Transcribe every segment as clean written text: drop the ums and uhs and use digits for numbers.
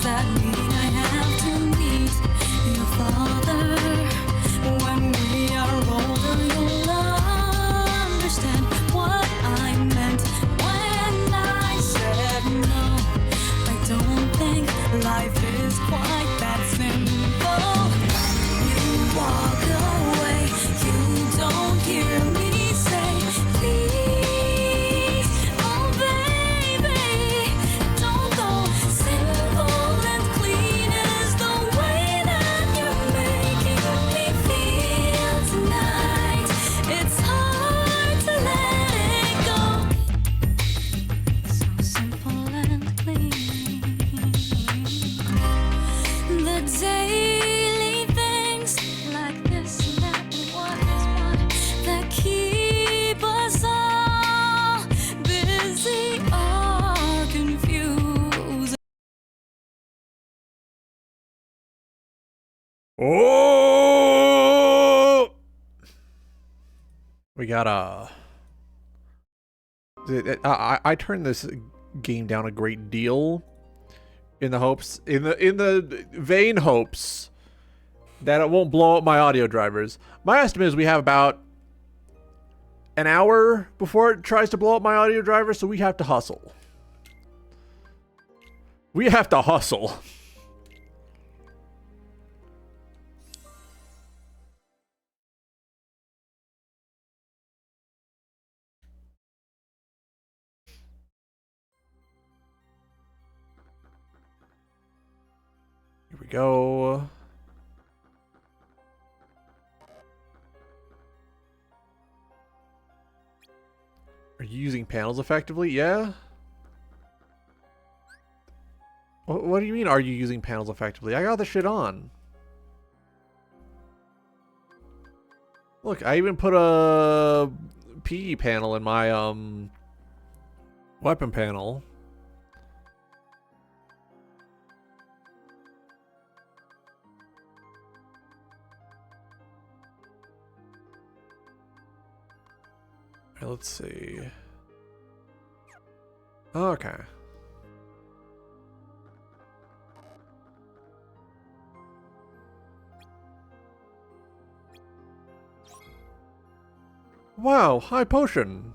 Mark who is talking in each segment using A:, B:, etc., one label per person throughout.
A: that mean I have to meet your father? When we are older, you'll understand what I meant when I said no. I don't think life is quite that simple. You walk away, you don't hear me say, please, oh baby, don't go. Simple and clean is the way that you're making me feel tonight. It's hard to let it go. So simple and clean. The daily things like this and that and what is what that keep us all busy or confused.
B: Oh, we got I turned this game down a great deal in the hopes, in the vain hopes that it won't blow up my audio drivers. My estimate is we have about an hour before it tries to blow up my audio driver, so we have to hustle. We have to hustle. Here we go. Are you using panels effectively? Yeah. What do you mean, are you using panels effectively? I got the shit on. Look, I even put a PE panel in my weapon panel. Okay, let's see. Okay. Wow, high potion.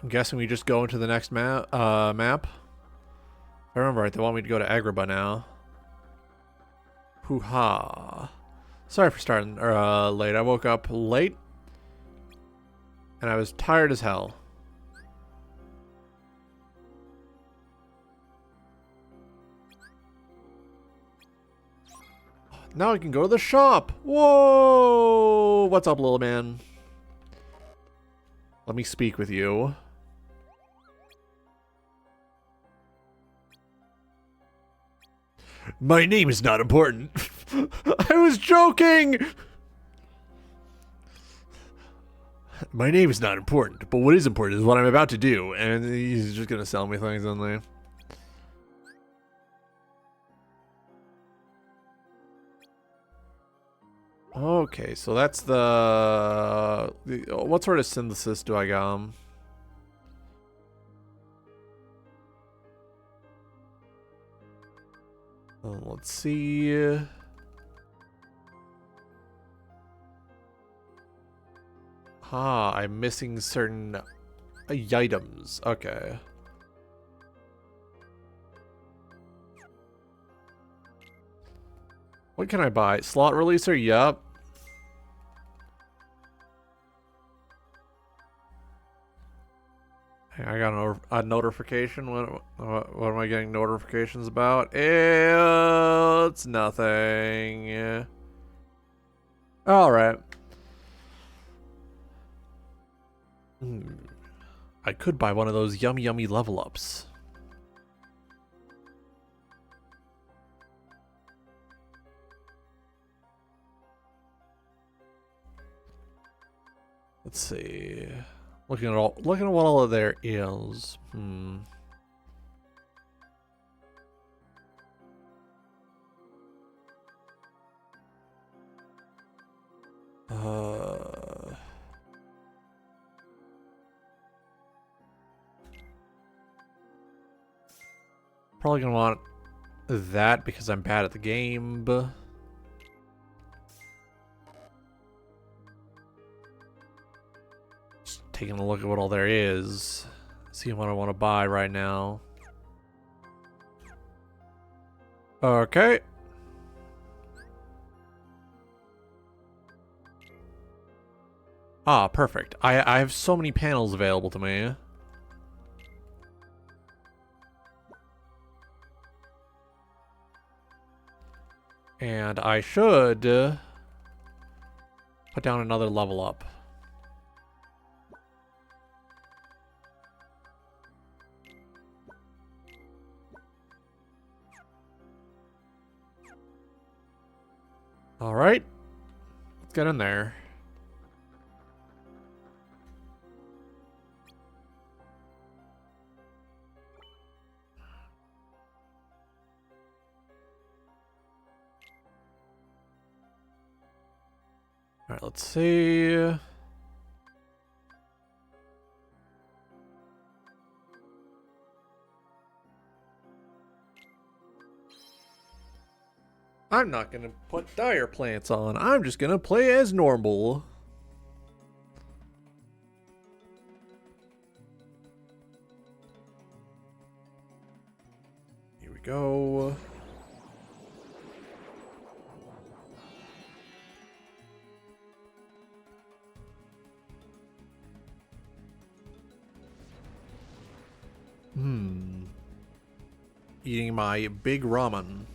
B: I'm guessing we just go into the next map. If I remember right, they want me to go to Agrabah now. Hoo-ha. Sorry for starting late. I woke up late, and I was tired as hell. Now I can go to the shop. Whoa! What's up, little man? Let me speak with you. My name is not important. I was joking! My name is not important, but what is important is what I'm about to do. And he's just gonna sell me things on there. Okay, so that's the what sort of synthesis do I got? Let's see. Ah, I'm missing certain items. Okay. What can I buy? Slot releaser? Yup. I got a notification. What am I getting notifications about? It's nothing. Alright. I could buy one of those yummy level ups. Let's see. Looking at what all of there is. Probably gonna want that because I'm bad at the game. Just taking a look at what all there is. Seeing what I want to buy right now. Okay. Ah, perfect. I have so many panels available to me. And I should put down another level up. All right. Let's get in there. All right, let's see. I'm not gonna put dire plants on. I'm just gonna play as normal. Here we go. Eating my big ramen.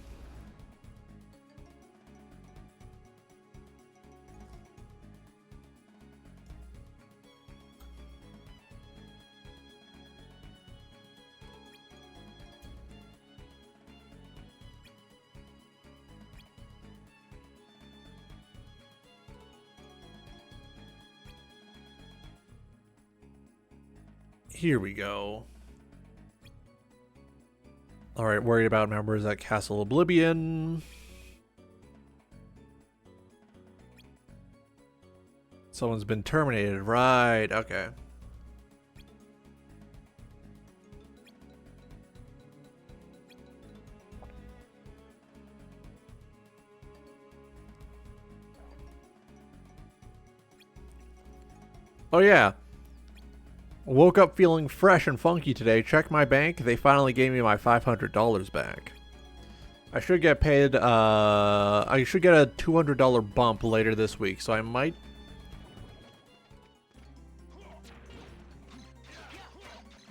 B: Here we go. Alright, worried about members at Castle Oblivion. Someone's been terminated. Right, okay. Oh yeah. Woke up feeling fresh and funky today. Checked my bank. They finally gave me my $500 back. I should get paid, I should get a $200 bump later this week, so I might...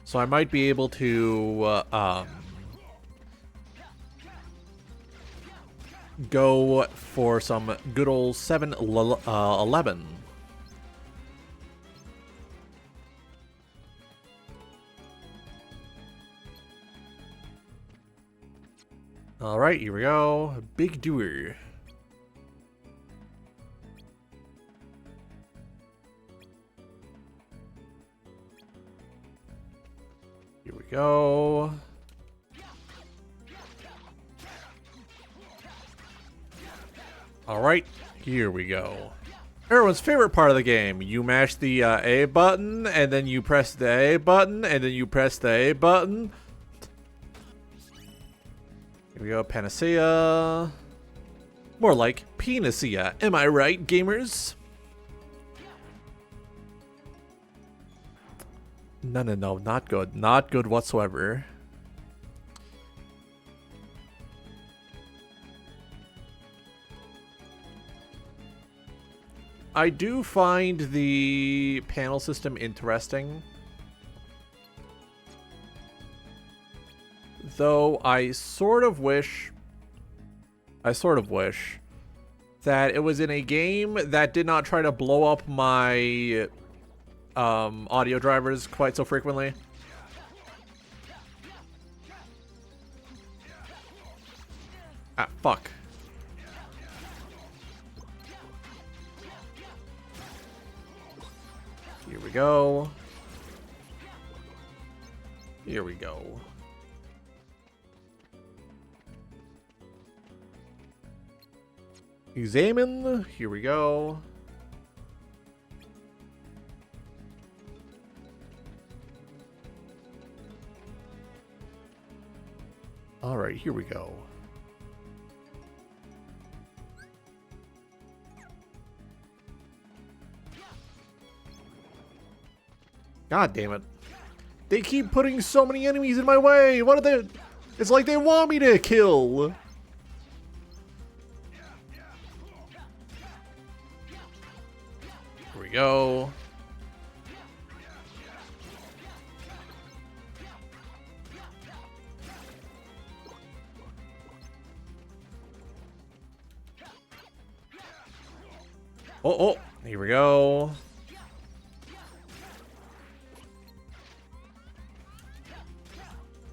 B: So I might be able to, go for some good old 7-Eleven. Alright, here we go. Big doer. Here we go. Alright, here we go. Everyone's favorite part of the game. You mash the A button, and then you press the A button, and then you press the A button. Here we go, Panacea. More like Panacea. Am I right, gamers? No, not good. Not good whatsoever. I do find the panel system interesting. Though I sort of wish that it was in a game that did not try to blow up my audio drivers quite so frequently. Ah, fuck. Here we go. Here we go. Examine. Here we go. Alright, here we go. God damn it. They keep putting so many enemies in my way. What are they? It's like they want me to kill. Here we go. Oh, here we go.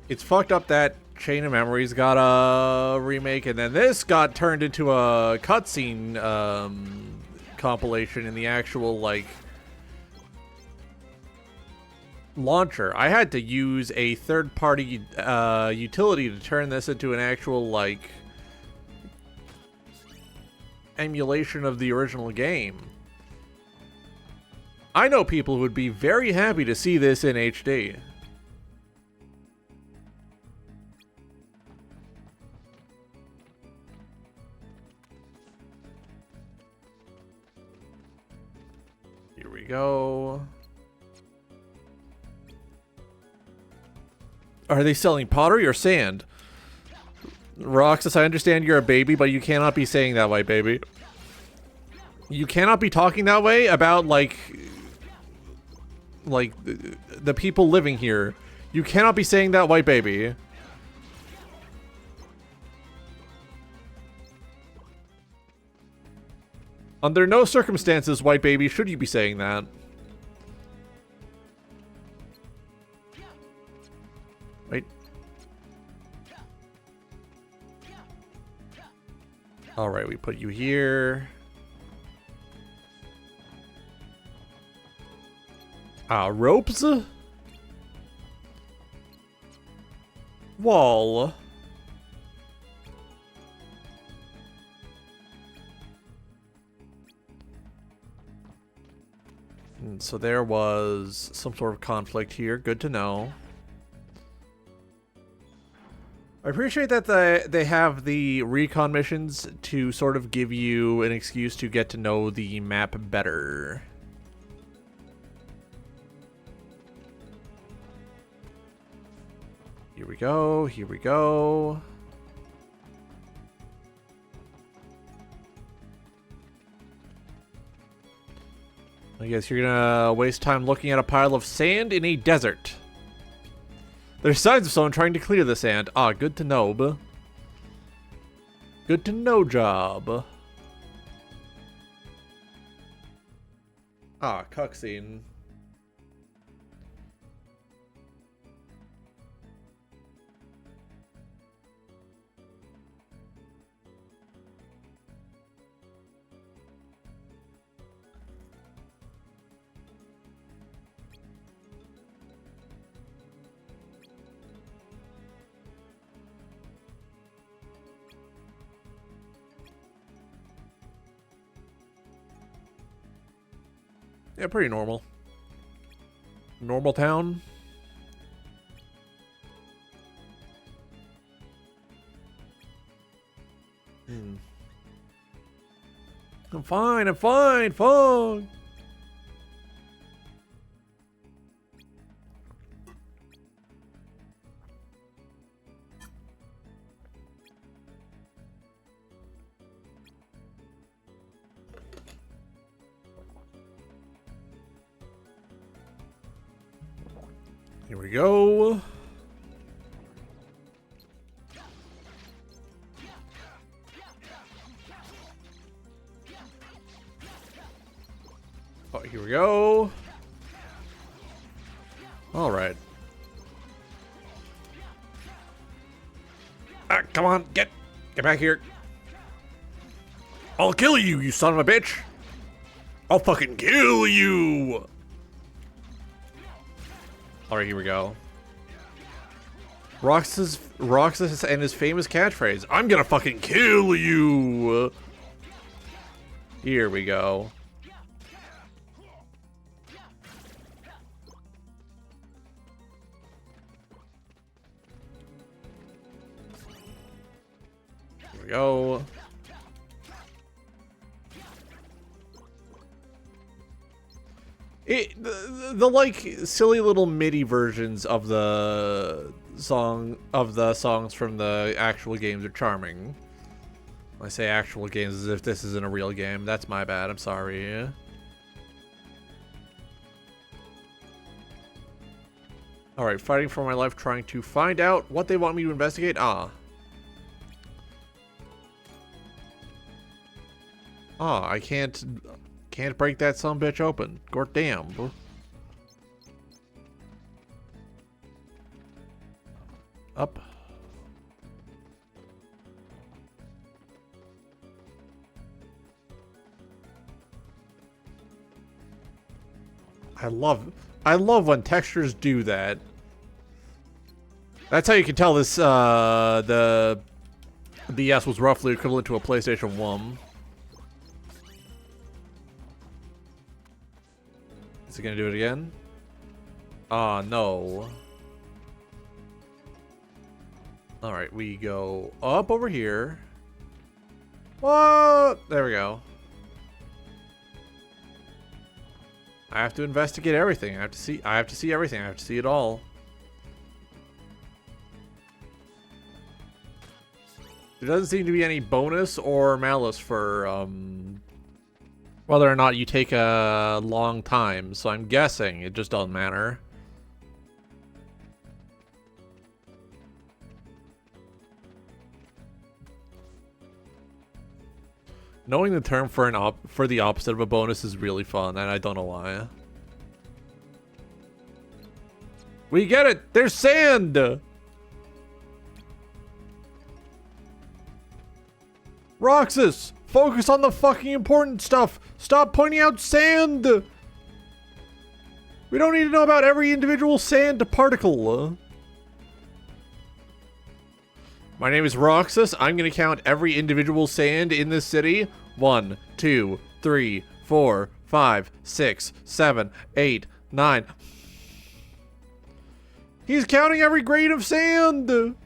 B: It's fucked up that Chain of Memories got a remake, and then this got turned into a cutscene compilation in the actual, like, launcher. I had to use a third-party utility to turn this into an actual, like, emulation of the original game. I know people who would be very happy to see this in HD. Here we go. Are they selling pottery or sand? Roxas, I understand you're a baby, but you cannot be saying that, white baby. You cannot be talking that way about, like the people living here. You cannot be saying that, white baby. Under no circumstances, white baby, should you be saying that. Wait. Alright, we put you here. Ropes? Wall. And so there was some sort of conflict here. Good to know. I appreciate that they have the recon missions to sort of give you an excuse to get to know the map better. Here we go, here we go. I guess you're gonna waste time looking at a pile of sand in a desert. There's signs of someone trying to clear the sand. Ah, good to know, buh. Good to know, job. Ah, cutscene. Yeah, pretty normal. Normal town. I'm fine, I'm fine, fine. Here we go. Oh, here we go. All right. Ah, come on, get back here. I'll kill you, you son of a bitch. I'll fucking kill you. All right, here we go. Roxas and his famous catchphrase, I'm gonna fucking kill you. Here we go. go. The like silly little MIDI versions of the songs from the actual games are charming. When I say actual games as if this isn't a real game. That's my bad. I'm sorry. Alright, fighting for my life, trying to find out what they want me to investigate. I can't break that sumbitch open. God damn. Up. I love when textures do that. That's how you can tell this the DS was roughly equivalent to a PlayStation 1. Is he gonna do it again? No. Alright, we go up over here. What? There we go. I have to investigate everything. I have to see everything. I have to see it all. There doesn't seem to be any bonus or malus for whether or not you take a long time, so I'm guessing it just doesn't matter. Knowing the term for the opposite of a bonus is really fun, and I don't know why. We get it! There's sand! Roxas! Focus on the fucking important stuff! Stop pointing out sand! We don't need to know about every individual sand particle. My name is Roxas. I'm gonna count every individual sand in this city. 1, 2, 3, 4, 5, 6, 7, 8, 9. He's counting every grain of sand!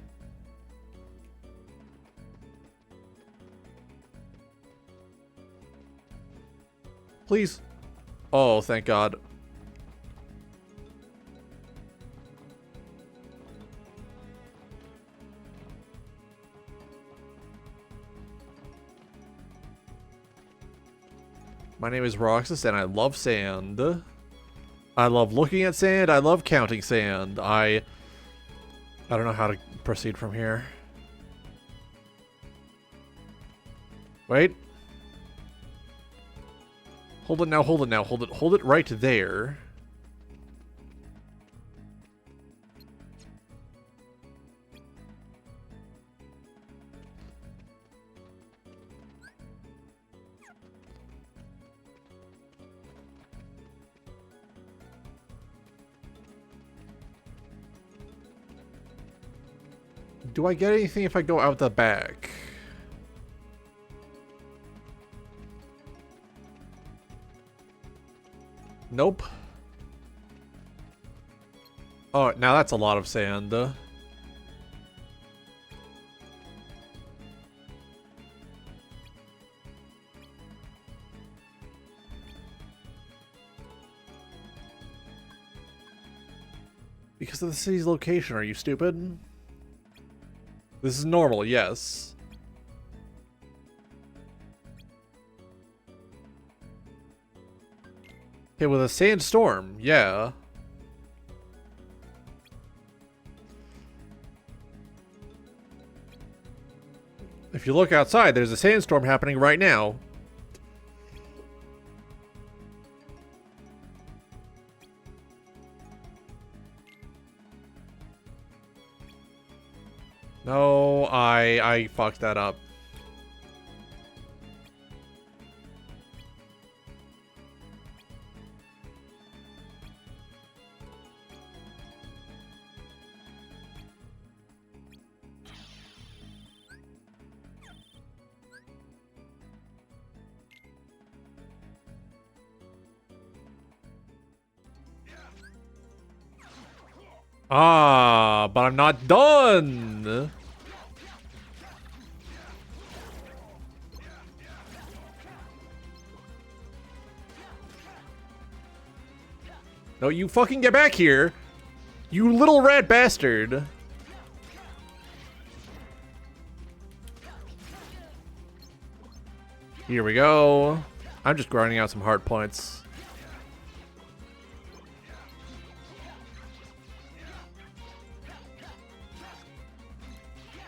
B: Please. Oh, thank God. My name is Roxas, and I love sand. I love looking at sand. I love counting sand. I don't know how to proceed from here. Wait. Hold it now, hold it now, hold it right there. Do I get anything if I go out the back? Nope. Oh, now that's a lot of sand. Because of the city's location, are you stupid? This is normal, yes. Okay, with a sandstorm, yeah. If you look outside, there's a sandstorm happening right now. No, I fucked that up. But I'm not done. No, you fucking get back here! You little rat bastard! Here we go. I'm just grinding out some hard points.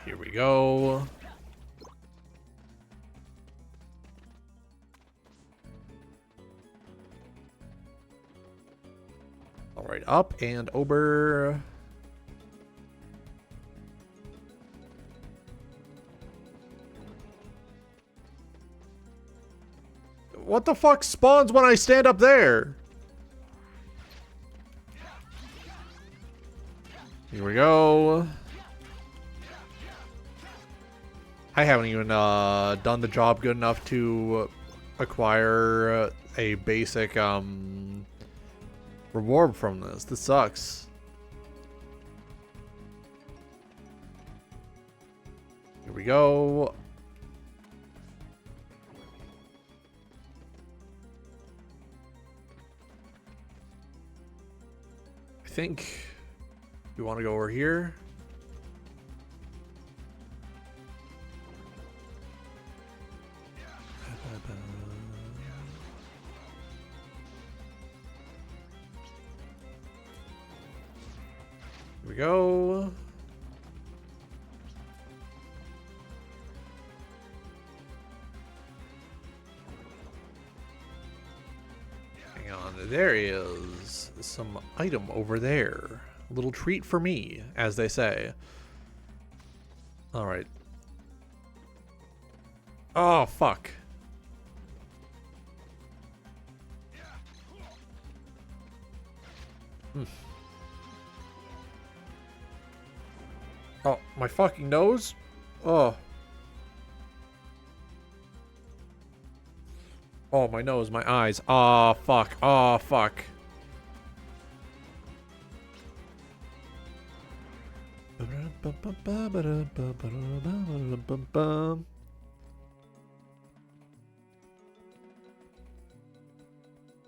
B: Here we go. All right, up and over. What the fuck spawns when I stand up there? Here we go. I haven't even done the job good enough to acquire a basic reward from this. This sucks. Here we go. I think we want to go over here. Here we go. Hang on, there is some item over there. A little treat for me, as they say. All right. Oh, fuck. Oh, my fucking nose? Oh. Oh, my nose, my eyes. Oh, fuck. Oh, fuck.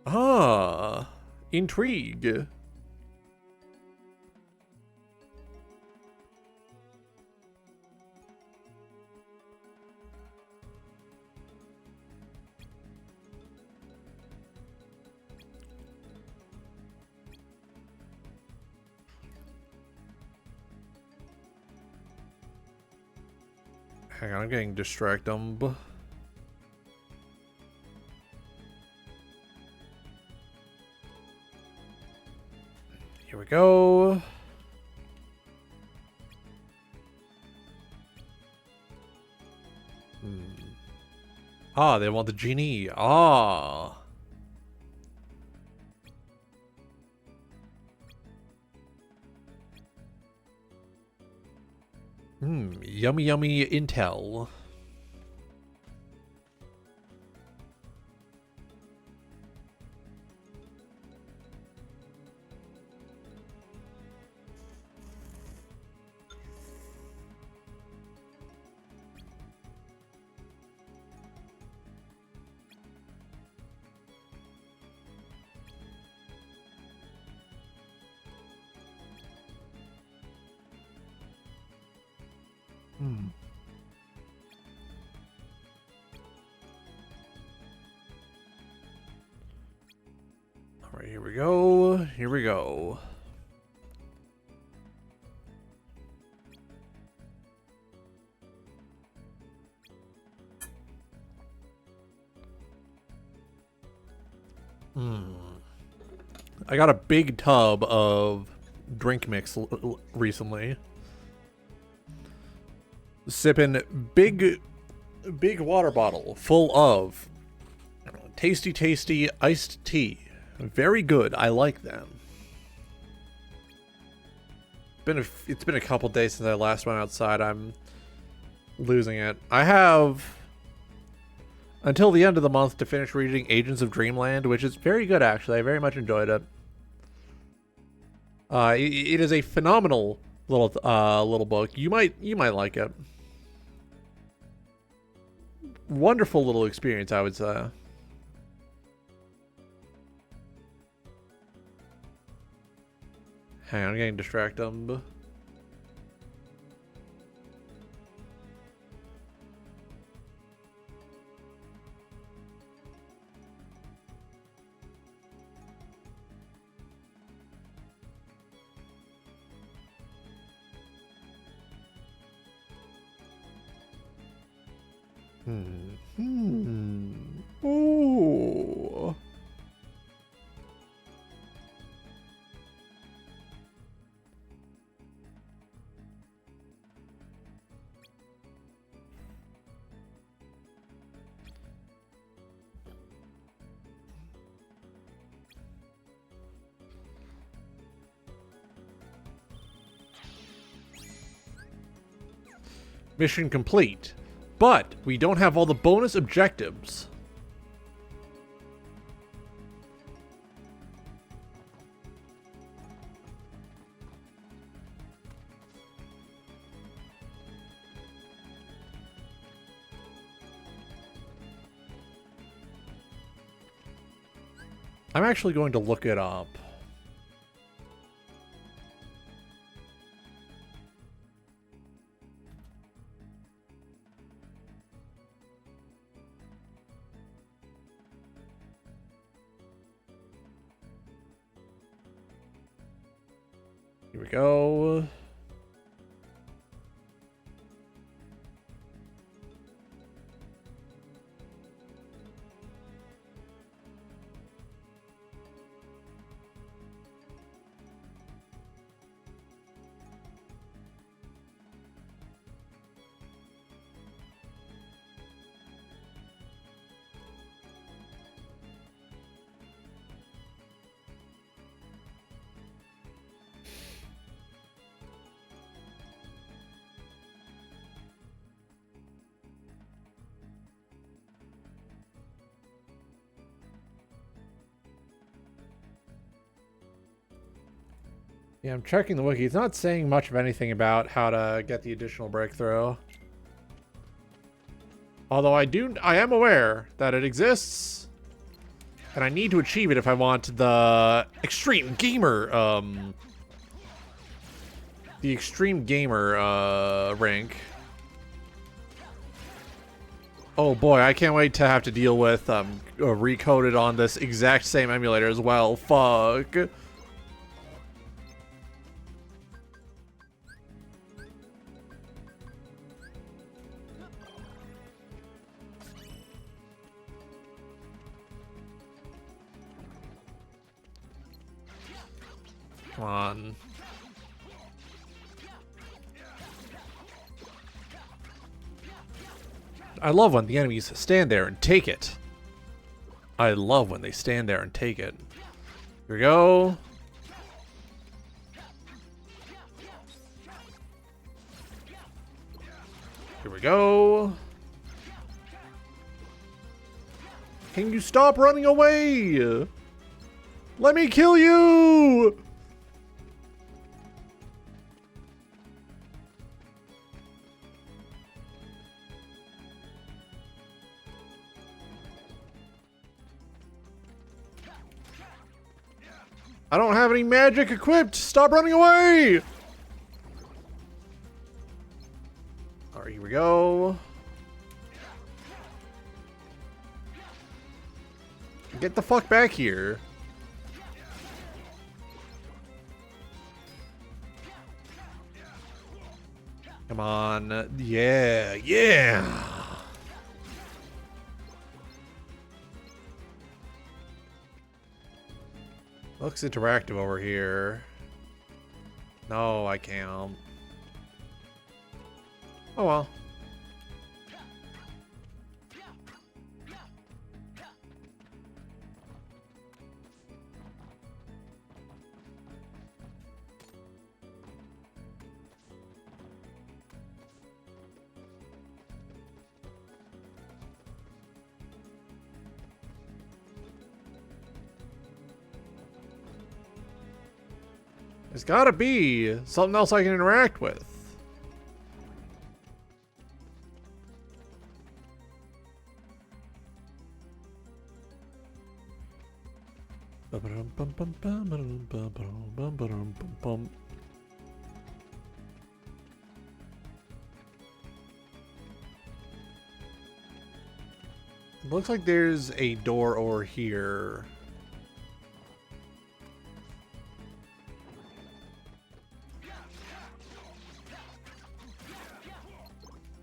B: Ah, intrigue. Hang on, I'm getting distracted. Here we go. Ah, they want the genie. Ah. Yummy, yummy intel. All right, here we go. Here we go. I got a big tub of drink mix recently. Sipping big water bottle full of tasty iced tea. Very good. I like them. It's been a couple days since I last went outside. I'm losing it. I have until the end of the month to finish reading Agents of Dreamland, which is very good actually. I very much enjoyed it. It is a phenomenal little book. You might like it. Wonderful little experience, I would say. Hang on, I'm getting distracted. Ooh. Mission complete. But we don't have all the bonus objectives. I'm actually going to look it up. Here we go. Yeah, I'm checking the wiki. It's not saying much of anything about how to get the additional breakthrough. Although I am aware that it exists, and I need to achieve it if I want the Extreme Gamer, rank. Oh boy, I can't wait to have to deal with, recoded on this exact same emulator as well. Fuck. Come on. I love when the enemies stand there and take it. I love when they stand there and take it. Here we go. Here we go. Can you stop running away? Let me kill you! I don't have any magic equipped. Stop running away! All right, here we go. Get the fuck back here. Come on. Yeah, yeah. Looks interactive over here. No, I can't. Oh well. There's gotta be something else I can interact with. Looks like there's a door over here.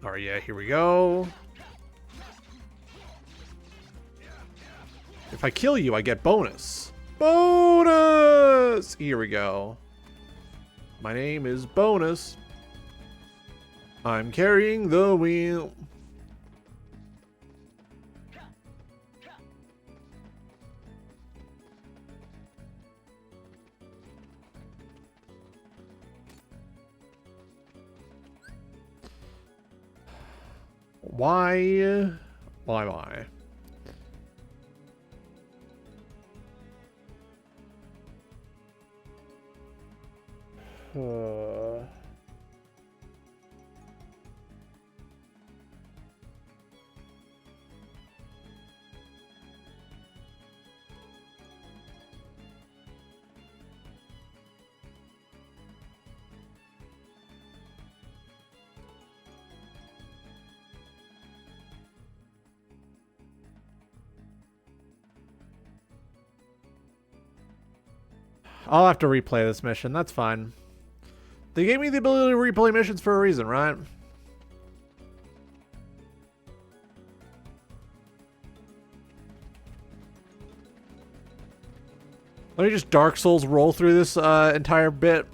B: Alright, yeah, here we go. If I kill you, I get bonus. Bonus! Here we go. My name is Bonus. I'm carrying the wheel. Why? Why? I'll have to replay this mission. That's fine. They gave me the ability to replay missions for a reason, right? Let me just Dark Souls roll through this entire bit.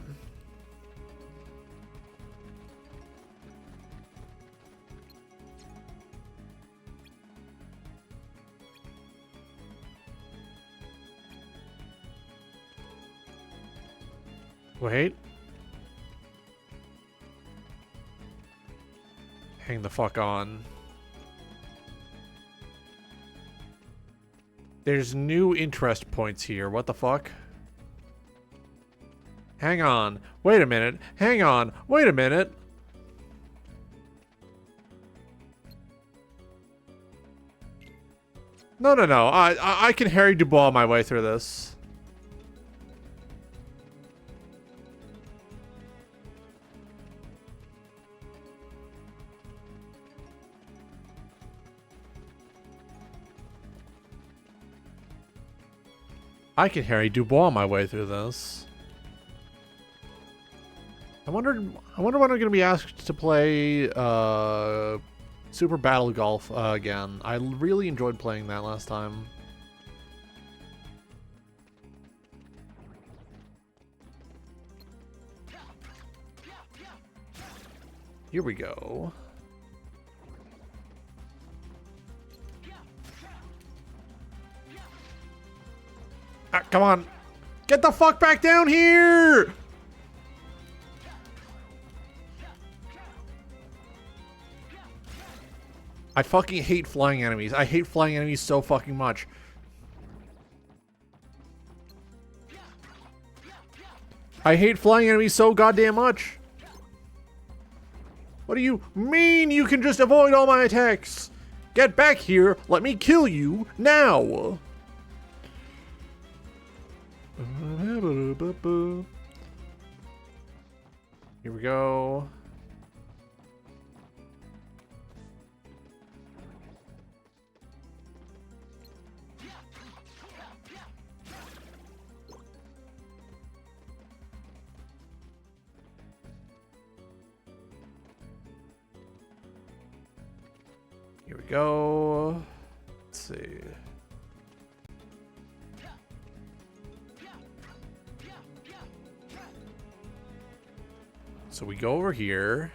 B: Wait. Hang the fuck on. There's new interest points here. What the fuck? Hang on. Wait a minute. Hang on. Wait a minute. No. I can Harry Dubois my way through this. I can Harry Dubois my way through this. I wonder when I'm gonna be asked to play Super Battle Golf again. I really enjoyed playing that last time. Here we go. Ah, come on. Get the fuck back down here! I fucking hate flying enemies. I hate flying enemies so fucking much. I hate flying enemies so goddamn much. What do you mean you can just avoid all my attacks? Get back here. Let me kill you now. Here we go. Here we go. Let's see. So we go over here.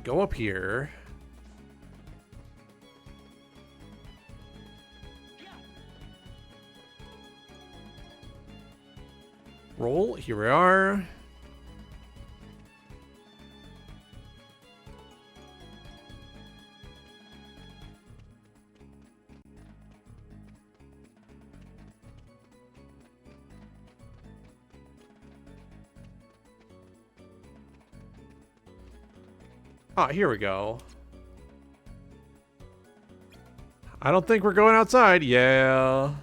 B: Go up here. Roll. Here we are. Ah, here we go. I don't think we're going outside. Yeah.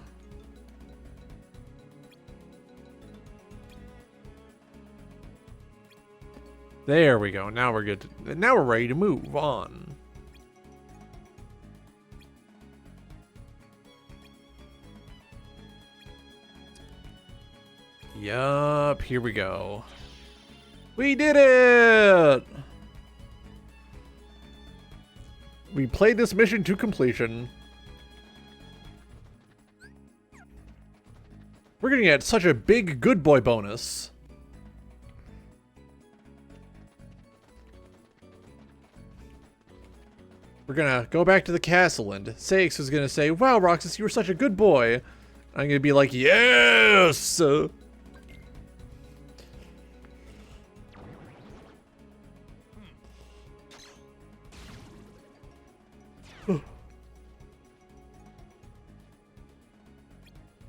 B: There we go. Now we're good. Now we're ready to move on. Yup. Here we go. We did it! We played this mission to completion. We're gonna get such a big good boy bonus. We're gonna go back to the castle and Saix is gonna say, "Wow, Roxas, you were such a good boy." I'm gonna be like, "Yes!"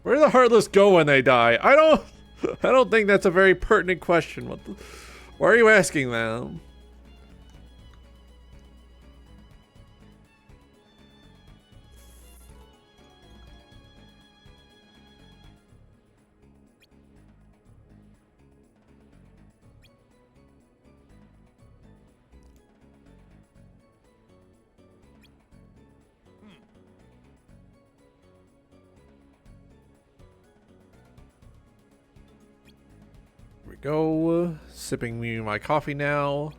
B: Where do the Heartless go when they die? I don't think that's a very pertinent question. Why are you asking them? Here we go. Sipping me my coffee now.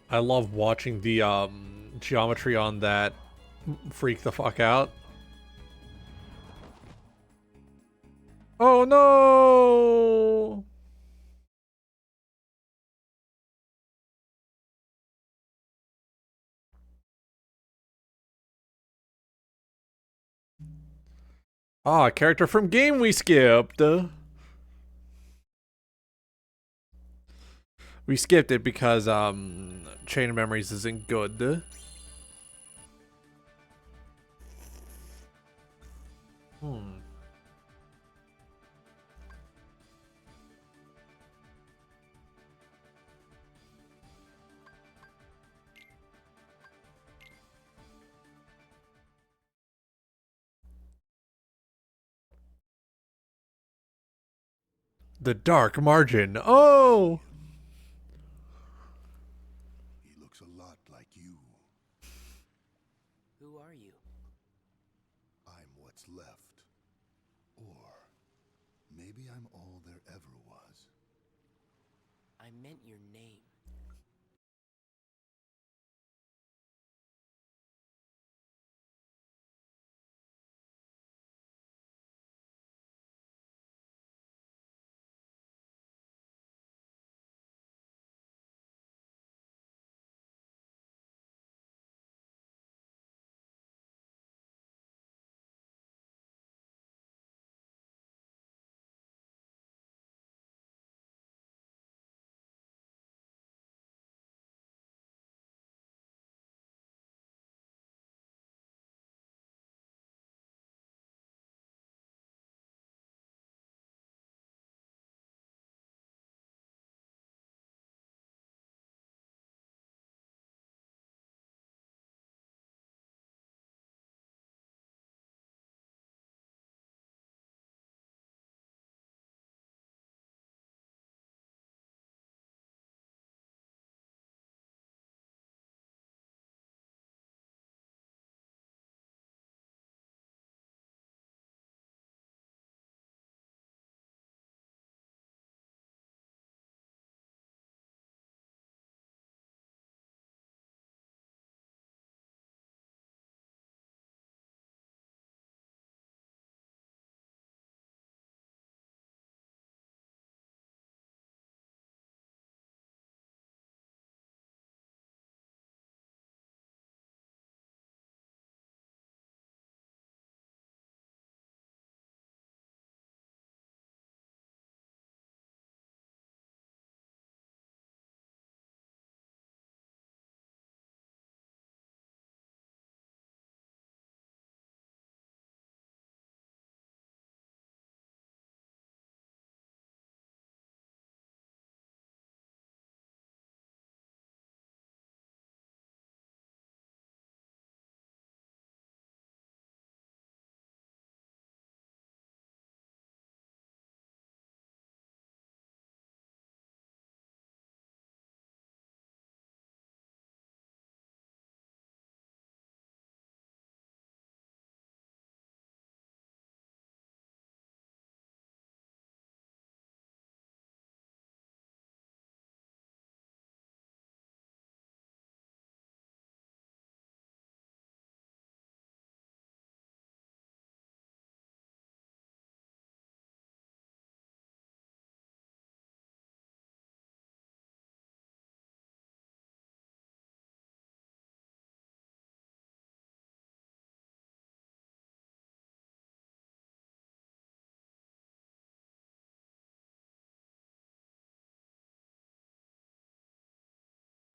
B: I love watching the geometry on that freak the fuck out. Oh no! Ah, a character from game we skipped. We skipped it because Chain of Memories isn't good. The Dark Margin. Oh!
C: He looks a lot like you.
D: Who are you?
C: I'm what's left. Or maybe I'm all there ever was.
D: I meant your name.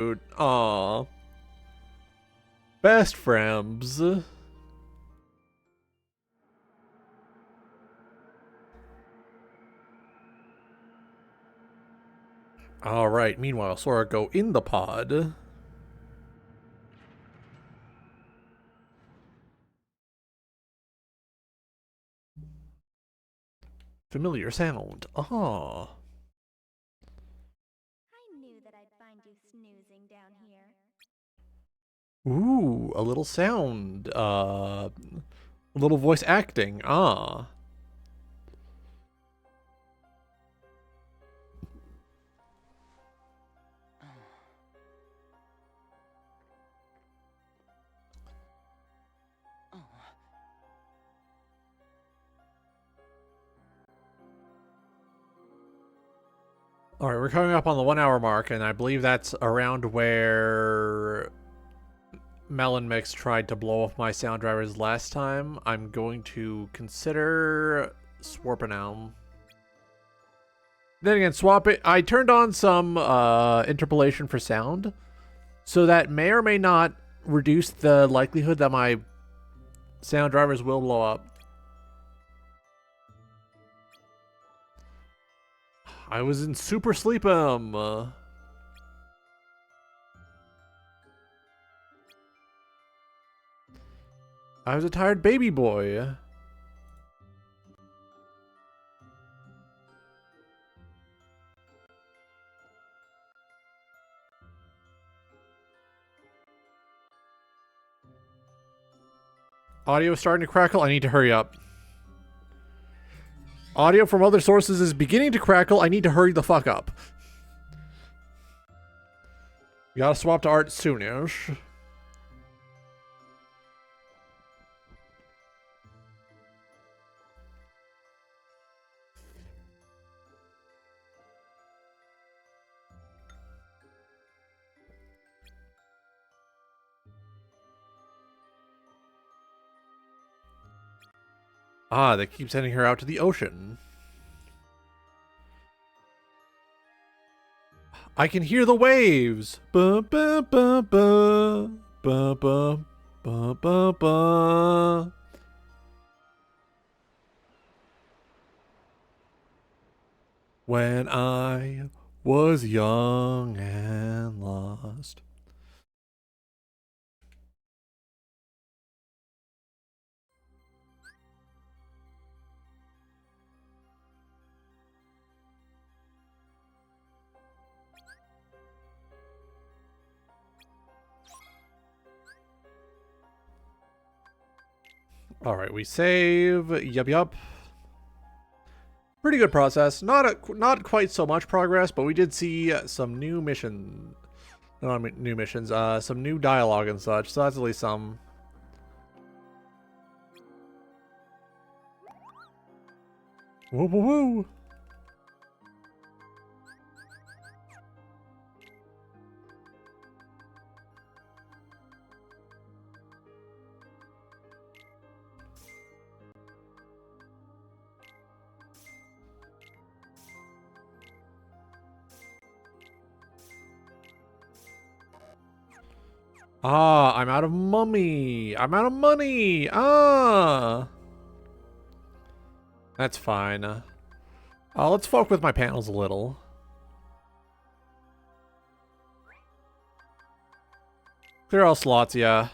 B: Aw. Best friends. Alright, meanwhile, Sora, go in the pod. Familiar sound. Ah.
E: I knew that I'd find you snoozing down here.
B: Ooh, a little sound. A little voice acting. Ah. All right, we're coming up on the 1 hour mark, and I believe that's around where Melon Mix tried to blow off my sound drivers last time. I'm going to consider swarping out. Then again, swap it. I turned on some interpolation for sound, so that may or may not reduce the likelihood that my sound drivers will blow up. I was in super sleep'em. I was a tired baby boy. Audio is starting to crackle. I need to hurry up. Audio from other sources is beginning to crackle. I need to hurry the fuck up. We gotta swap to art soonish. Ah, they keep sending her out to the ocean. I can hear the waves. Ba ba ba ba ba ba ba ba ba. When I was young and lost. All right, we save. Yup. Pretty good process. Not quite so much progress, but we did see some new missions. No, I mean new missions. Some new dialogue and such. So that's at least some. Woo woo woo. Ah, I'm out of mummy. I'm out of money. Ah. That's fine. Let's fuck with my panels a little. Clear all slots, yeah.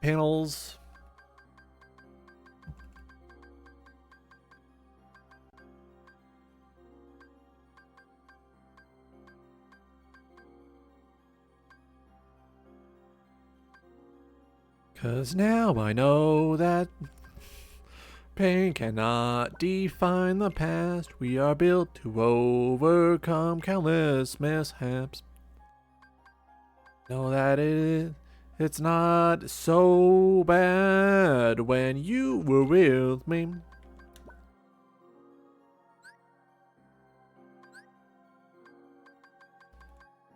B: Panels. Cause now I know that pain cannot define the past. We are built to overcome countless mishaps. Know that it's not so bad when you were with me.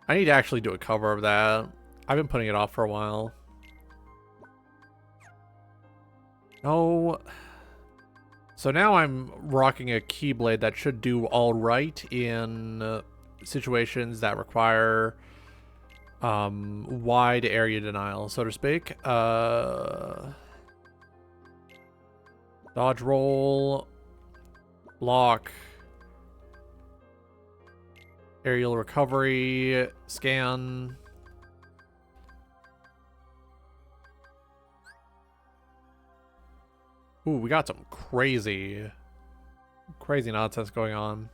B: I need to actually do a cover of that. I've been putting it off for a while. No. So now I'm rocking a Keyblade that should do all right in situations that require wide area denial, so to speak. Dodge roll, block, aerial recovery, scan. Ooh, we got some crazy nonsense going on.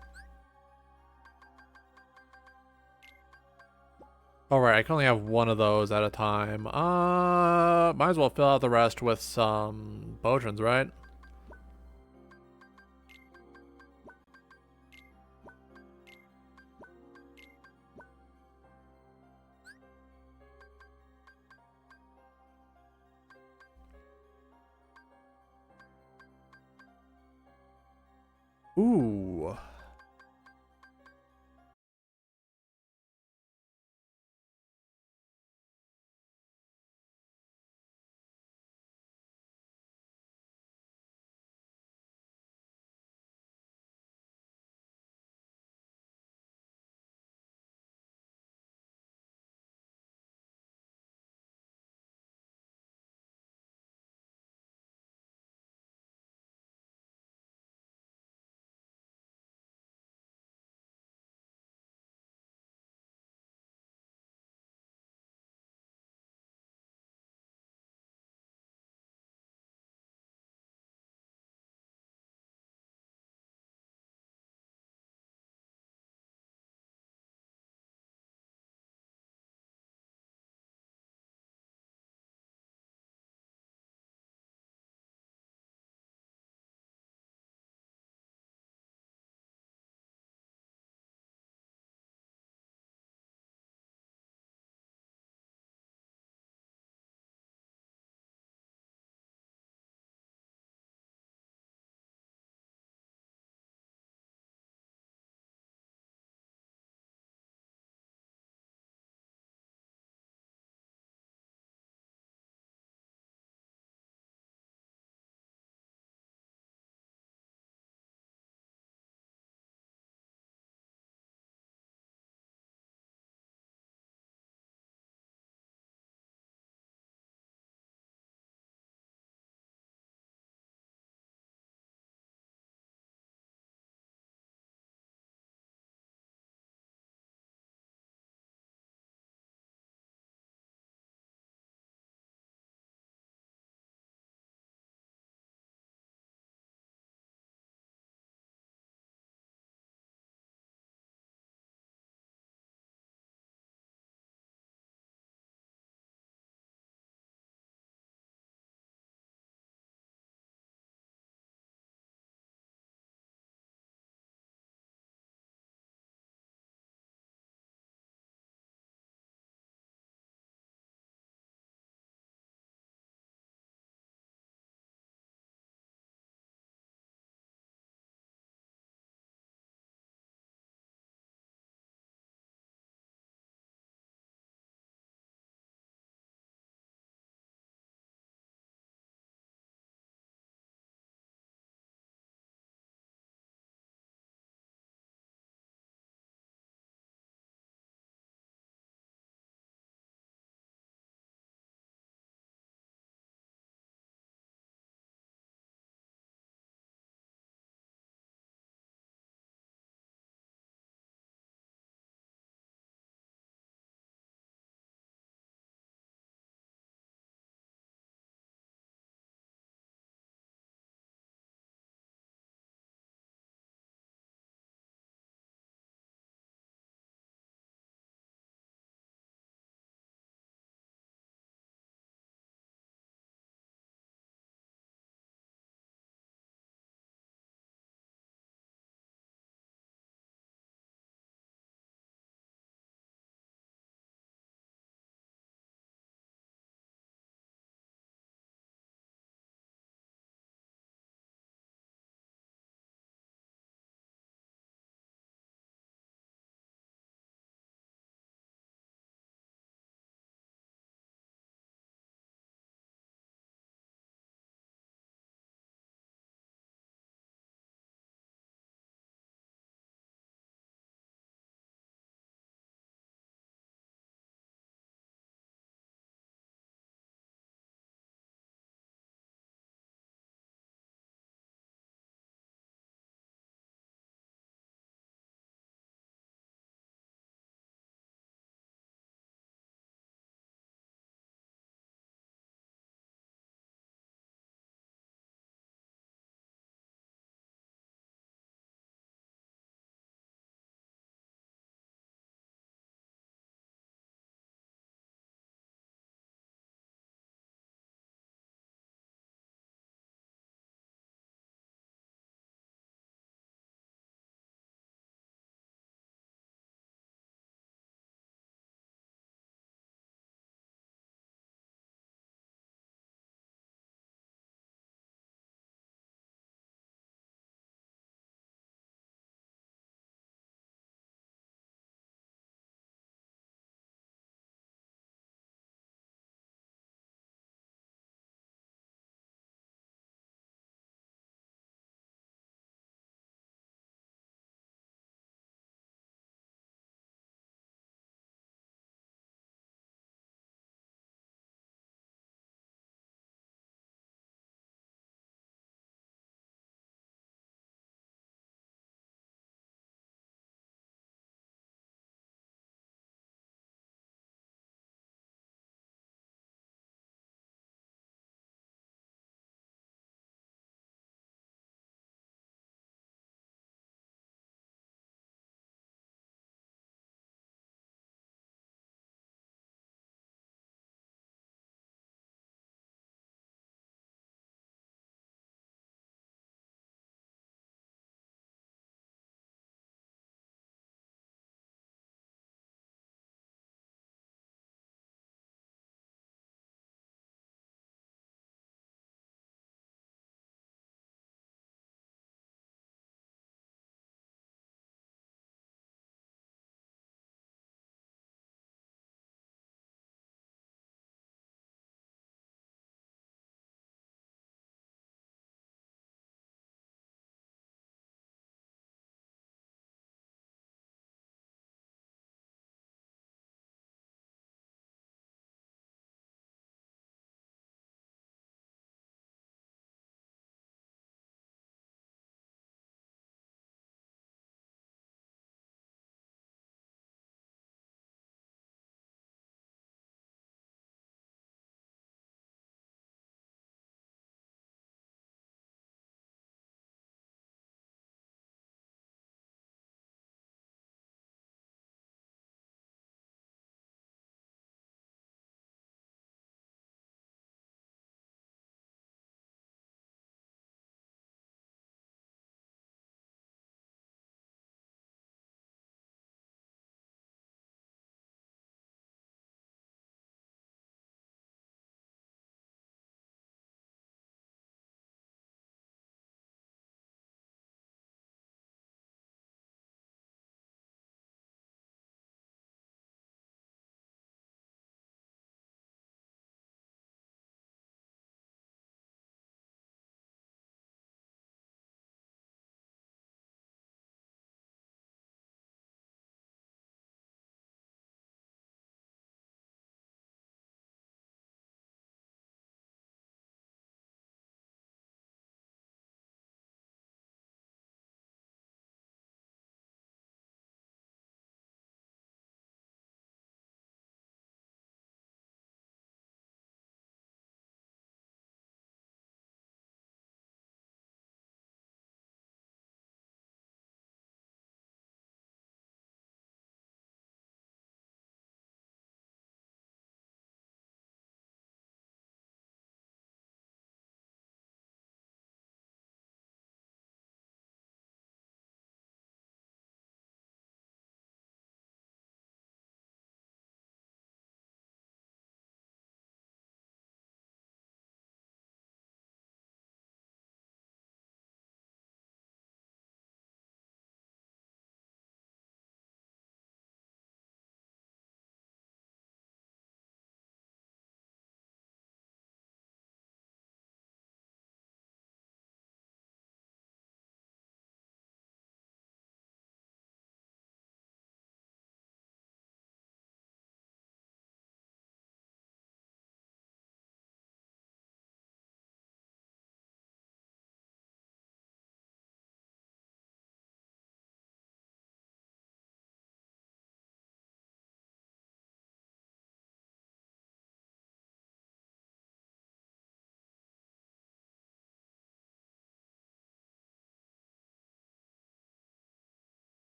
B: Alright, I can only have one of those at a time. Might as well fill out the rest with some potions, right? Ooh.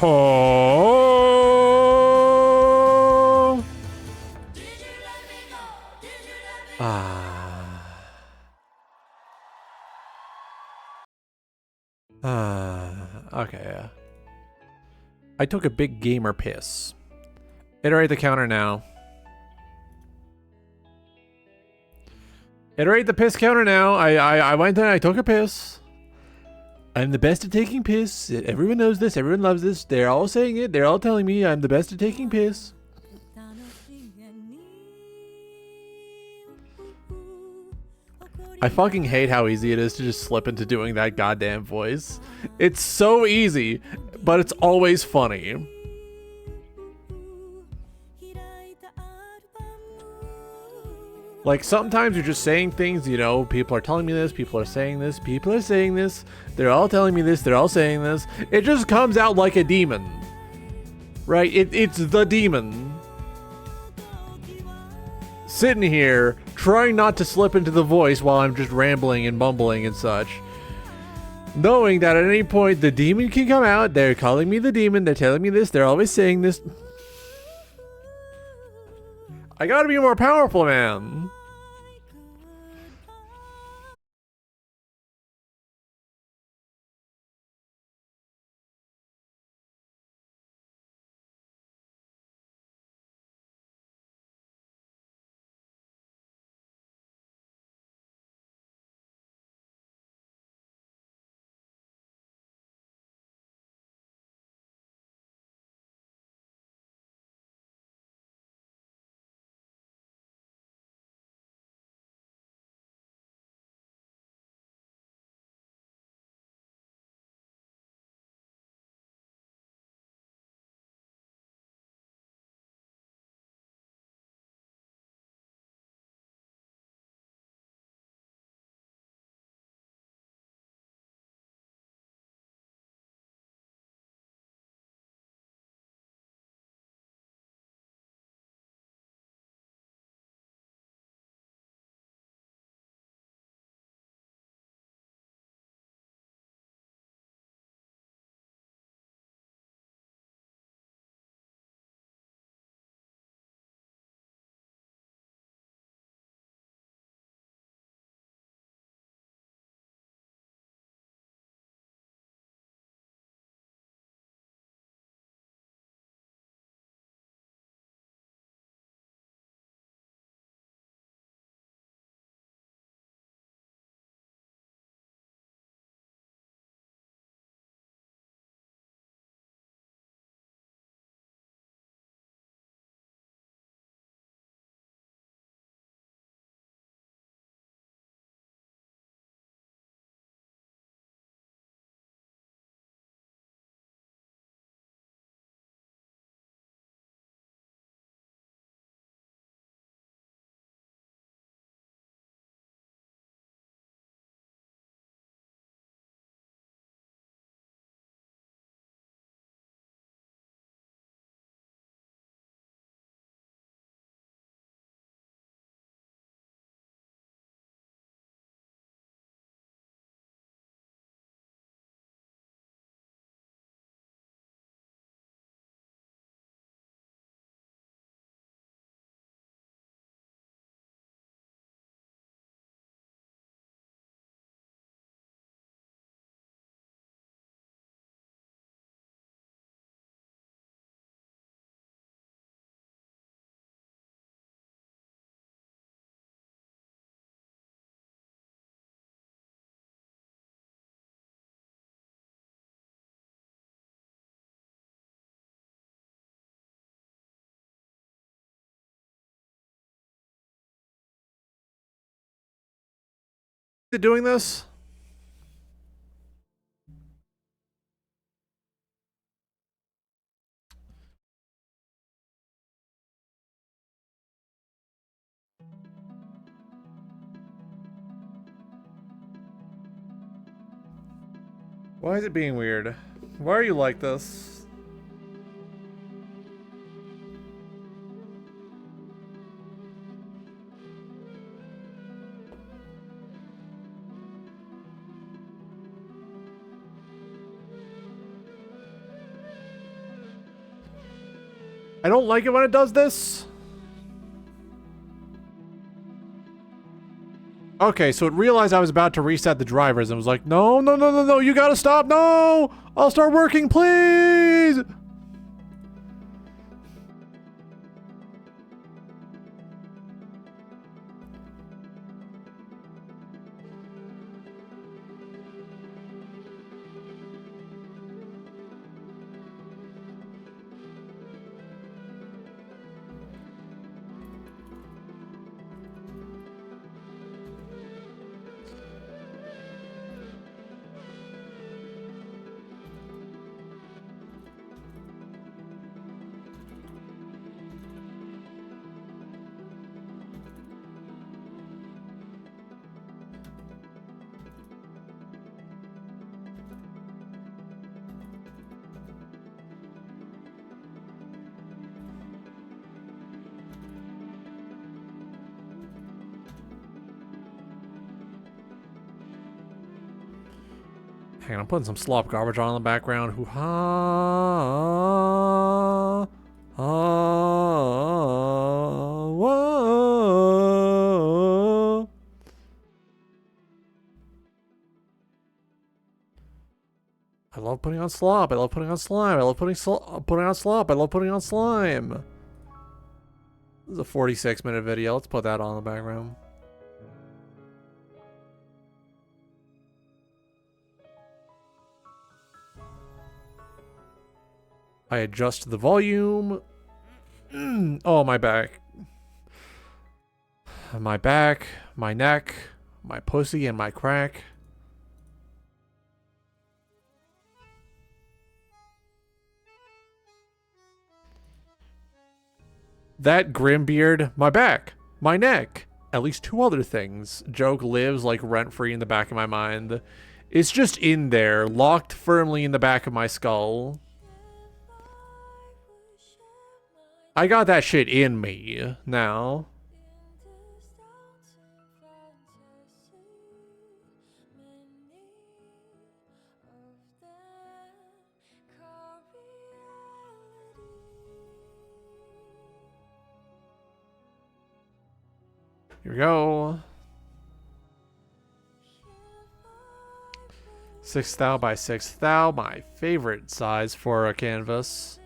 B: Oh. Ah. Okay. I took a big gamer piss. Iterate the counter now. Iterate the piss counter now. I went and I took a piss. I'm the best at taking piss. Everyone knows this. Everyone loves this. They're all saying it. They're all telling me I'm the best at taking piss. I fucking hate how easy it is to just slip into doing that goddamn voice. It's so easy, but it's always funny. Like, sometimes you're just saying things, you know, people are telling me this, people are saying this, people are saying this, they're all telling me this, they're all saying this. It just comes out like a demon. Right? It's the demon. Sitting here, trying not to slip into the voice while I'm just rambling and mumbling and such. Knowing that at any point the demon can come out, they're calling me the demon, they're telling me this, they're always saying this. I gotta be more powerful, man. Doing this? Why is it being weird? Why are you like this? I don't like it when it does this. Okay, so it realized I was about to reset the drivers and was like, no, no, no, no, no, you gotta stop, no! I'll start working, please! Hang on, I'm putting some slop garbage on in the background. Hoo ha. Whoa. I love putting on slop. I love putting on slime. I love putting on slop. I love putting on slime. This is a 46-minute video. Let's put that on in the background. I adjust the volume. Oh, my back. My back, my neck, my pussy, and my crack. That Grimbeard, my back, my neck, at least two other things. Joke lives like rent-free in the back of my mind. It's just in there, locked firmly in the back of my skull. I got that shit in me now. Here we go. 6 thou by 6 thou, my favorite size for a canvas.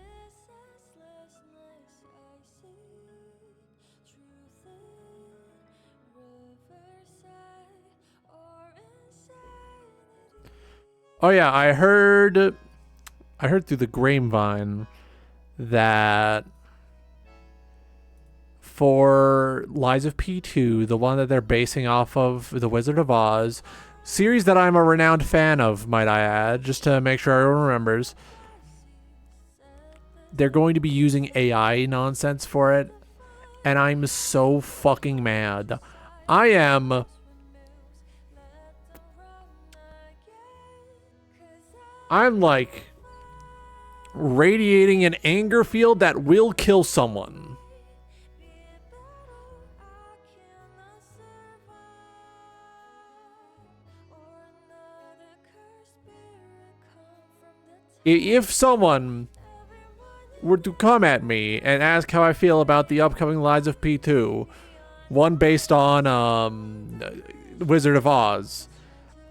B: Oh yeah, I heard through the grapevine that for Lies of P2, the one that they're basing off of The Wizard of Oz, series that I'm a renowned fan of, might I add, just to make sure everyone remembers, they're going to be using AI nonsense for it, and I'm so fucking mad. I'm like radiating an anger field that will kill someone. If someone were to come at me and ask how I feel about the upcoming Lies of P2, one based on Wizard of Oz,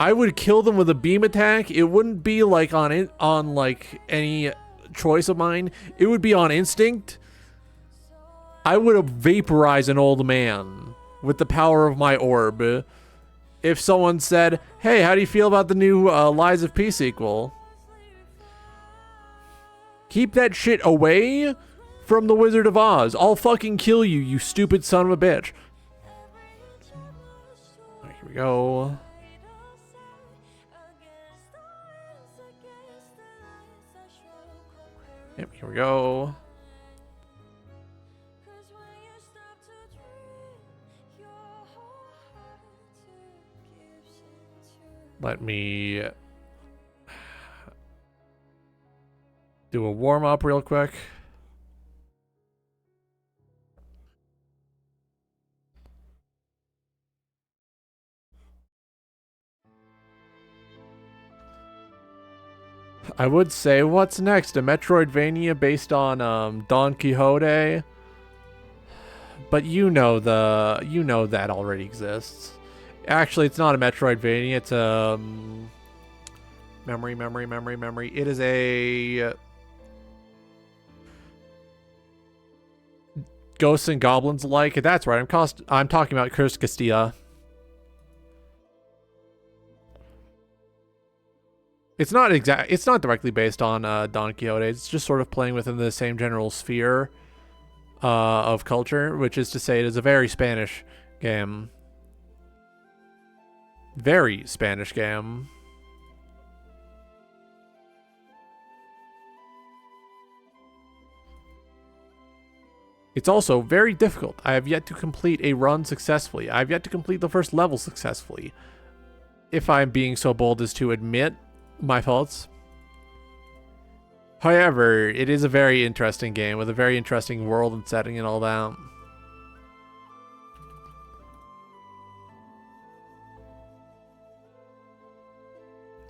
B: I would kill them with a beam attack. It wouldn't be like on like any choice of mine. It would be on instinct. I would vaporize an old man with the power of my orb. If someone said, "Hey, how do you feel about the new Lies of P sequel?" Keep that shit away from the Wizard of Oz. I'll fucking kill you, you stupid son of a bitch. All right, here we go. Yep, here we go. Let me do a warm up real quick. I would say, what's next? A Metroidvania based on Don Quixote? But you know that already exists. Actually, it's not a Metroidvania. It's a memory. It is a Ghosts and Goblins like. That's right. I'm talking about Curse Castilla. It's not directly based on Don Quixote. It's just sort of playing within the same general sphere of culture, which is to say, it is a very Spanish game. Very Spanish game. It's also very difficult. I have yet to complete a run successfully. I have yet to complete the first level successfully. If I'm being so bold as to admit my faults. However, it is a very interesting game with a very interesting world and setting and all that.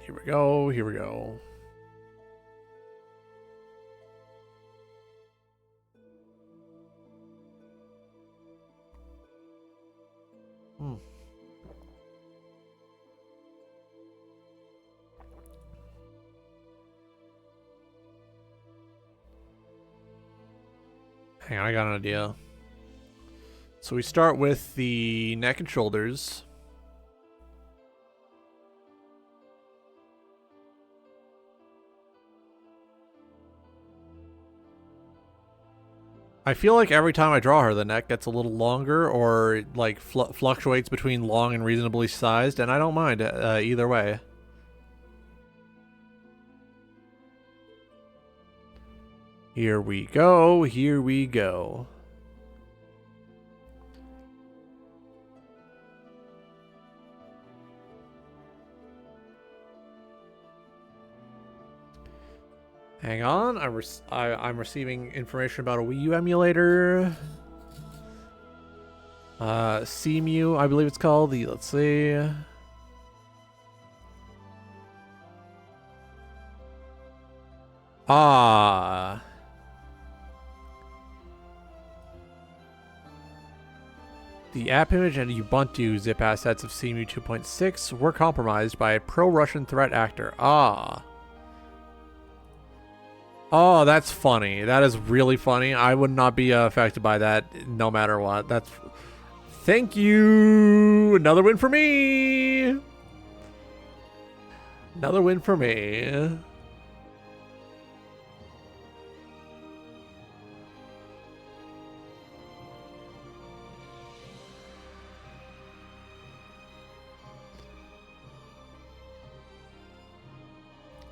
B: Here we go, here we go. Hang on, I got an idea. So we start with the neck and shoulders. I feel like every time I draw her, the neck gets a little longer or like fluctuates between long and reasonably sized, and I don't mind either way. Here we go, here we go. Hang on, I'm receiving information about a Wii U emulator. CMU, I believe it's called. Let's see. Ah. The app image and Ubuntu zip assets of CMU 2.6 were compromised by a pro-Russian threat actor. Ah. Oh, that's funny. That is really funny. I would not be affected by that no matter what. That's... Thank you! Another win for me! Another win for me.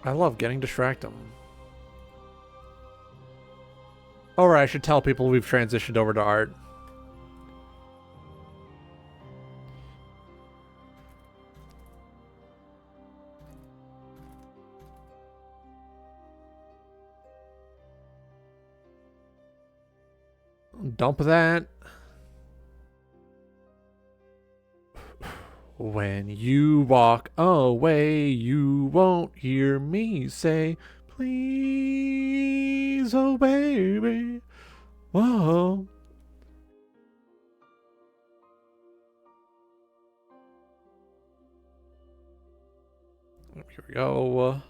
B: I love getting distracted. Alright, I should tell people we've transitioned over to art. Dump that. When you walk away, you won't hear me say, please, oh baby. Whoa. Here we go.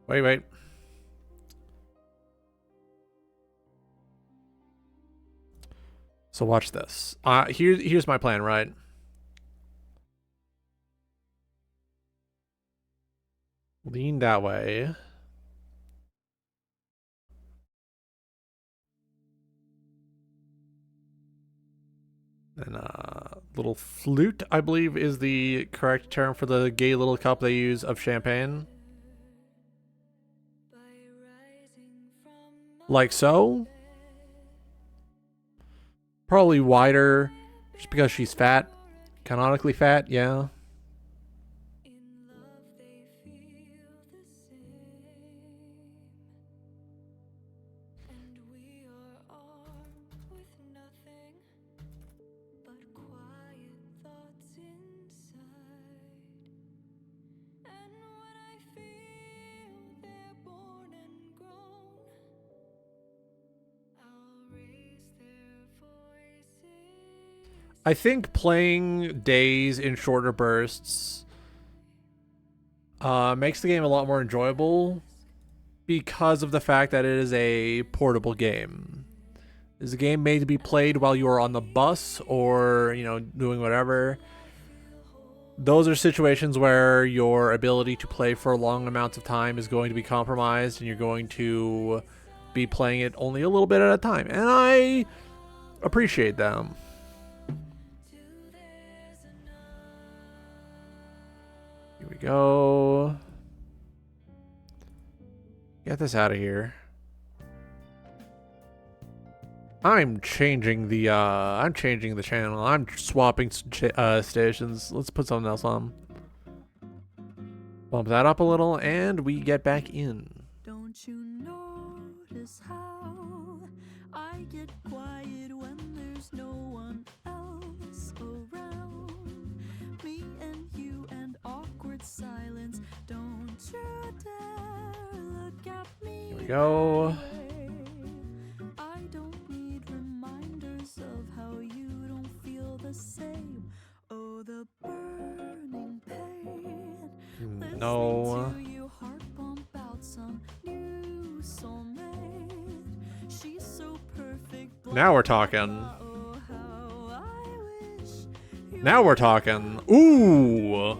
B: Wait. Wait. So watch this. Here's my plan, right? Lean that way. And little flute, I believe, is the correct term for the gay little cup they use of champagne. Like so. Probably wider, just because she's fat. Canonically fat, yeah. I think playing days in shorter bursts makes the game a lot more enjoyable because of the fact that it is a portable game. It's a game made to be played while you are on the bus or, you know, doing whatever. Those are situations where your ability to play for long amounts of time is going to be compromised and you're going to be playing it only a little bit at a time. And I appreciate them. Here we go. Get this out of here. I'm changing the channel. I'm swapping stations. Let's put something else on. Bump that up a little and we get back in.
A: Don't you notice how I get quiet when there's no one else around? Me and you and awkward silence. Don't you dare look at me.
B: Here we go.
A: I don't need reminders of how you don't feel the same. Oh, the burning pain.
B: No.
A: Listening to you heart pump out some new soulmate. She's so perfect.
B: Now we're talking.
A: Oh, how I wish you
B: Now we're talking. Ooh.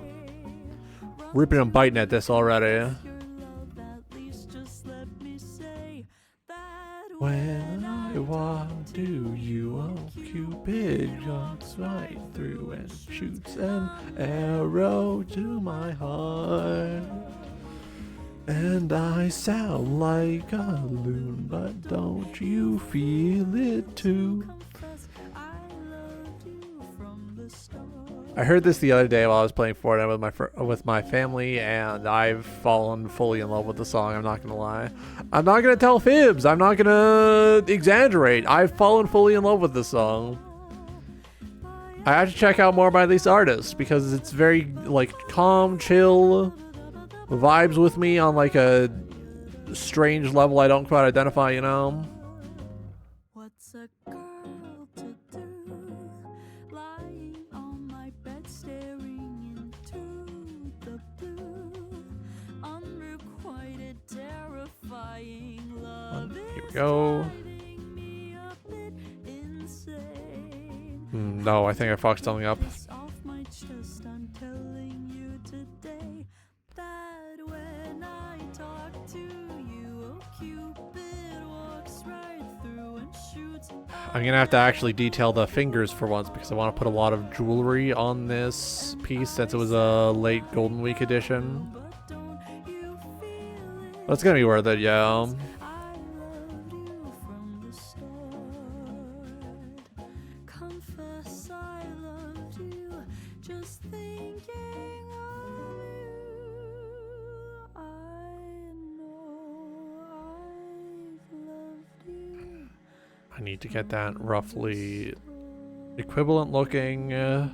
B: Ripping and biting at this already.
A: your love, at least just let me say that
B: When I walk to you, oh Cupid walks right through and shoots an arrow to my heart. And I sound like a loon, but don't you feel it too?
A: confess I loved you from the start.
B: I heard this the other day while I was playing Fortnite with my family, and I've fallen fully in love with the song. I'm not gonna lie. I'm not gonna tell fibs. I'm not gonna exaggerate. I've fallen fully in love with this song. I have to check out more by this artist because it's very like calm, chill vibes with me on like a strange level I don't quite identify. You know.
A: What's a girl to do? Lying on my bed, staring into the blue. Unrequited, terrifying love.
B: Here we go.
A: Driving me a bit insane.
B: No, I think I fucked something up.
A: This off my chest, I'm telling you today that when I talk to you, oh Cupid walks right through and shoots.
B: I'm gonna have to actually detail the fingers for once because I want to put a lot of jewelry on this piece since it was a late Golden Week edition.
A: But don't you feel it?
B: But it's gonna be worth it, yeah.
A: I loved you from the start. Confess I loved you, just thinking of you. I know I've loved you.
B: I need to get that roughly equivalent looking, a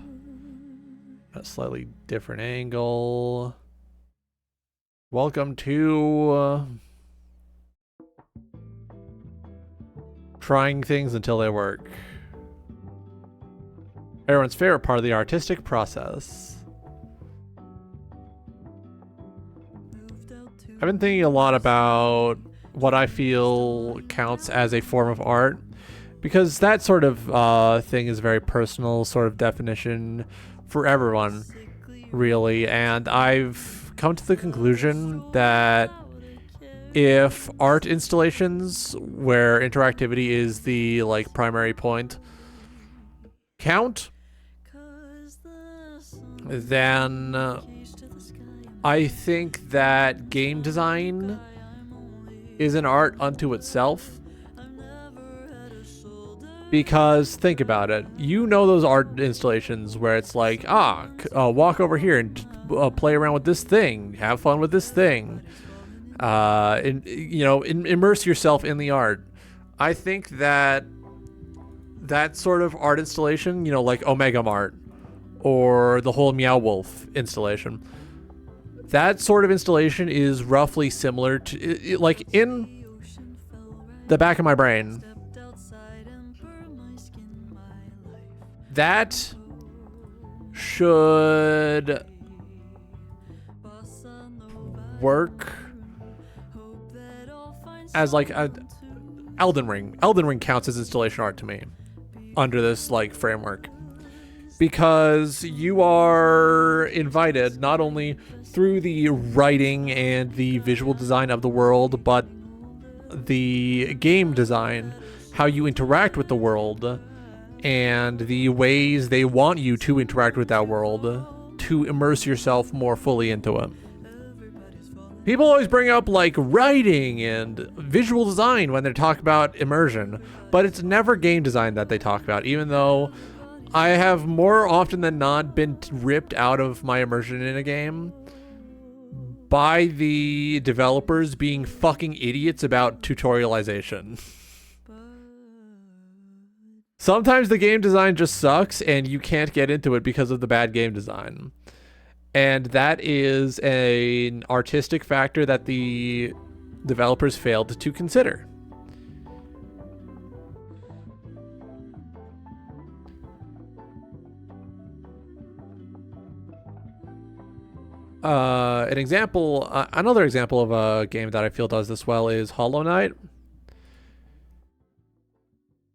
B: slightly different angle. Welcome to trying things until they work. Everyone's favorite part of the artistic process.
A: Moved out to
B: I've been thinking a lot about what I feel counts as a form of art because that sort of thing is a very personal sort of definition for everyone, really. And I've come to the conclusion that if art installations where interactivity is the like primary point count, then I think that game design is an art unto itself. Because think about it, you know those art installations where it's like, walk over here and play around with this thing, have fun with this thing, immerse yourself in the art. I think that sort of art installation, like Omega Mart or the whole Meow Wolf installation, that sort of installation is roughly similar to, like in the back of my brain, that should work as like a Elden Ring. Elden Ring counts as installation art to me under this like framework, because you are invited not only through the writing and the visual design of the world, but the game design, how you interact with the world, and the ways they want you to interact with that world to immerse yourself more fully into it. People always bring up like writing and visual design when they talk about immersion, but it's never game design that they talk about, even though I have more often than not been ripped out of my immersion in a game by the developers being fucking idiots about tutorialization. Sometimes the game design just sucks and you can't get into it because of the bad game design. And that is an artistic factor that the developers failed to consider. Another example of a game that I feel does this well is Hollow Knight.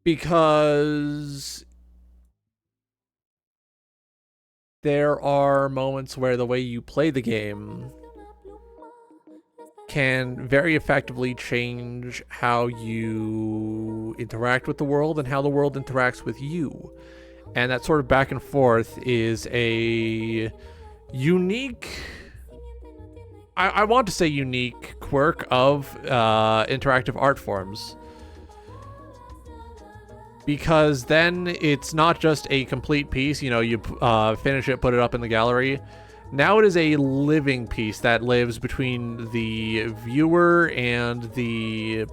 B: Because there are moments where the way you play the game can very effectively change how you interact with the world and how the world interacts with you. And that sort of back and forth is a unique, I want to say unique quirk of interactive art forms. Because then it's not just a complete piece, you know, you finish it, put it up in the gallery. Now it is a living piece that lives between the viewer and the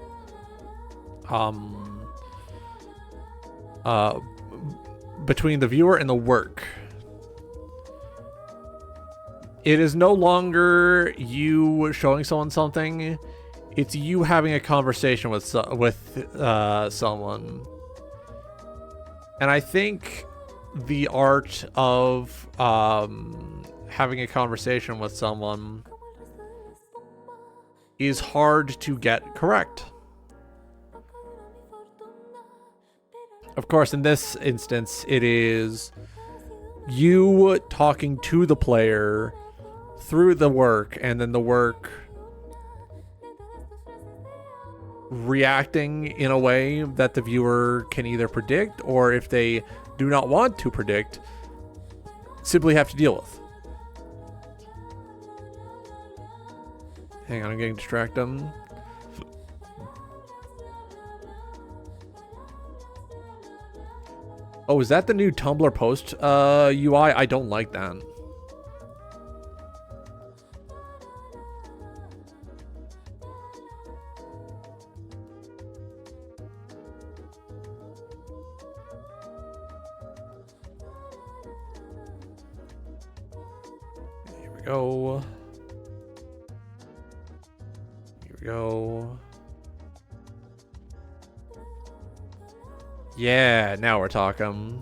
B: between the viewer and the work. It is no longer you showing someone something, it's you having a conversation with someone. And I think the art of having a conversation with someone is hard to get correct. Of course, in this instance, it is you talking to the player through the work, and then the work reacting in a way that the viewer can either predict, or if they do not want to predict, simply have to deal with. Hang on, I'm getting distracted. Oh, is that the new Tumblr post UI? I don't like that. Here we go. Here we go. Yeah, now we're talking.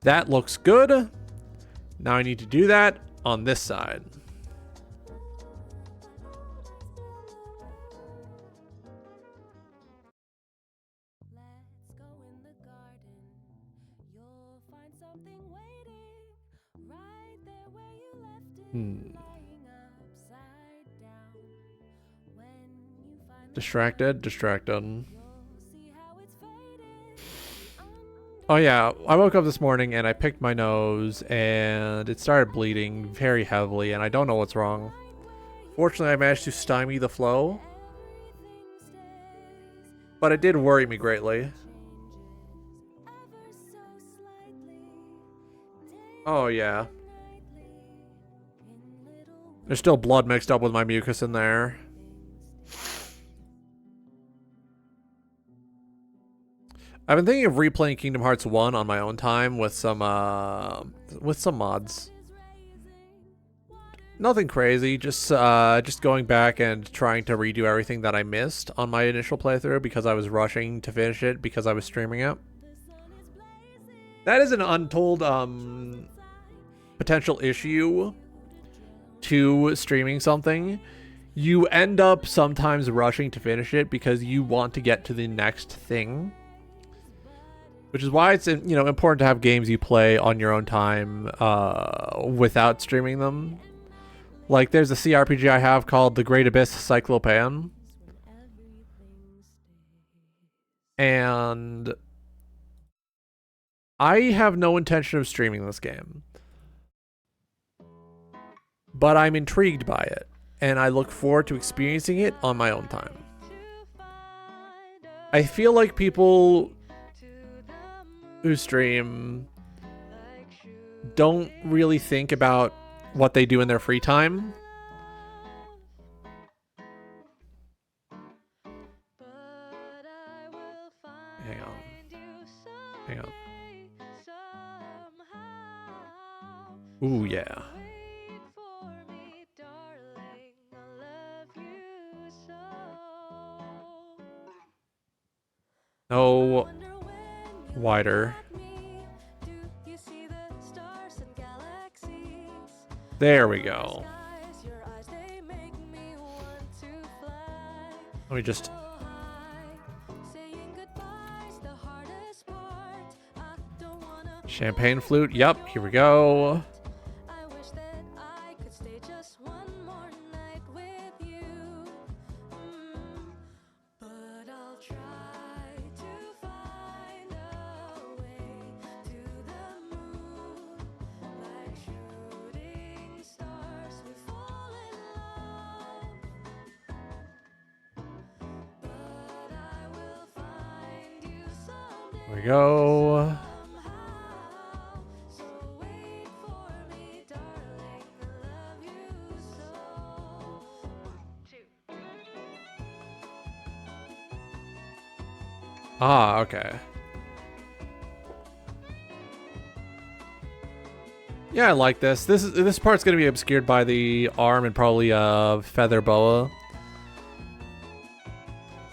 B: That looks good. Now I need to do that on this side.
A: Let's go in the garden. You'll find something waiting right there where you left it, lying upside down. When you find
B: Distracted.
A: you'll see how it's faded.
B: Oh yeah, I woke up this morning and I picked my nose and it started bleeding very heavily and I don't know what's wrong. Fortunately, I managed to stymie the flow, but it did worry me greatly. Oh yeah. There's still blood mixed up with my mucus in there. I've been thinking of replaying Kingdom Hearts 1 on my own time with some mods. Nothing crazy, just going back and trying to redo everything that I missed on my initial playthrough because I was rushing to finish it because I was streaming it. That is an untold potential issue to streaming something. You end up sometimes rushing to finish it because you want to get to the next thing. Which is why it's important to have games you play on your own time without streaming them. Like there's a CRPG I have called The Great Abyss Cyclopean. And I have no intention of streaming this game. But I'm intrigued by it. And I look forward to experiencing it on my own time. I feel like people who stream don't really think about what they do in their free time. Hang on. Ooh, yeah. No wider. There we go. Let me just... Champagne flute. Yep, here we go. There we go. Ah, okay. Yeah, I like this. This part's gonna be obscured by the arm and probably a feather boa.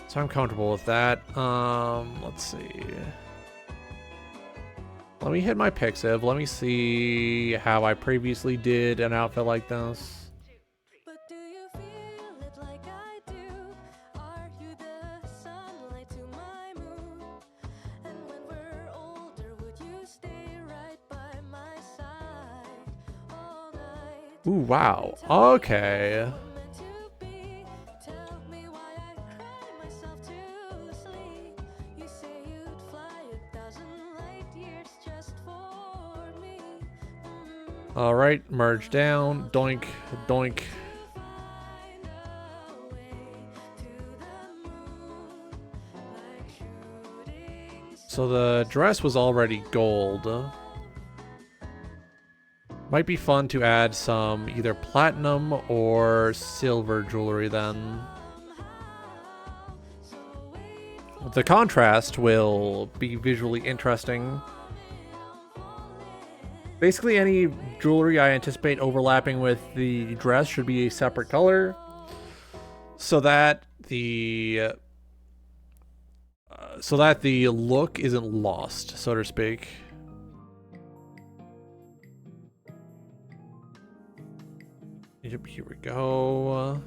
B: So I'm comfortable with that. Let's see. Let me hit my Pixiv. Let me see how I previously did an outfit like this. Ooh, wow. Okay. All right, merge down, doink, doink. So the dress was already gold. Might be fun to add some either platinum or silver jewelry then. The contrast will be visually interesting. Basically, any jewelry I anticipate overlapping with the dress should be a separate color, so that the look isn't lost, so to speak. Yep, here we go.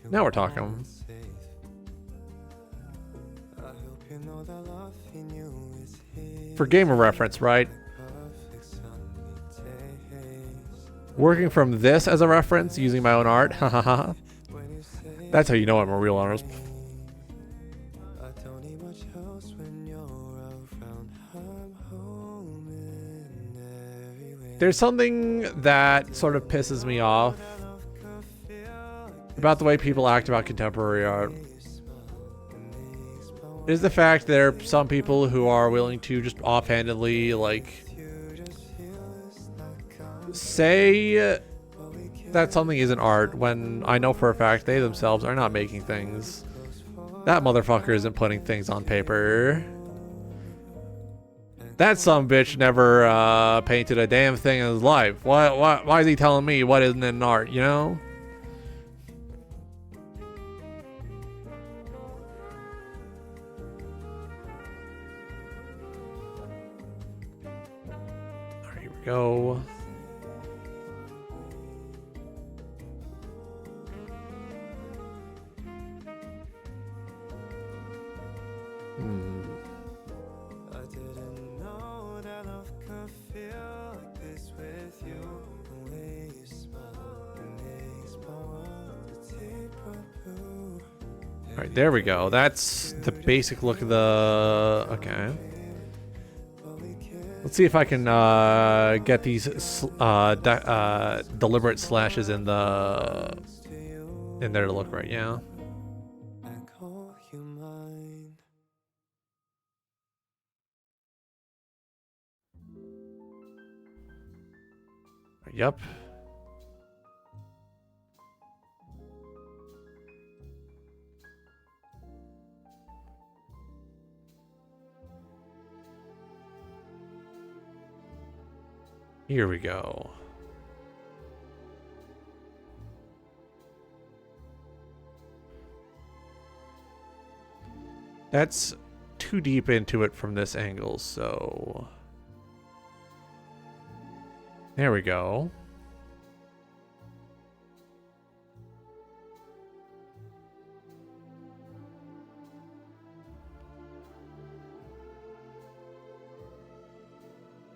B: Now we're talking. For gamer reference, right? Working from this as a reference, using my own art. Hahaha. That's how you know I'm a real artist. There's something that sort of pisses me off about the way people act about contemporary art. Is the fact there are some people who are willing to just offhandedly, like, say that something isn't art when I know for a fact they themselves are not making things. That motherfucker isn't putting things on paper. That sumbitch never painted a damn thing in his life. Why is he telling me what isn't in art, you know? go.
F: I didn't know that love could feel like this with you. The way you smile makes my world a deeper blue.
B: All right, there we go. That's the basic look of the. Okay. Let's see if I can get these deliberate slashes in there to look right. Yeah.
F: I call you mine.
B: Yep. Here we go. That's too deep into it from this angle, so there we go.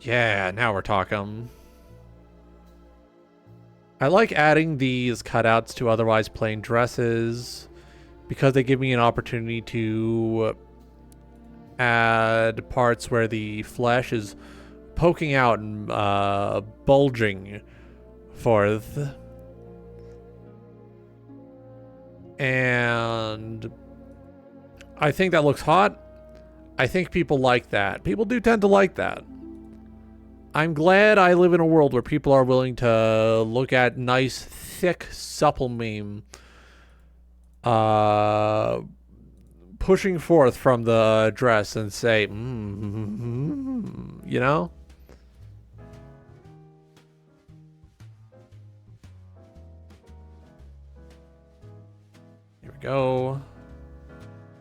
B: Yeah, now we're talking. I like adding these cutouts to otherwise plain dresses because they give me an opportunity to add parts where the flesh is poking out and bulging forth. And I think that looks hot. I think people like that. People do tend to like that. I'm glad I live in a world where people are willing to look at nice, thick, supple meme pushing forth from the dress and say, you know? Here we go.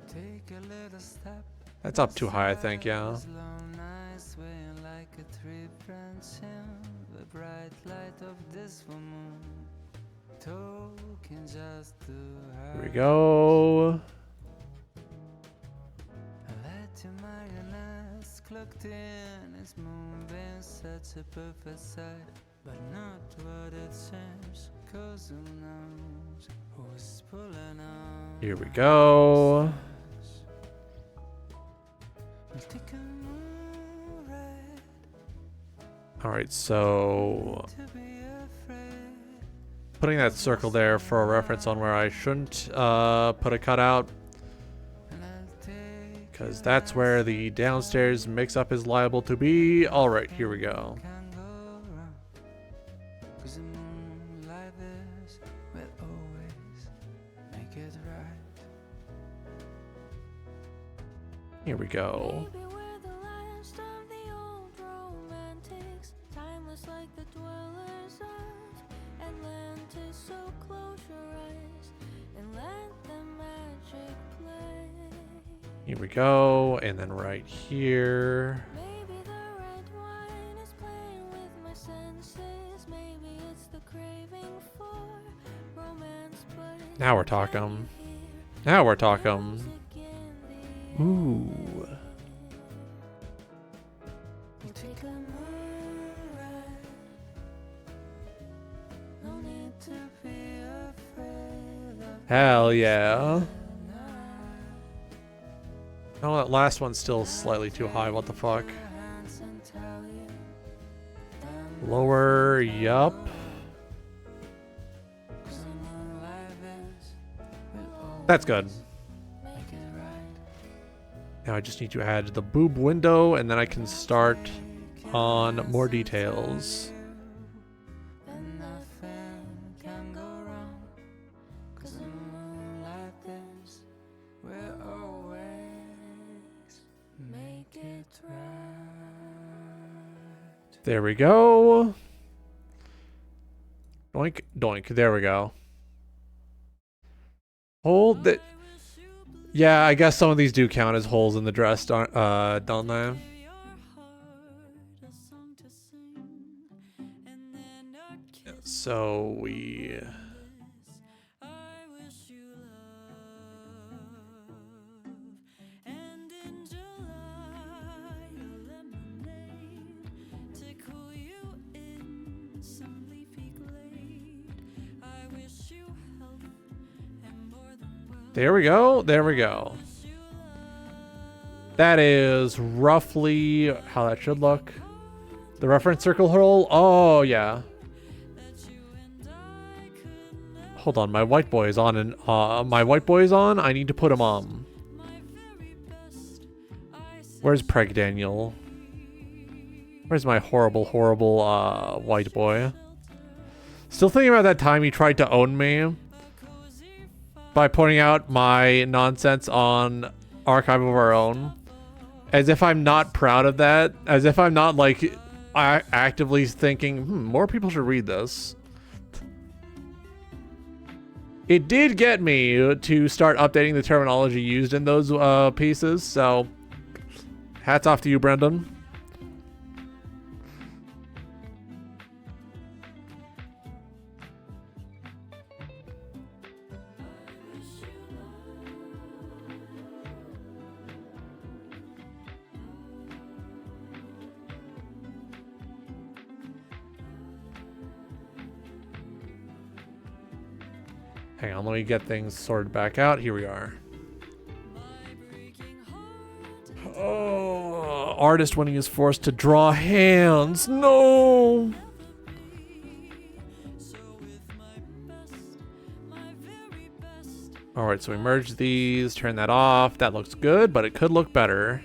F: Take a little step.
B: That's up too high, I think, yeah.
F: Like a tree branching, the bright light of this full moon, talking just to her.
B: Here we go.
F: Let your marionettes clocked in its moonbeam, such a perfect sight, but not what it seems, 'cause who knows who's pulling on.
B: Here we go.
F: We'll take a moon ride
B: All right, so
F: to be afraid.
B: putting that circle there for a reference on where I shouldn't put a cutout,
F: And I'll take
B: because that's where the downstairs mix-up is liable to be. All right, here we go.
F: can go wrong, 'cause a moon like this will always make it right.
B: Here we go.
A: Maybe we're the last of the old romantics, timeless like the dwellers of Atlantis. So close your eyes and let the magic play.
B: Here we go, and then right here.
A: Maybe the red wine is playing with my senses. Maybe it's the craving for romance, but it's
B: Now we're talking.
A: here.
B: Now we're talking.
A: Music in the
B: Ooh.
A: We'll take a moon ride. No need to be afraid of
B: Hell yeah.
A: the night.
B: Oh, that last one's still slightly too high. What the fuck?
A: Hands and tell you that
B: Lower, yup.
F: 'Cause a moon like this will always
B: That's good.
F: make it right.
B: Now I just need to add the boob window, and then I can start on more details.
F: And nothing can go wrong, 'cause a moon like this will always make it right.
B: There we go. Doink, doink. There we go. Hold that. Yeah, I guess some of these do count as holes in the dress, don't they?
A: your heart a song to sing.
B: So we...
A: I wish you love, and in July a lemonade to cool you in some leafy glade. I wish you health and more than well.
B: There we go. There we go. That is roughly how that should look. The reference circle hole. Oh, yeah. Hold on, my white boy is on, and my white boy is on. I need to put him on. Where's Preg Daniel? Where's my horrible, horrible white boy? Still thinking about that time he tried to own me by pointing out my nonsense on Archive of Our Own. As if I'm not proud of that. As if I'm not, like, actively thinking, more people should read this. It did get me to start updating the terminology used in those pieces, so hats off to you, Brendan. Hang on, let me get things sorted back out. Here we are. Oh, artist when he is forced to draw hands. No. All right, so we merge these, turn that off. That looks good, but it could look better.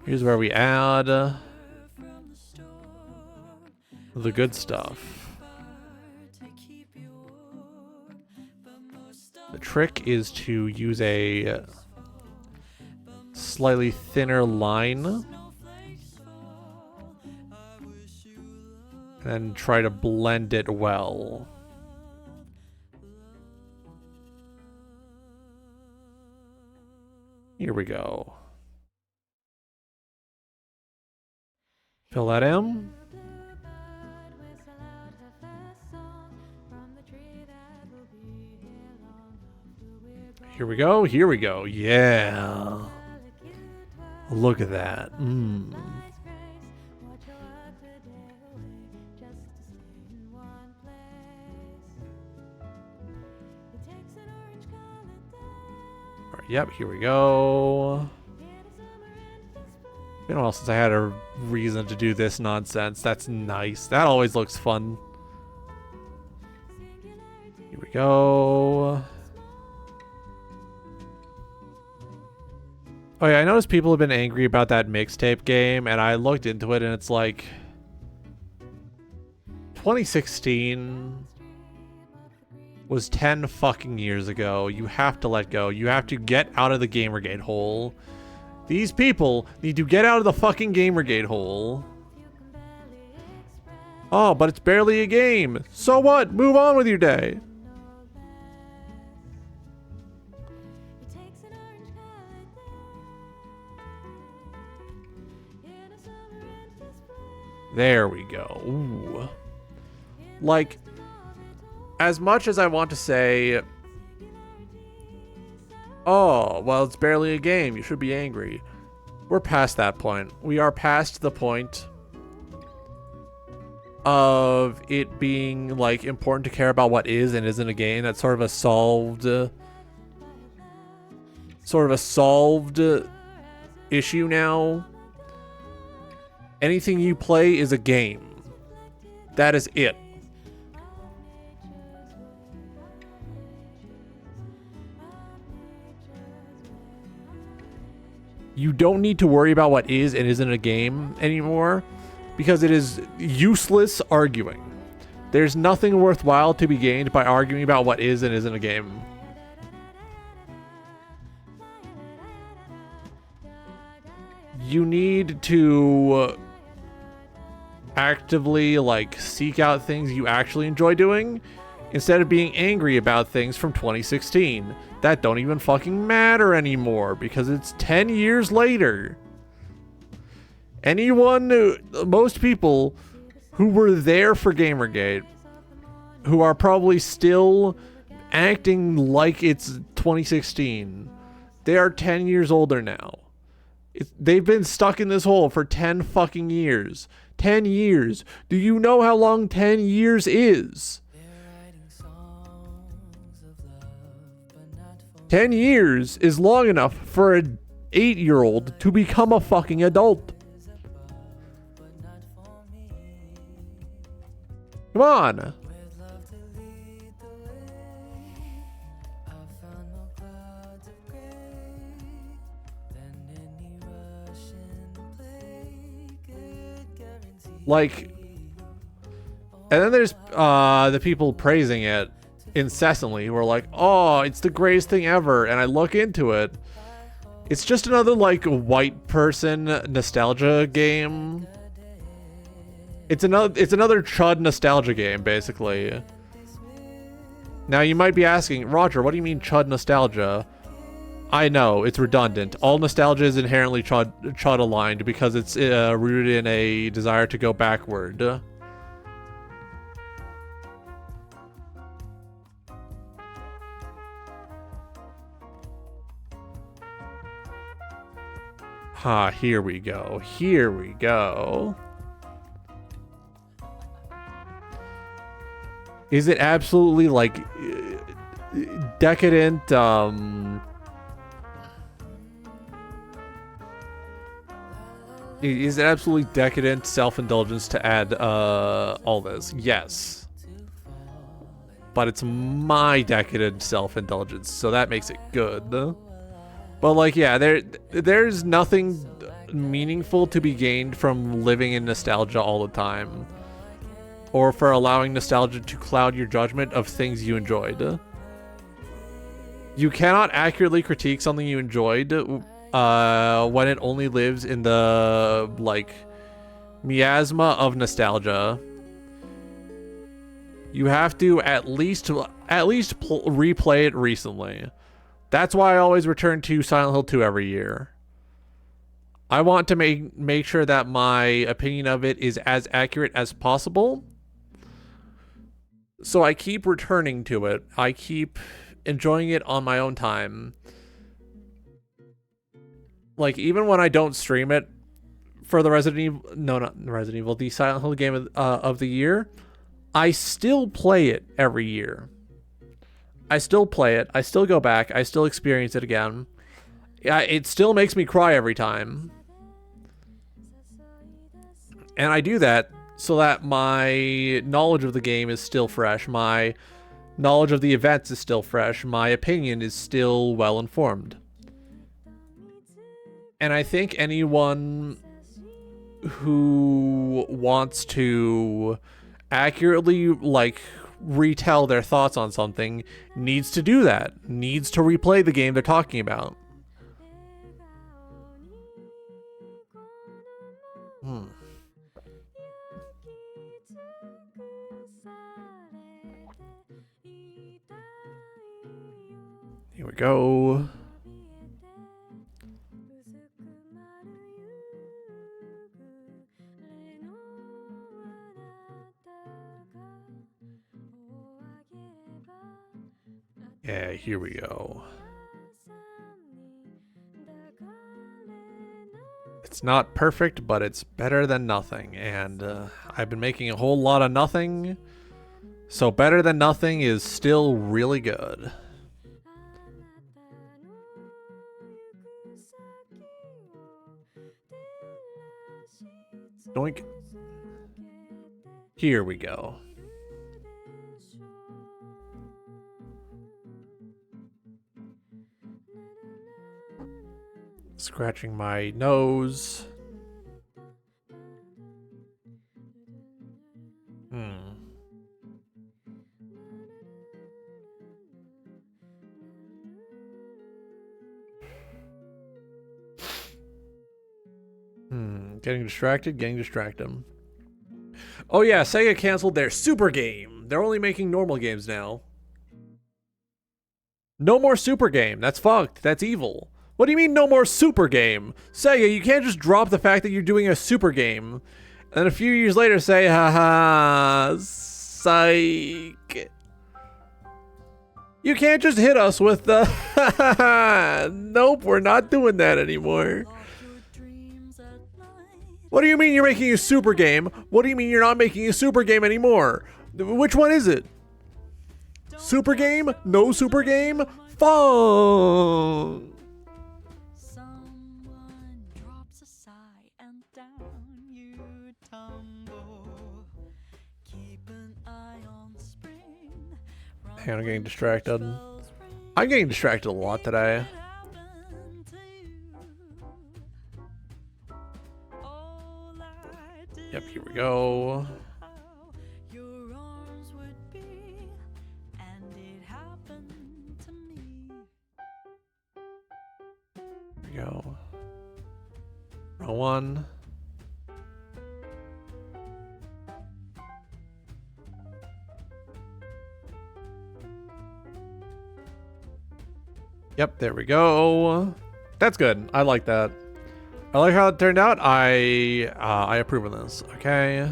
B: Here's where we add the good stuff. The trick is to use a slightly thinner line and then try to blend it well. Here we go. Fill that in. Here we go, here we go. Yeah. Look at that. Alright, yep, here we go. Been a while since I had a reason to do this nonsense. That's nice. That always looks fun. Here we go. Oh yeah, I noticed people have been angry about that mixtape game, and I looked into it, and it's like 2016 was 10 fucking years ago. You have to let go. You have to get out of the Gamergate hole. These people need to get out of the fucking Gamergate hole. Oh, but it's barely a game. So what? Move on with your day. There we go. Ooh. Like, as much as I want to say, oh, well, it's barely a game, you should be angry. We're past that point. We are past the point of it being, like, important to care about what is and isn't a game. That's sort of a solved issue now. Anything you play is a game. That is it. You don't need to worry about what is and isn't a game anymore because it is useless arguing. There's nothing worthwhile to be gained by arguing about what is and isn't a game. You need to actively, like, seek out things you actually enjoy doing instead of being angry about things from 2016 that don't even fucking matter anymore because it's 10 years later. Most people who were there for Gamergate who are probably still acting like it's 2016. They are 10 years older now. They've been stuck in this hole for 10 fucking years. 10 years. Do you know how long 10 years is? 10 years is long enough for an 8-year-old to become a fucking adult. Come on. Like, and then there's the people praising it incessantly who are like, oh, it's the greatest thing ever. And I look into it. It's just another like white person nostalgia game. It's another chud nostalgia game, basically. Now you might be asking, Roger, what do you mean chud nostalgia? I know, it's redundant. All nostalgia is inherently chud aligned because it's rooted in a desire to go backward. Here we go. Here we go. Is it absolutely like decadent is it absolutely decadent self-indulgence to add all this? Yes. But it's my decadent self-indulgence, so that makes it good. But like, yeah, there's nothing meaningful to be gained from living in nostalgia all the time, or for allowing nostalgia to cloud your judgment of things you enjoyed. You cannot accurately critique something you enjoyed when it only lives in the like miasma of nostalgia. You have to at least replay it recently. That's why I always return to Silent Hill 2 every year. I want to make sure that my opinion of it is as accurate as possible. So I keep returning to it. I keep enjoying it on my own time. Like, even when I don't stream it for the the Silent Hill game of the year, I still play it every year. I still play it. I still go back. I still experience it again. It still makes me cry every time. And I do that so that my knowledge of the game is still fresh. My knowledge of the events is still fresh. My opinion is still well informed. And I think anyone who wants to accurately, like, retell their thoughts on something needs to do that. Needs to replay the game they're talking about. Here we go. Yeah, here we go. It's not perfect, but it's better than nothing. And I've been making a whole lot of nothing. So better than nothing is still really good. Doink. Here we go. Scratching my nose. Getting distracted. Oh yeah, Sega canceled their Super Game. They're only making normal games now. No more Super Game. That's fucked. That's evil. What do you mean no more Super Game? Sega, you can't just drop the fact that you're doing a Super Game and then a few years later say, haha, Psych. You can't just hit us with the nope, we're not doing that anymore. What do you mean you're making a super game? What do you mean you're not making a super game anymore? Which one is it? Super game? No super game? Fun.
A: Someone drops a sigh and down you tumble. Keep an eye on spring.
B: Hang on, I'm getting distracted. I'm getting distracted a lot today. Yep, here we go.
A: Your arms would be, and it happened to me.
B: Here we go. Row one. Yep, there we go. That's good. I like that. I like how it turned out. I approve of this. Okay.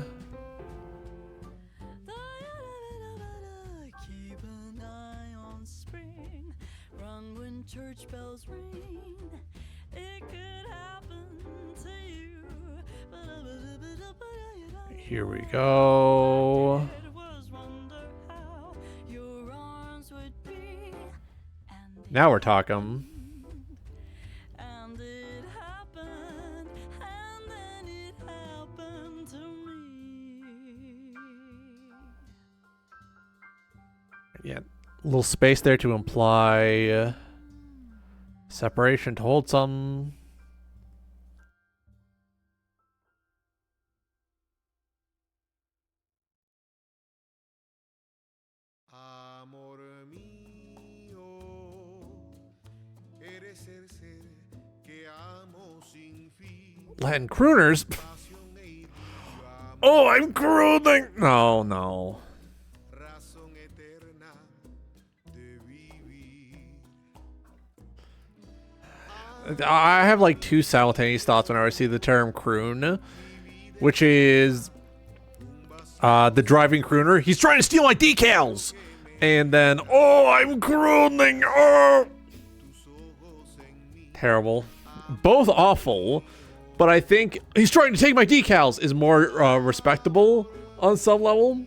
A: Keep an eye on spring. Run when church bells ring. It could happen to you.
B: Here we go.
A: It was wonder how your arms would be. And
B: Now we're talking.
A: And it happened, and then it happened to me.
B: Yeah, a little space there to imply separation to hold some.
C: Amor mío, eres el ser que amo sin fin.
B: Latin crooners.
C: Pasión e ilusión,
B: Oh, I'm crooning. No, no.
C: razón eterna de vivir.
B: I have like two simultaneous thoughts whenever I see the term croon, which is the driving crooner. He's trying to steal my decals. And then, oh, I'm crooning. Oh. Terrible. Both awful. But I think he's trying to take my decals is more respectable on some level.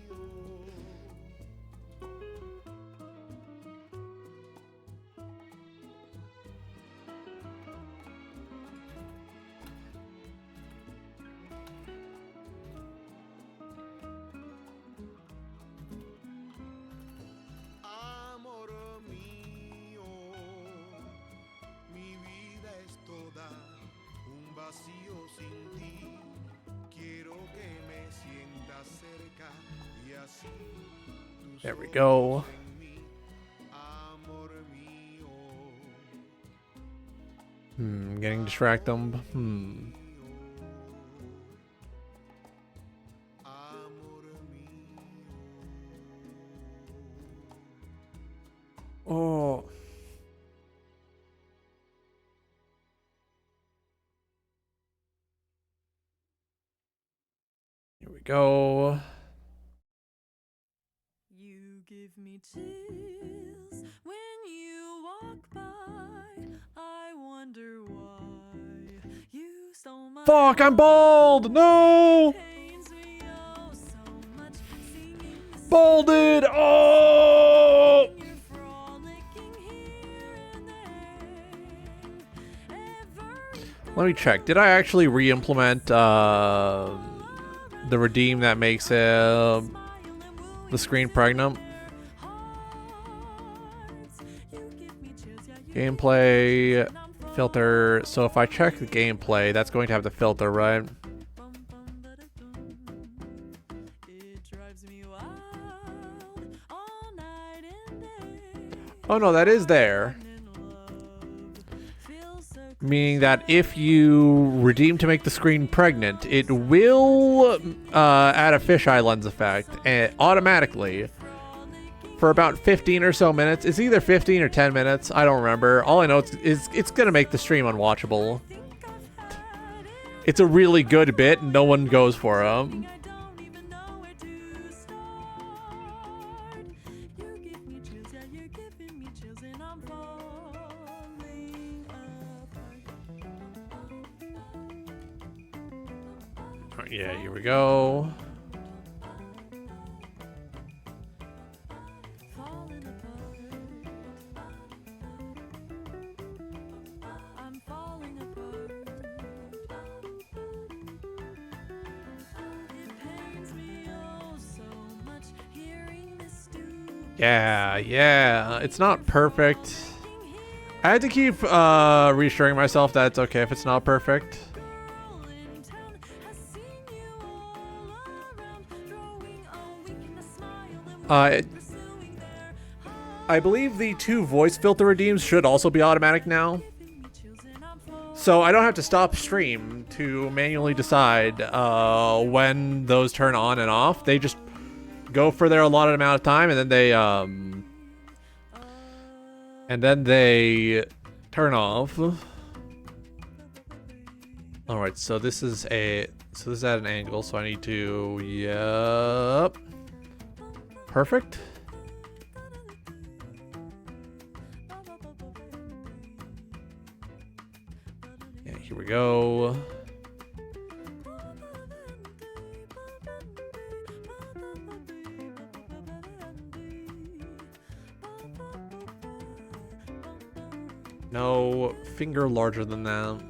C: Amor mío, mi vida es toda un vacío sin ti. Quiero que me sientas cerca y así tus
B: There we go.
C: ojos en mí. Amor mío,
B: Getting distracted.
C: amor mío.
B: Oh. Here we go.
A: You give me chills when you walk by. I wonder why you stole my
B: Fuck, I'm bald. No.
A: pains me oh so much. Singing the
B: Balded. Oh.
A: song you're frolicking here and there. Every
B: Let me check. Did I actually re-implement the redeem that makes the screen pregnant? Gameplay filter. So if I check the gameplay, that's going to have the filter, right?
A: It drives me wild all night and day.
B: Oh no, that is there.
A: In love, feels so
B: Meaning that if you redeem to make the screen pregnant, it will add a fisheye lens effect automatically for about 15 or so minutes. It's either 15 or 10 minutes. I don't remember. All I know is it's going to make the stream unwatchable.
A: think I've had it.
B: It's a really good bit. No one goes for them.
A: I don't even know where to start.
B: Alright, yeah, here we go. Yeah, yeah. It's not perfect. I had to keep reassuring myself that it's okay if it's not perfect. I believe the 2 voice filter redeems should also be automatic now. So I don't have to stop stream to manually decide when those turn on and off. They just go for their allotted amount of time, and then they turn off. All right, so this is at an angle, so I need to, yep, perfect. Yeah, here we go. No, finger larger than that.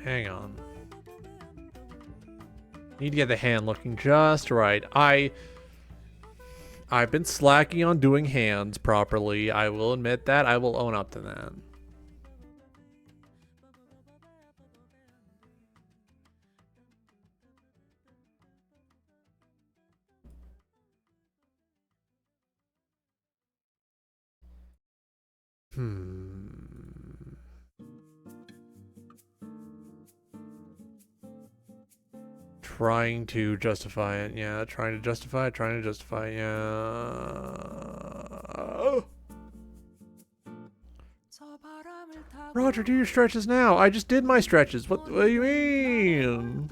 B: Hang on. Need to get the hand looking just right. I've been slacking on doing hands properly. I will admit that. I will own up to that. Trying to justify it. Yeah, trying to justify it. Yeah. Roger, do your stretches now. I just did my stretches. What do you mean?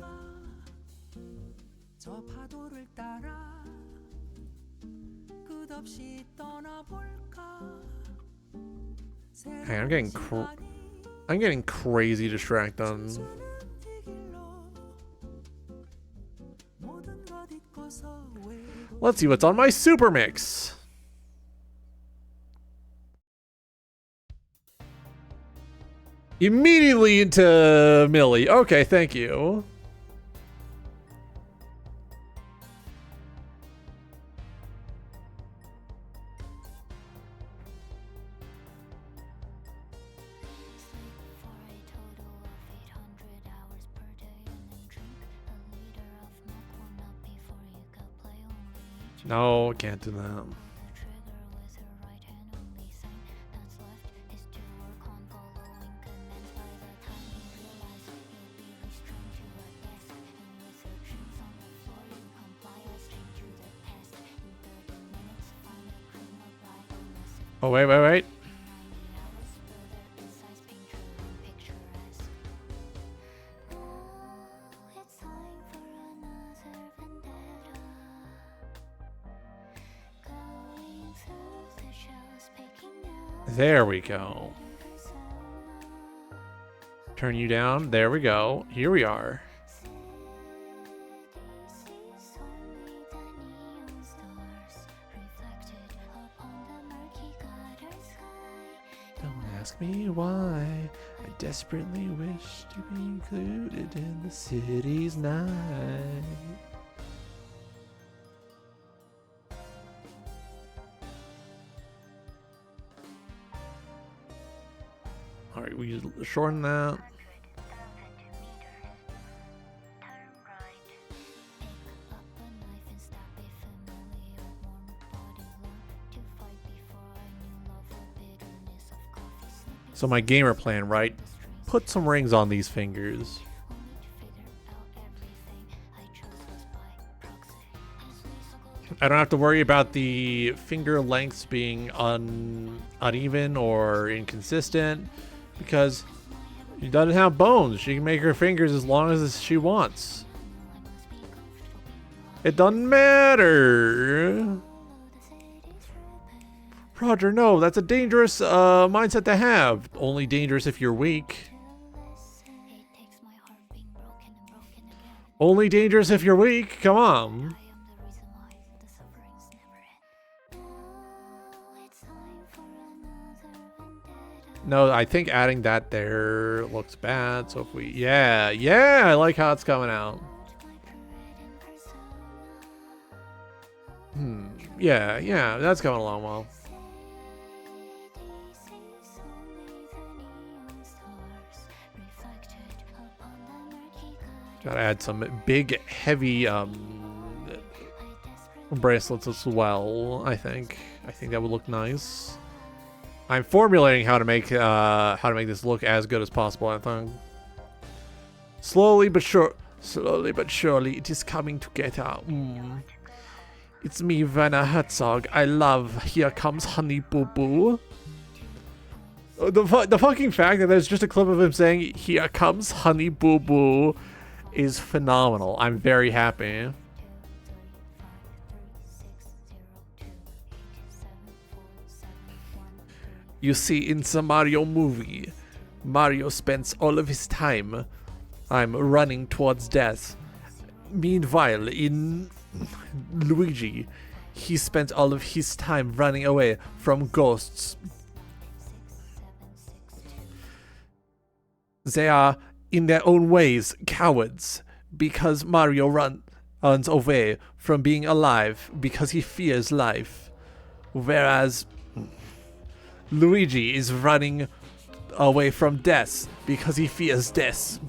B: Hey, I'm getting crazy distracted. Let's see what's on my super mix. Immediately into Millie. Okay, thank you. No, can't do that. Oh, wait. There we go. Turn you down. There we go. Here we are. Don't ask me why. I desperately wish to be included in the city's night. Alright, we shorten that. So my gamer plan, right? Put some rings on these fingers. I don't have to worry about the finger lengths being uneven or inconsistent because she doesn't have bones. She can make her fingers as long as she wants. It doesn't matter. Roger, no, that's a dangerous mindset to have. Only dangerous if you're weak. Only dangerous if you're weak. Come on. No, I think adding that there looks bad. So if we, yeah, I like how it's coming out. Yeah, that's coming along well. Gotta add some big, heavy bracelets as well. I think that would look nice. I'm formulating how to make this look as good as possible. I think slowly but surely, it is coming together. It's me, Werner Herzog. I love Here Comes Honey Boo Boo. The fucking fact that there's just a clip of him saying "Here comes Honey Boo Boo" is phenomenal. I'm very happy. You see, in the Mario movie, Mario spends all of his time running towards death. Meanwhile, in Luigi, he spent all of his time running away from ghosts. They are, in their own ways, cowards, because Mario runs away from being alive because he fears life, whereas Luigi is running away from death because he fears death.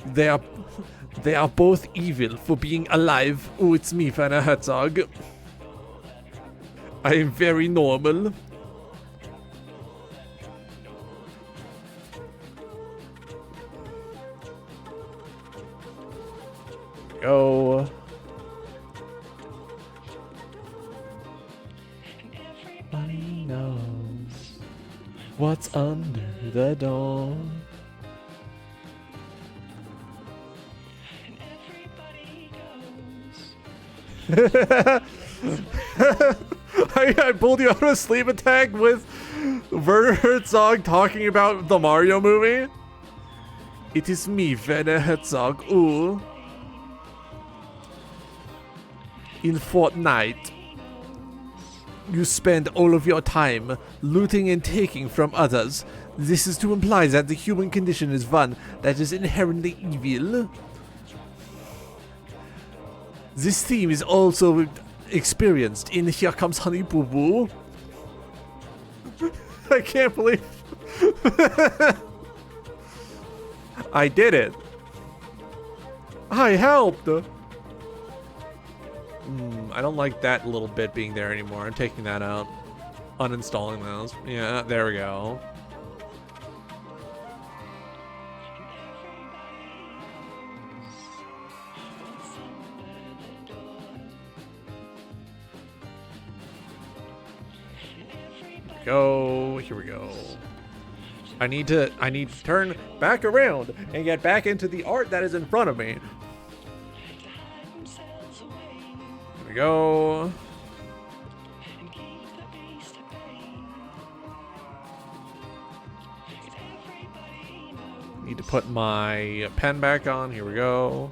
B: They are both evil for being alive. Oh, it's me, Werner Herzog. I am very normal. Go. Everybody knows what's under the door. I pulled you out of a sleep attack with Werner Herzog talking about the Mario movie. It is me, Werner Herzog. Ooh. In Fortnite, you spend all of your time looting and taking from others. This is to imply that the human condition is one that is inherently evil. This theme is also experienced in Here Comes Honey Boo Boo. I can't believe I did it. I helped. I don't like that little bit being there anymore. I'm taking that out. Uninstalling those. Yeah, there we go. Here we go. I need to turn back around and get back into the art that is in front of me. Here we go. Need to put my pen back on. Here we go.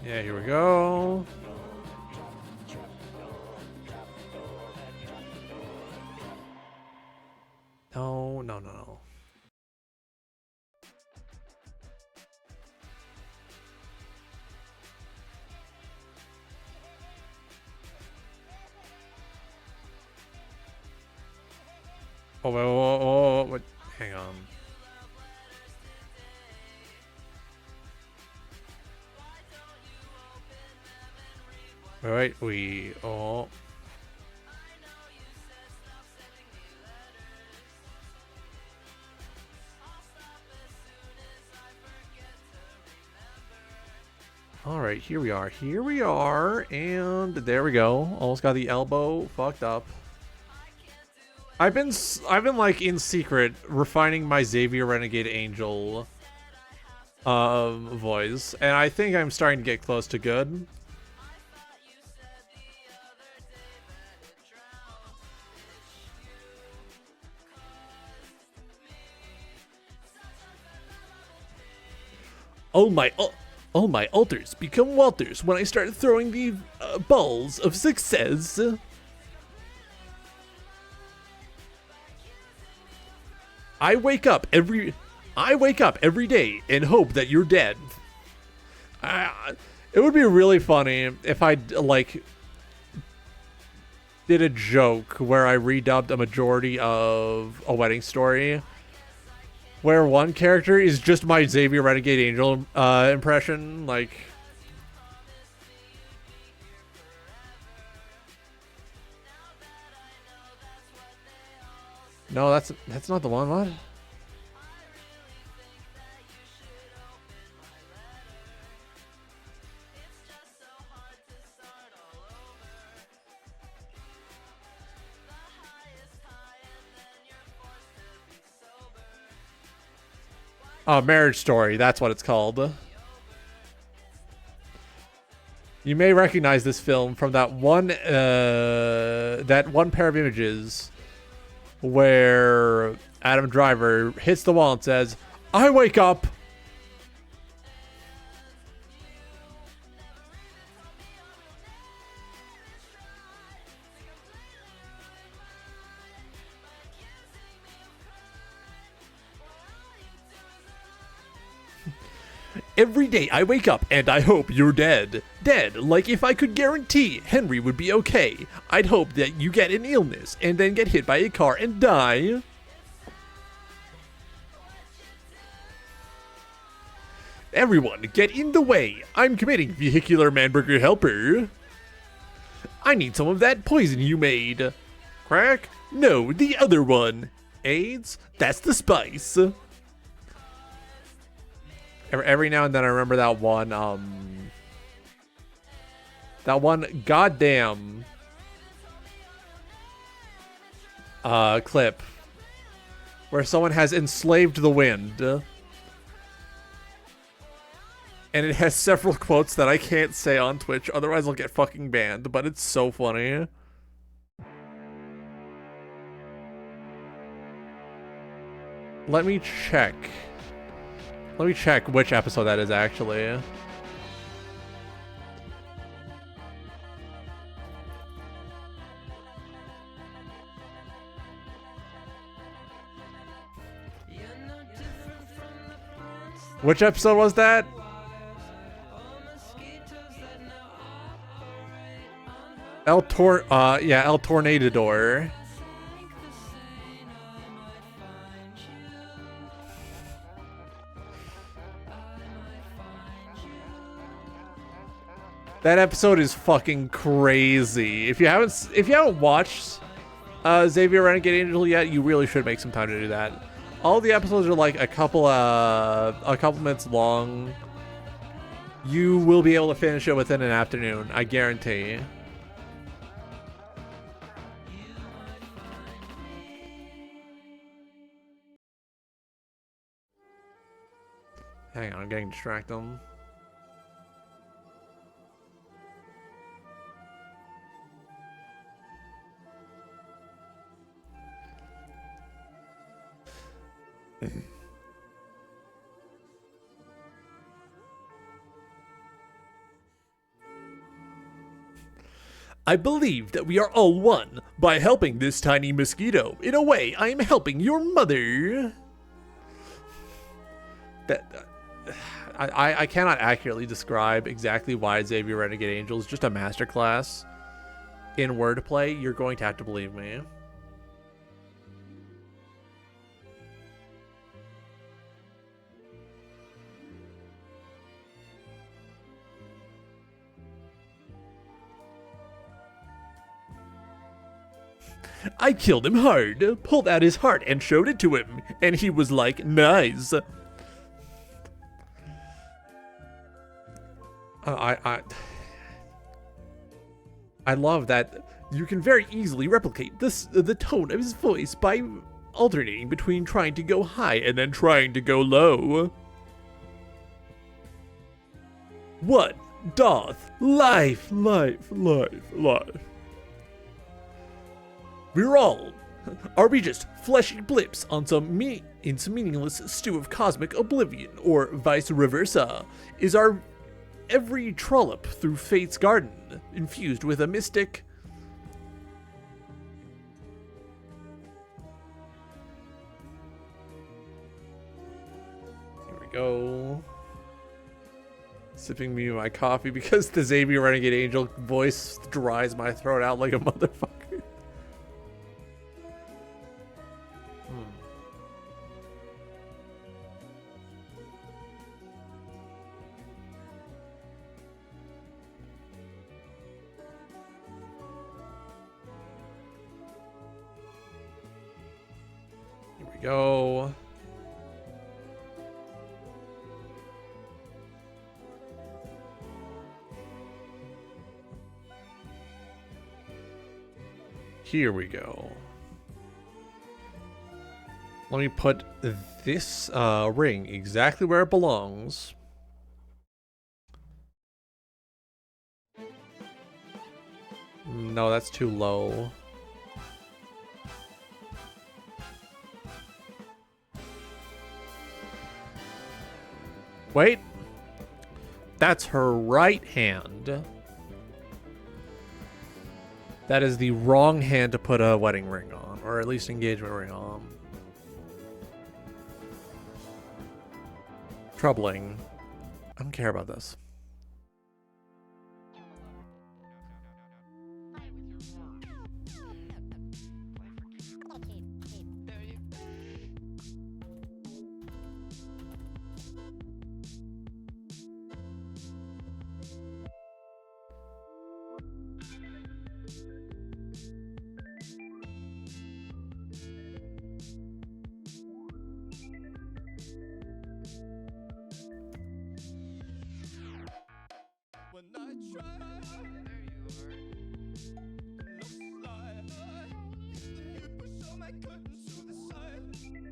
B: Yeah, here we go. No. Oh, wait. Hang on. All right, we all. All right, here we are. Here we are, and there we go. Almost got the elbow fucked up. I've been like in secret refining my Xavier Renegade Angel voice, and I think I'm starting to get close to good. All my alters become Walters when I start throwing the balls of success. I wake up every day and hope that you're dead. It would be really funny if I like did a joke where I redubbed a majority of A Wedding Story, where one character is just my Xavier Renegade Angel impression, like. No, that's not the one. What? Marriage Story. That's what it's called. You may recognize this film from that one pair of images where Adam Driver hits the wall and says, "I wake up." Every day I wake up and I hope you're dead. Dead, like if I could guarantee Henry would be okay. I'd hope that you get an illness and then get hit by a car and die. Everyone, get in the way. I'm committing vehicular manburger helper. I need some of that poison you made. Crack? No, the other one. AIDS? That's the spice. Every now and then I remember that one goddamn clip where someone has enslaved the wind. And it has several quotes that I can't say on Twitch, otherwise I'll get fucking banned, but it's so funny. Let me check which episode that is actually. Which episode was that? El Tornador. That episode is fucking crazy. If you haven't watched Xavier Renegade Angel yet, you really should make some time to do that. All the episodes are like a couple minutes long. You will be able to finish it within an afternoon, I guarantee. Hang on, I'm getting distracted. I believe that we are all one by helping this tiny mosquito. In a way, I am helping your mother. I cannot accurately describe exactly why Xavier Renegade Angel is just a masterclass in wordplay. You're going to have to believe me. I killed him hard, pulled out his heart and showed it to him, and he was like, nice. I love that you can very easily replicate the tone of his voice by alternating between trying to go high and then trying to go low. What doth life? Are we just fleshy blips on some meaningless stew of cosmic oblivion, or vice versa? Is our every trollop through fate's garden infused with a mystic? Here we go. Sipping me my coffee because the Xavier Renegade Angel voice dries my throat out like a motherfucker. Here we go. Here we go. Let me put this ring exactly where it belongs. No, that's too low. Wait. That's her right hand. That is the wrong hand to put a wedding ring on, or at least engagement ring on. Troubling. I don't care about this.
C: When I try, there you are. Looks like you push all my curtains to the side. To the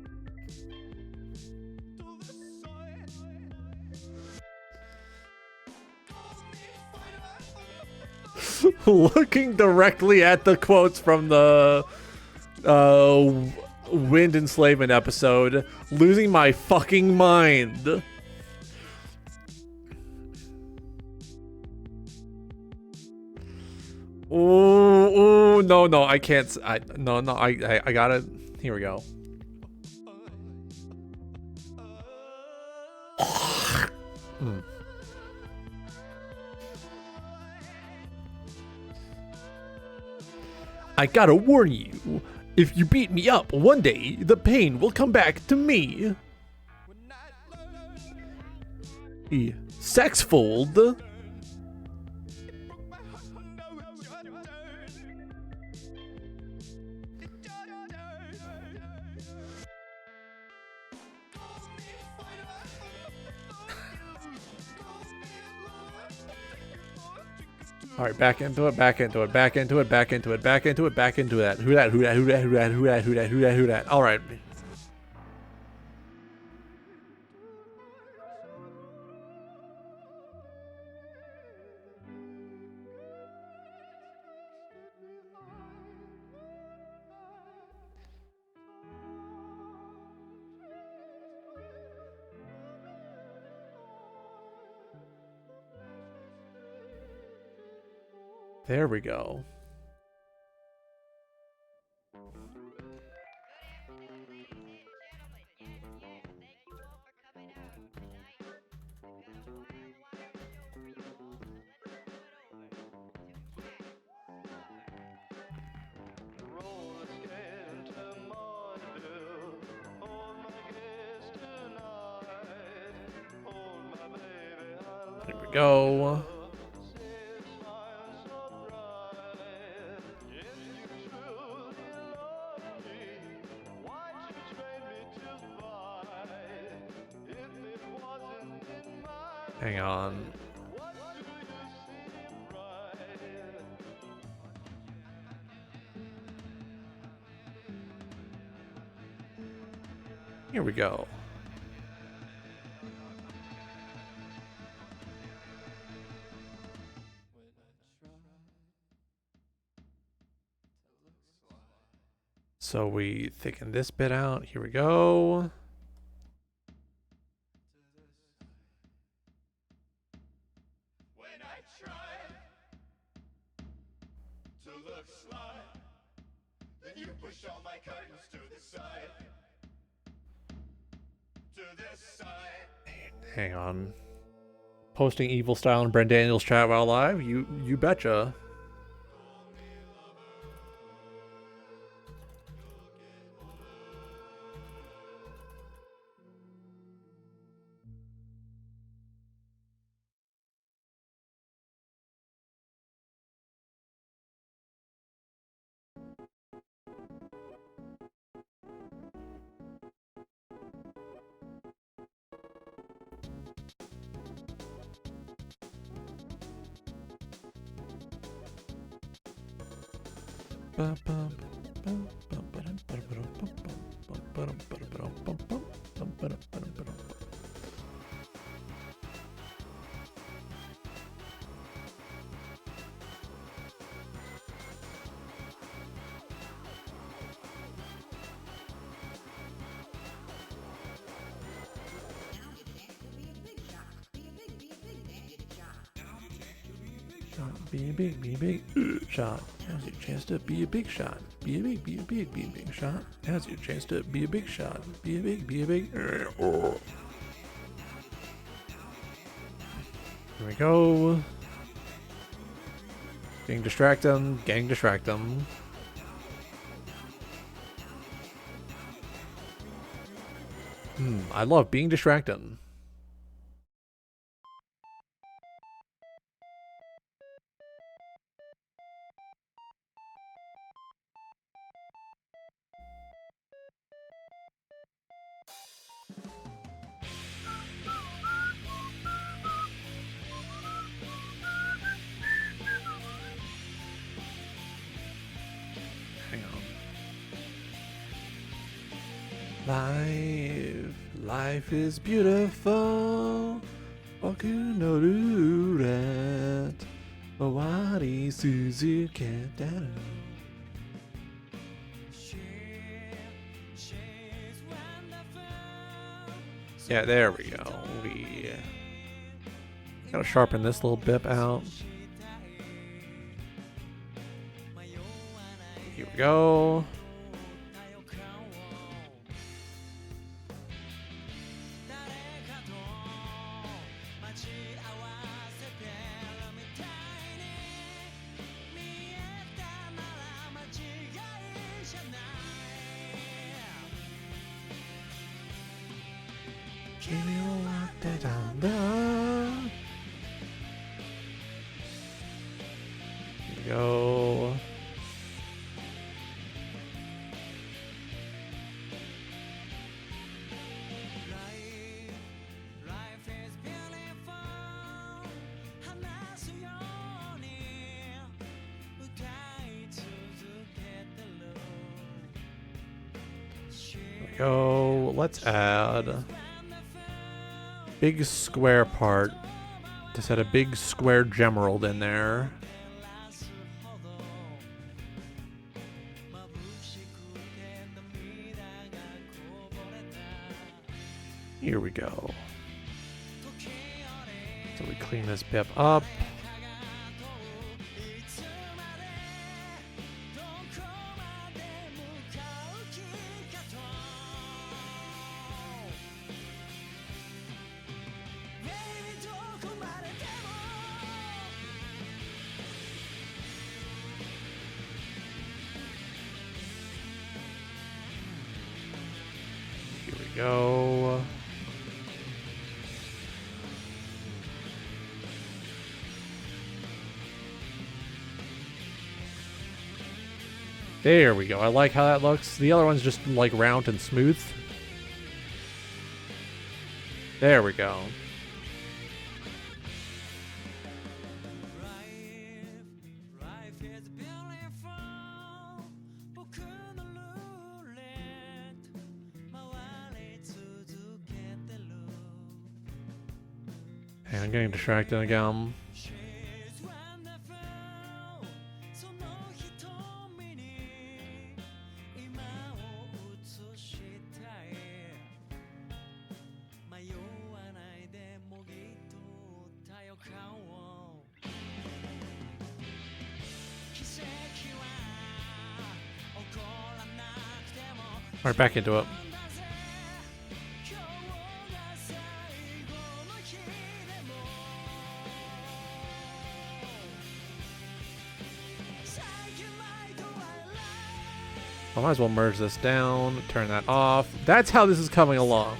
C: side.
B: Looking directly at the quotes from the Wind Enslavement episode, losing my fucking mind. Oh no, I can't. I gotta. Here we go. I gotta warn you, if you beat me up one day, the pain will come back to me. Sexfold. All right, back into it, back into it, back into it, back into it, back into it, back into that. Who that? Who that? Who that? Who that? Who that? Who that? Who that? Who that? All right. There we go. There we go. Hang on. Here we go. So we thicken this bit out. Here we go.
C: When I try to look sly, then you push all my curtains to the side. To this side.
B: Hang on. Posting evil style in Brent Daniels chat while live? You betcha. Be a big shot. Now's your chance to be a big shot. Be a big shot. Now's your chance to be a big shot. Be a big. Here we go. Gang distract them. I love being distracted. Life is beautiful. Okunoruret. Owari Suzuki. Yeah, there we go. We gotta sharpen this little bip out. Here we go. Go. There we go. Let's add big square part to set a big square gemerald in there. Here we go. So we clean this pip up. Here we go. There we go. I like how that looks. The other one's just like round and smooth. There we go. Hey, I'm getting distracted again. Alright, back into it. I might as well merge this down, turn that off. That's how this is coming along.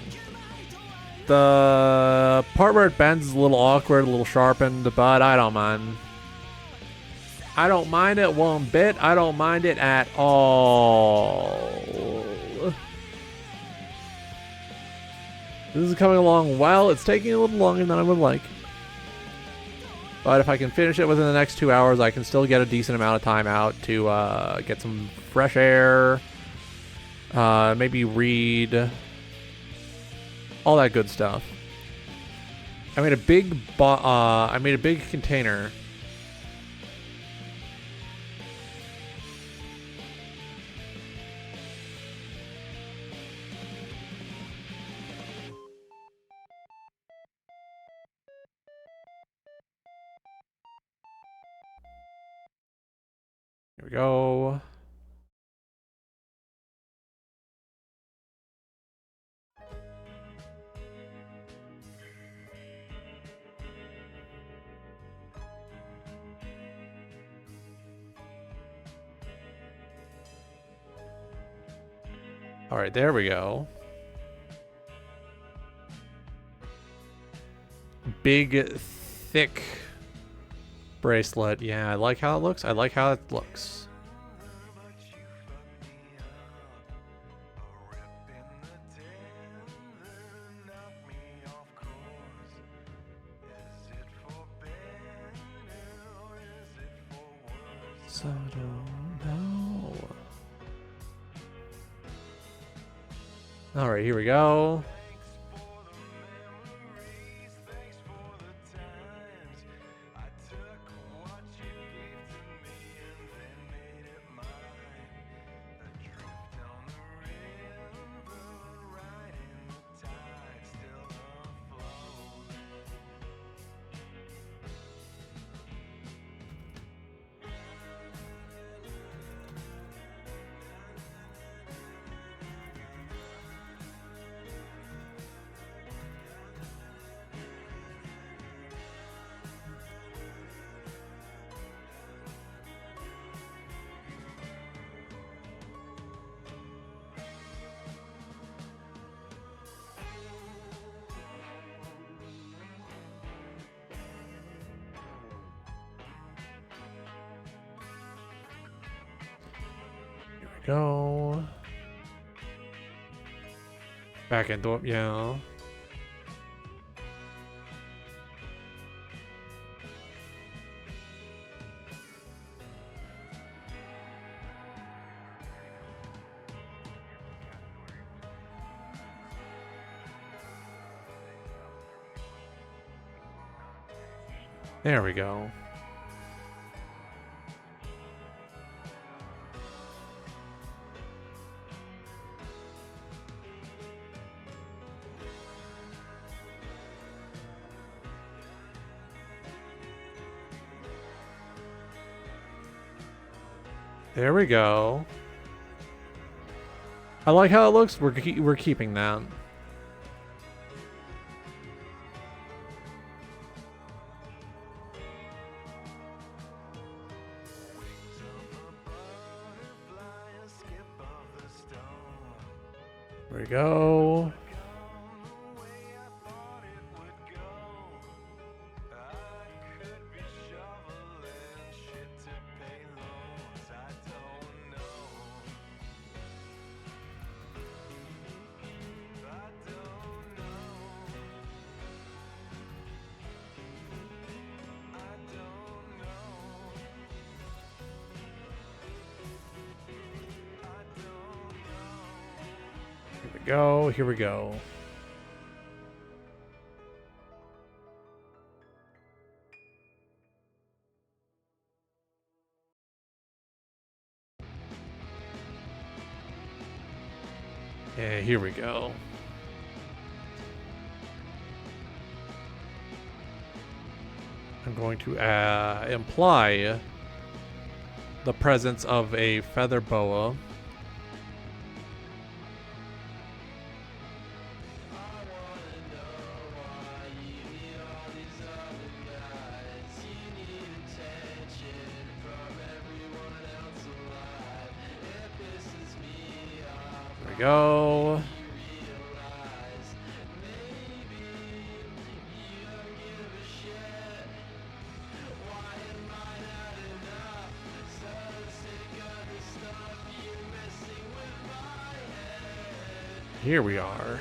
B: The part where it bends is a little awkward, a little sharpened, but I don't mind. I don't mind it one bit. I don't mind it at all. This is coming along well. It's taking a little longer than I would like. But if I can finish it within the next 2 hours, I can still get a decent amount of time out to get some fresh air, maybe read, all that good stuff. I made a big container. Here we go. All right, there we go. Big, thick bracelet. Yeah, I like how it looks. I like how it looks. So I don't know. All right, here we go. Go back into it, yeah. There we go. There we go. I like how it looks. We're keeping that. There we go. Here we go. Yeah, here we go. I'm going to imply the presence of a feather boa. There we go. Here we are.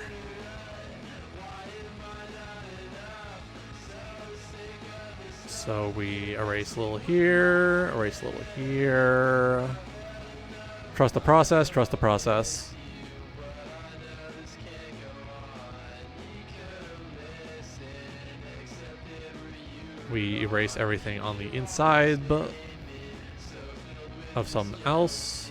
B: So we erase a little here, erase a little here. Trust the process, trust the process. We erase everything on the inside of something else.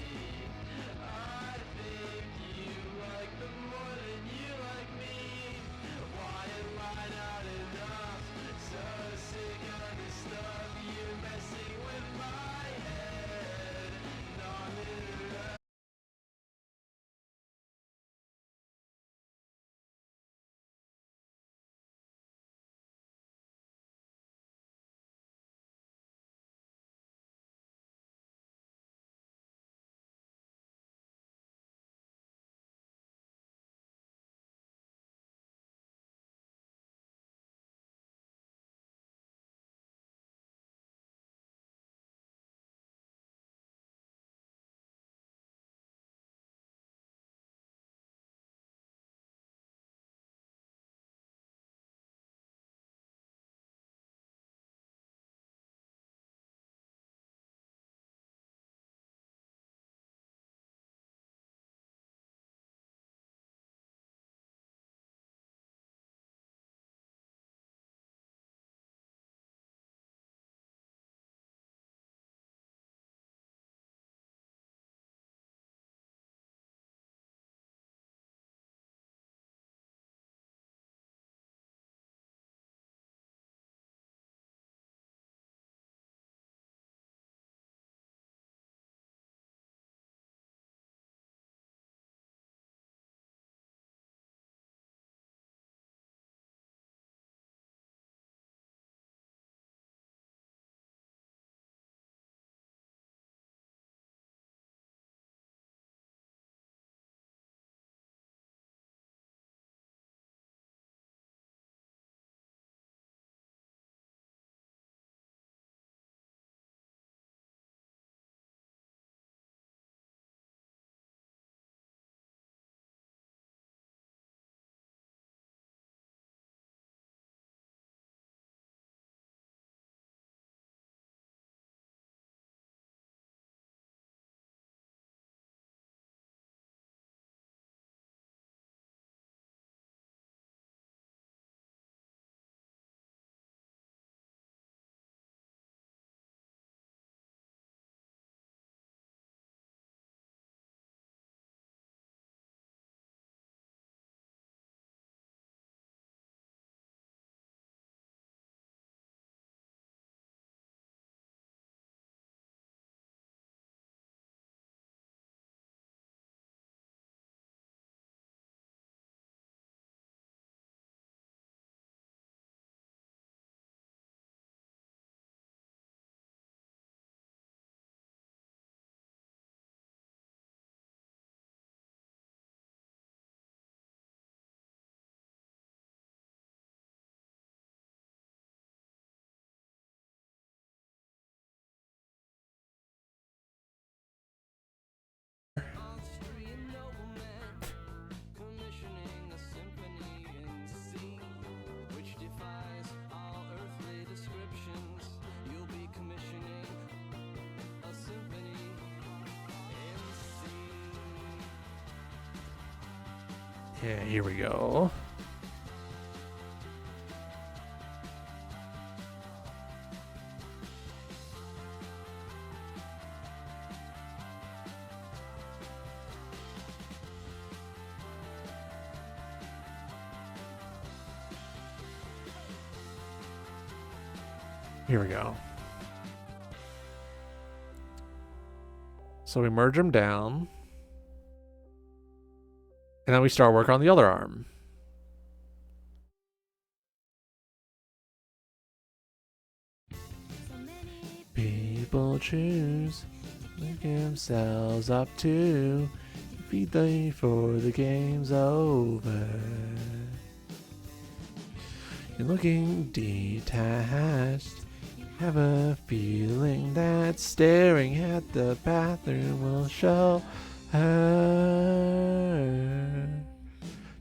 F: Commissioning a symphony in C, which defies all earthly descriptions. You'll be commissioning a symphony in C.
B: Yeah, here we go. Here we go. So we merge them down. And then we start work on the other arm. People choose, make themselves up to feed them before the game's over. You're looking detached. Have a feeling that staring at the bathroom will show her.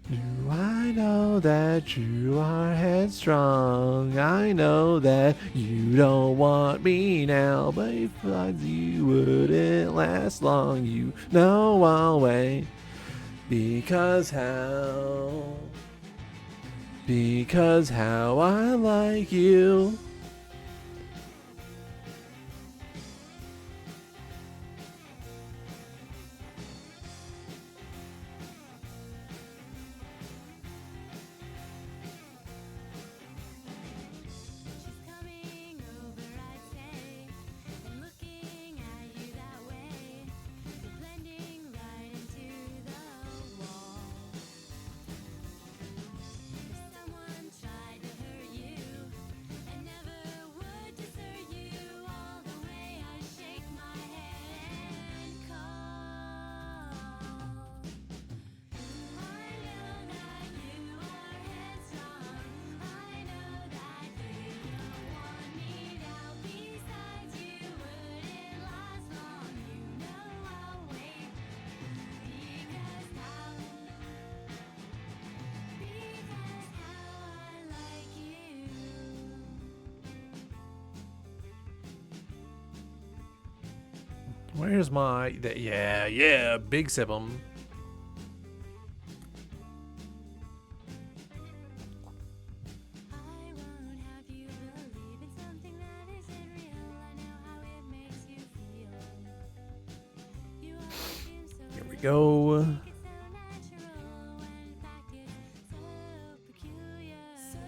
B: Do I know that you are headstrong? I know that you don't want me now, but if you wouldn't last long, you know I'll wait. Because how I like you.
A: Coming over, I'd say, and looking at you that way, you're blending right into the wall. If someone tried to hurt you, I never would desert you. All the way I shake my head and call. I know that you are headstrong. I know that you don't want me now. Besides, you wouldn't last long. You know I'll wait. Because how I like you.
B: Where's my... Yeah, big sip 'em.
A: I won't have you believe in something that isn't real. I know how it makes you feel. You always seem so
B: Here we
A: real.
B: go.
A: It's so natural when in fact it's so peculiar. So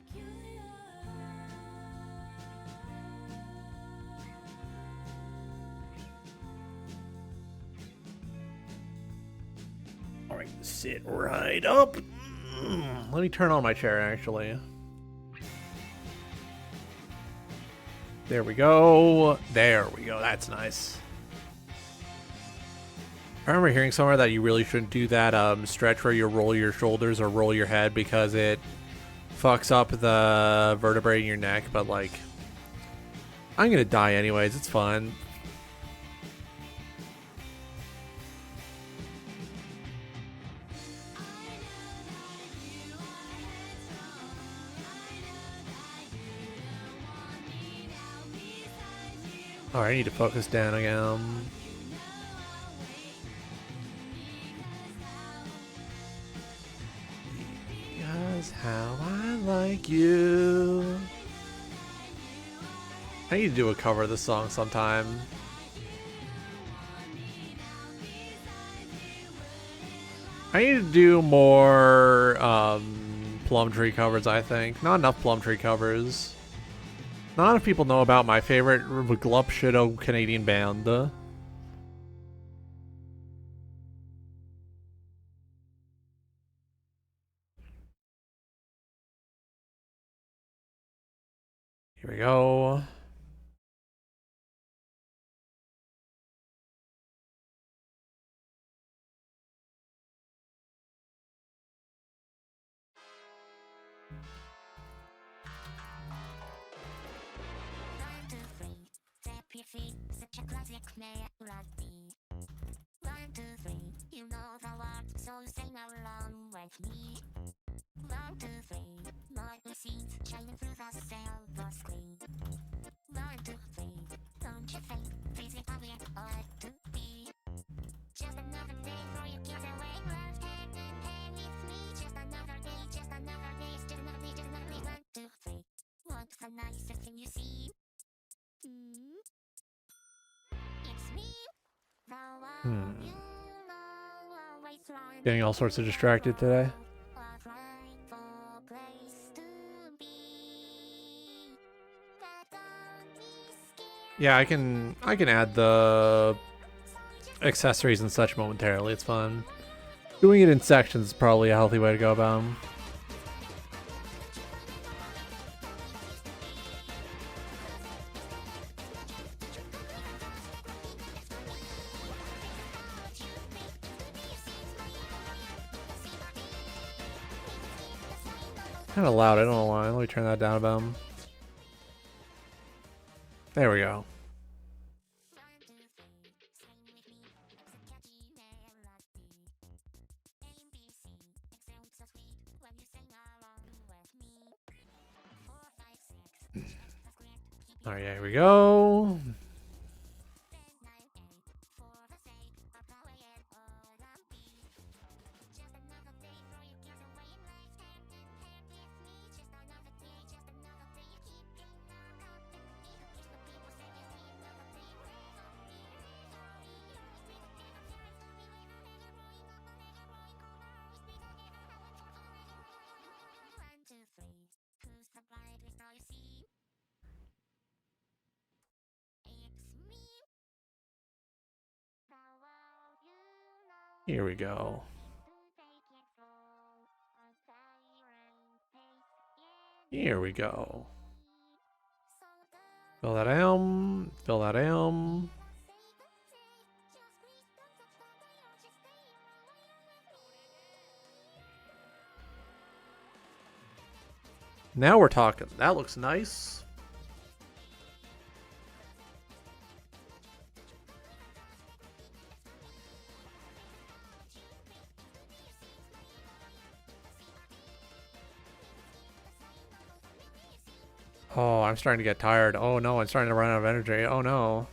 A: peculiar.
B: All right, sit right up. Let me turn on my chair, actually. There we go. There we go. That's nice. I remember hearing somewhere that you really shouldn't do that stretch where you roll your shoulders or roll your head because it fucks up the vertebrae in your neck, but like, I'm gonna die anyways. It's fun. Alright, I need to focus down again. Because how I like you. I need to do a cover of this song sometime. I need to do more Plum Tree covers, I think. Not enough Plum Tree covers. Not enough people know about my favorite Glup Shido Canadian band. Here we go.
G: Your feet, such a classic melody. 1, 2, 3, you know the words, so sing along with me. 1, 2, 3, my seats shining through the silver screen. 1, 2, 3, don't you think physically it ought to be? Just another day for your kids away, left hand in hand with me. Just another day, it's just another day, just another day. 1, 2, 3, what's the nicest thing you see? It's me, the one you know, always running.
B: Getting all sorts of distracted today.
G: A frightful place to be. But
B: Yeah, I can add the accessories and such momentarily. It's fun. Doing it in sections is probably a healthy way to go about 'em. Kind of loud. I don't know why. Let me turn that down about 'em. There we go. All right, here we go. Here we go. Here we go. Fill that am. Fill that am. Now we're talking. That looks nice. Oh, I'm starting to get tired. Oh no, I'm starting to run out of energy. Oh no.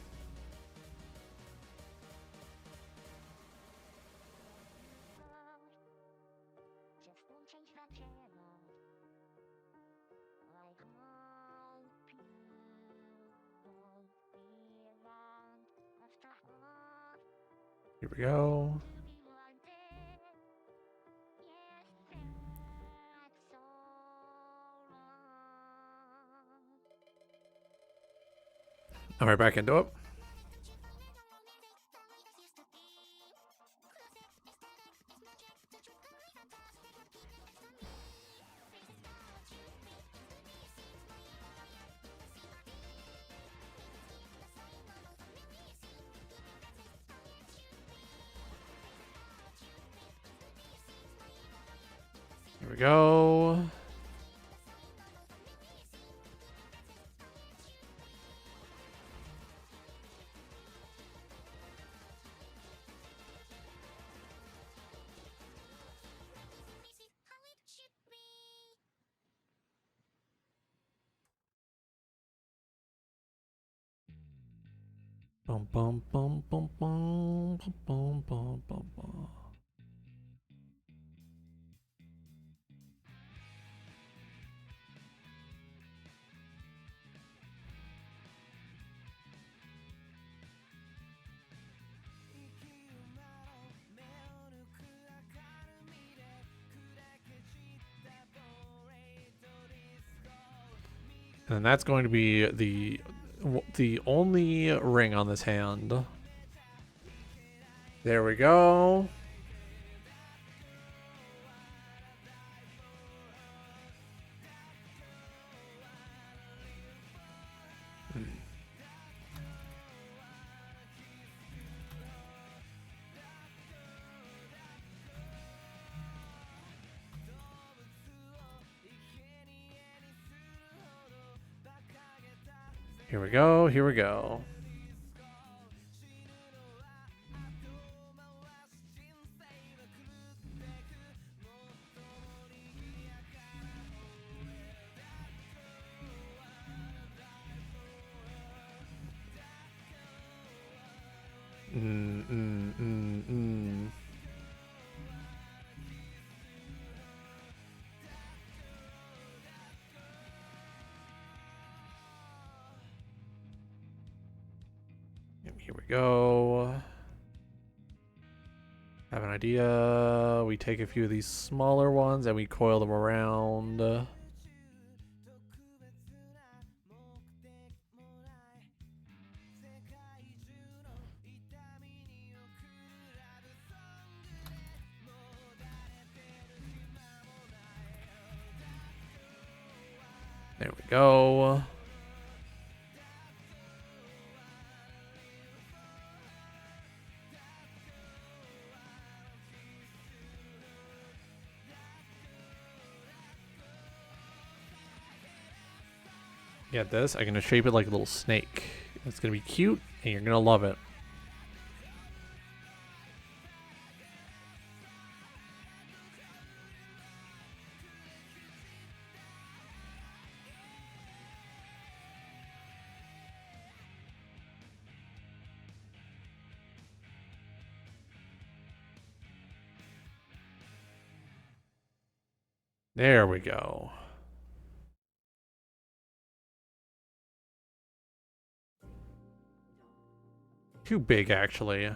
B: Here we go. I'm right back into it. Here we go. Bum bum bum bum bum bum bum bum bum. And that's going to be the only ring on this hand. There we go. Here we go. Here we go. Here we go. Have an idea. We take a few of these smaller ones and we coil them around. There we go. Get this. I'm gonna shape it like a little snake. It's gonna be cute, and you're gonna love it. There we go. Too big, actually.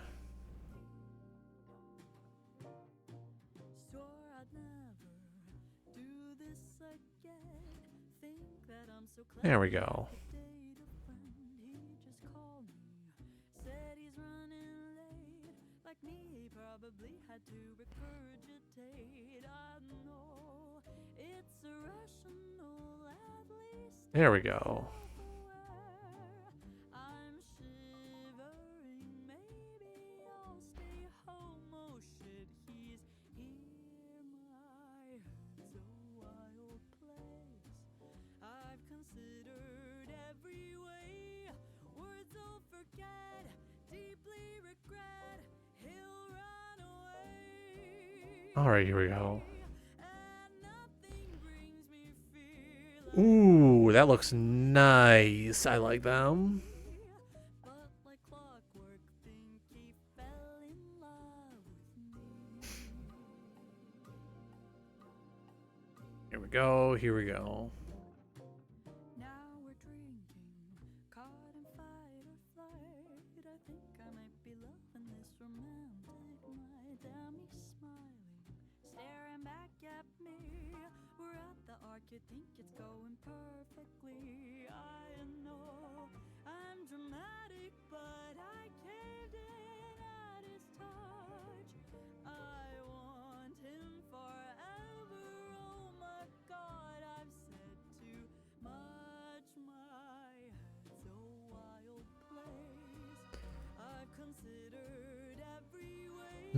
A: Swore I'd never do this again. Think that I'm so clever.
B: There we go.
A: Date a friend, he just called me. Said he's running late. Like me, he probably had to regurgitate. I know it's irrational, at least.
B: There we go.
A: I'm shivering, maybe I'll stay home. Oh shit, he's here. My head's a wild place. I've considered every way. Words will forget, deeply regret. He'll run away.
B: Alright, here we go.
A: And nothing brings me fear.
B: Ooh, that looks nice. I like them.
A: But like clockwork, think he fell in love with me.
B: Here we go. Here we go.
A: Now we're drinking, caught in fight or flight. I think I might be loving this romantic night. Damn, he's smiling, staring back at me. We're at the arc, you think it's going perfectly. I know I'm dramatic, but I caved in at his touch. I want him forever. Oh my God, I've said too much. My head's a wild place. I've considered every way.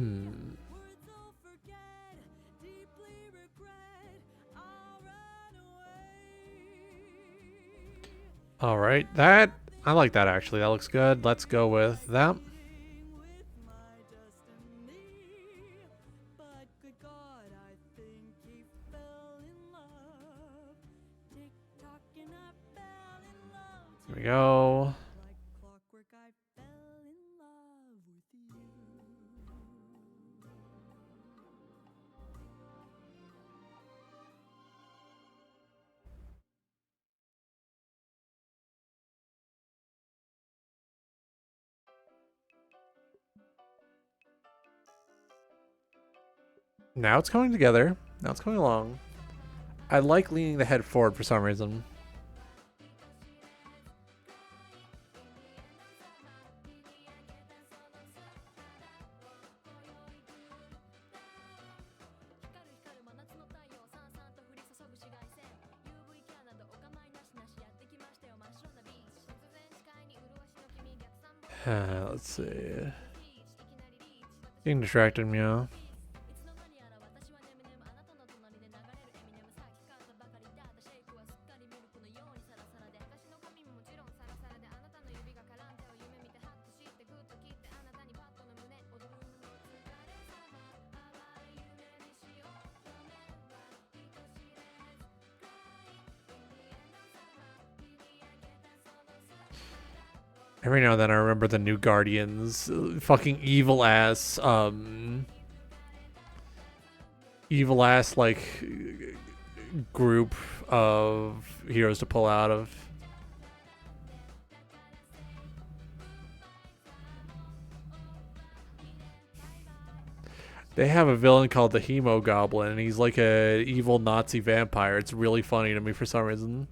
A: Words will forget, deeply regret. I'll run away.
B: Alright, I like that actually. That looks good. Let's go with that.
A: With my destiny, but good God, I think he fell in love. Tick-tock and I fell in love.
B: Here we go.
A: Like clockwork, I fell in love with you.
B: Now it's coming together. Now it's coming along. I like leaning the head forward for some reason. Let's see. Getting distracted, meow. Every now and then I remember the New Guardians, fucking evil ass like group of heroes to pull out of. They have a villain called the Hemo Goblin, and he's like a evil Nazi vampire. It's really funny to me for some reason.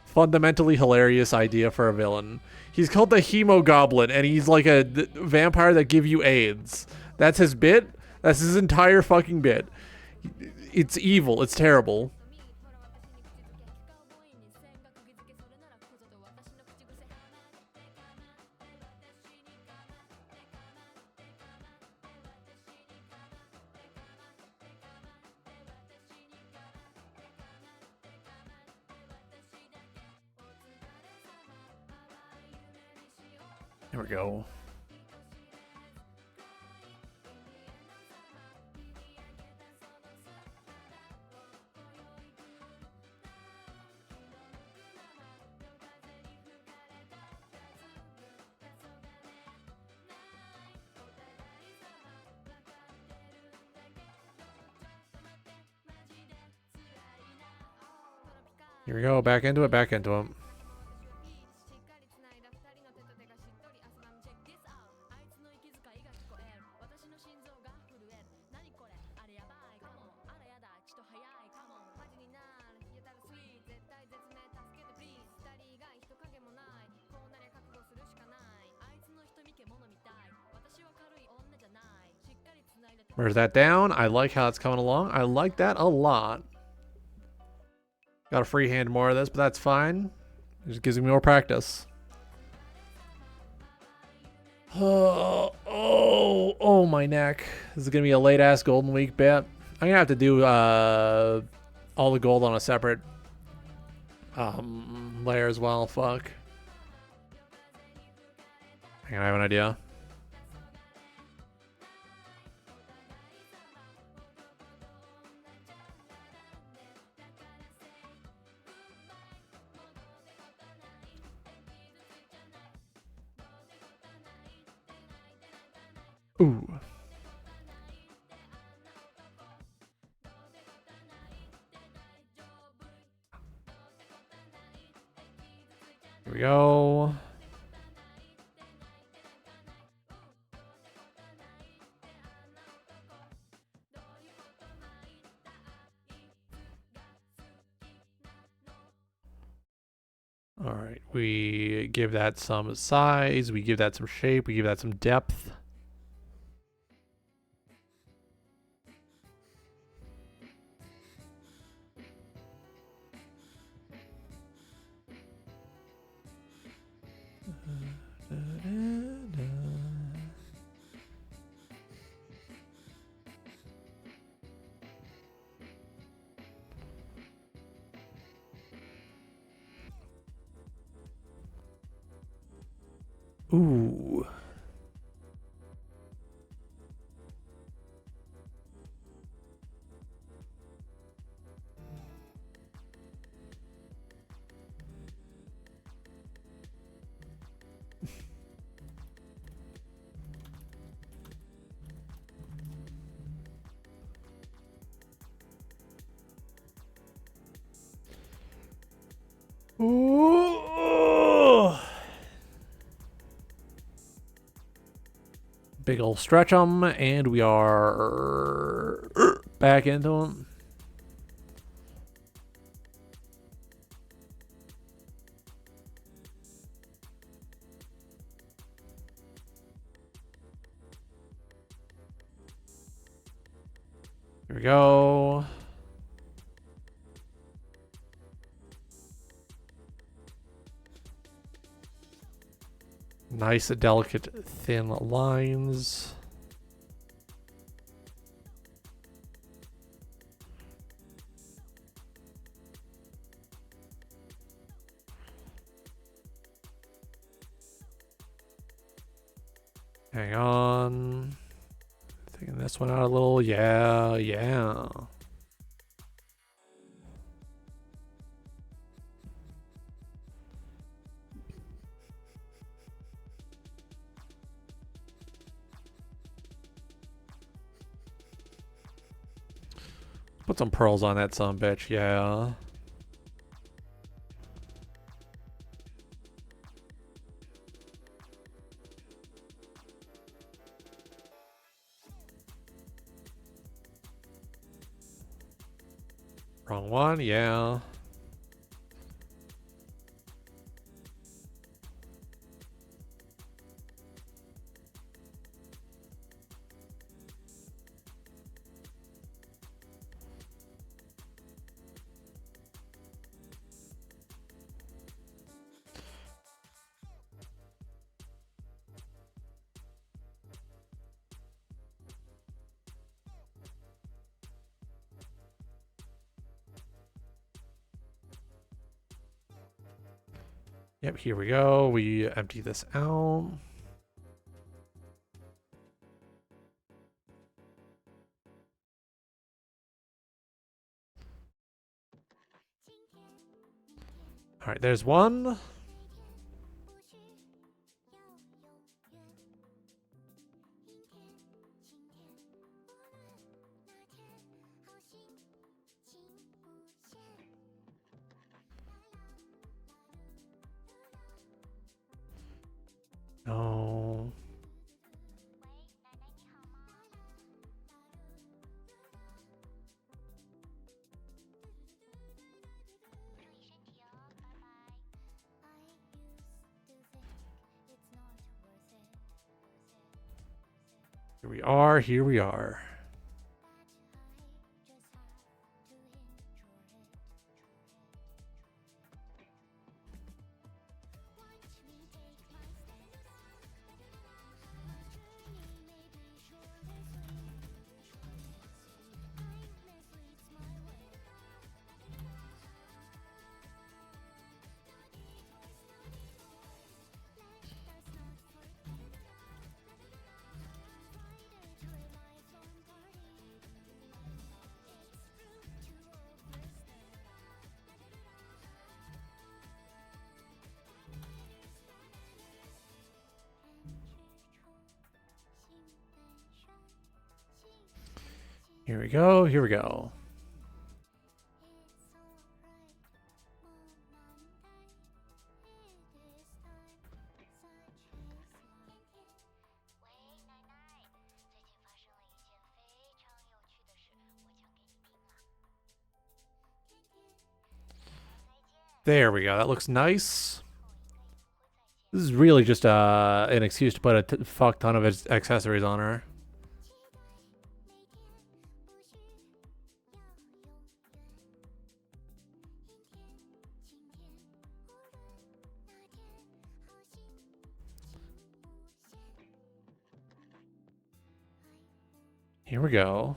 B: Fundamentally hilarious idea for a villain. He's called the Hemo Goblin, and he's like a vampire that give you AIDS. That's his bit. That's his entire fucking bit. It's evil. It's terrible. There we go. Here we go. Back into it. Back into him. Where's that down? I like how it's coming along. I like that a lot. Got to freehand more of this, but that's fine. It just gives me more practice. Oh, my neck. This is going to be a late-ass Golden Week bet. I'm going to have to do all the gold on a separate layer as well. Fuck. Hang on, I have an idea. Ooh. Here we go. All right, we give that some size, we give that some shape, we give that some depth. Ooh. Ooh. Big ol' stretch them, and we are back into them. Here we go. Nice, delicate, thin lines. Hang on. Taking this one out a little. Yeah, yeah. Put some pearls on that son bitch, yeah. Wrong one, yeah. Yep, here we go. We empty this out. All right, there's one. No. Here we are. Here we are. Here we go. Here we go. There we go. That looks nice. This is really just an excuse to put a fuck ton of accessories on her. Here we go.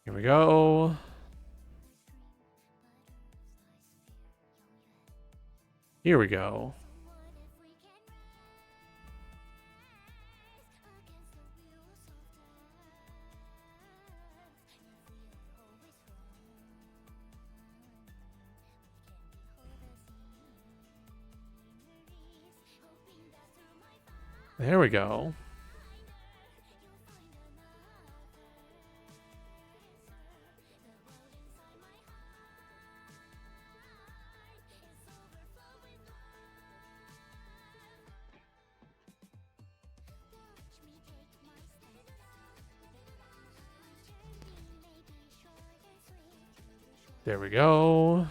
B: Here we go. Here we go. There we go. There we go.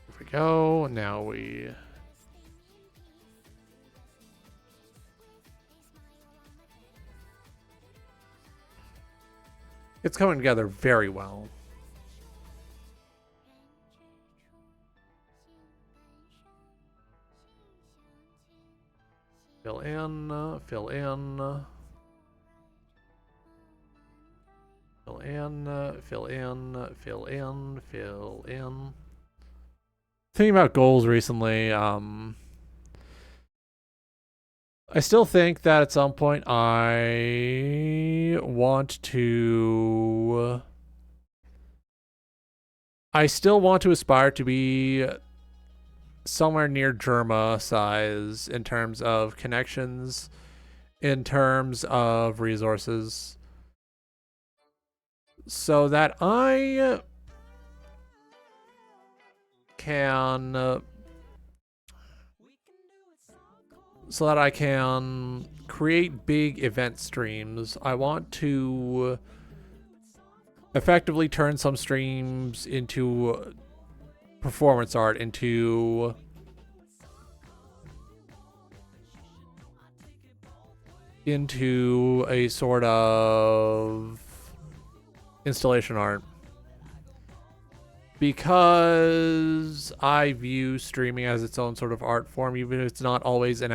B: Here we go. Now we... It's coming together very well. Fill in, fill in. Fill in, fill in, fill in, fill in. Thinking about goals recently, I still think that at some point I still want to aspire to be somewhere near Germa size in terms of connections, in terms of resources, so that I can create big event streams. I want to effectively turn some streams into performance art, into a sort of installation art. because I view streaming as its own sort of art form, even if it's not always an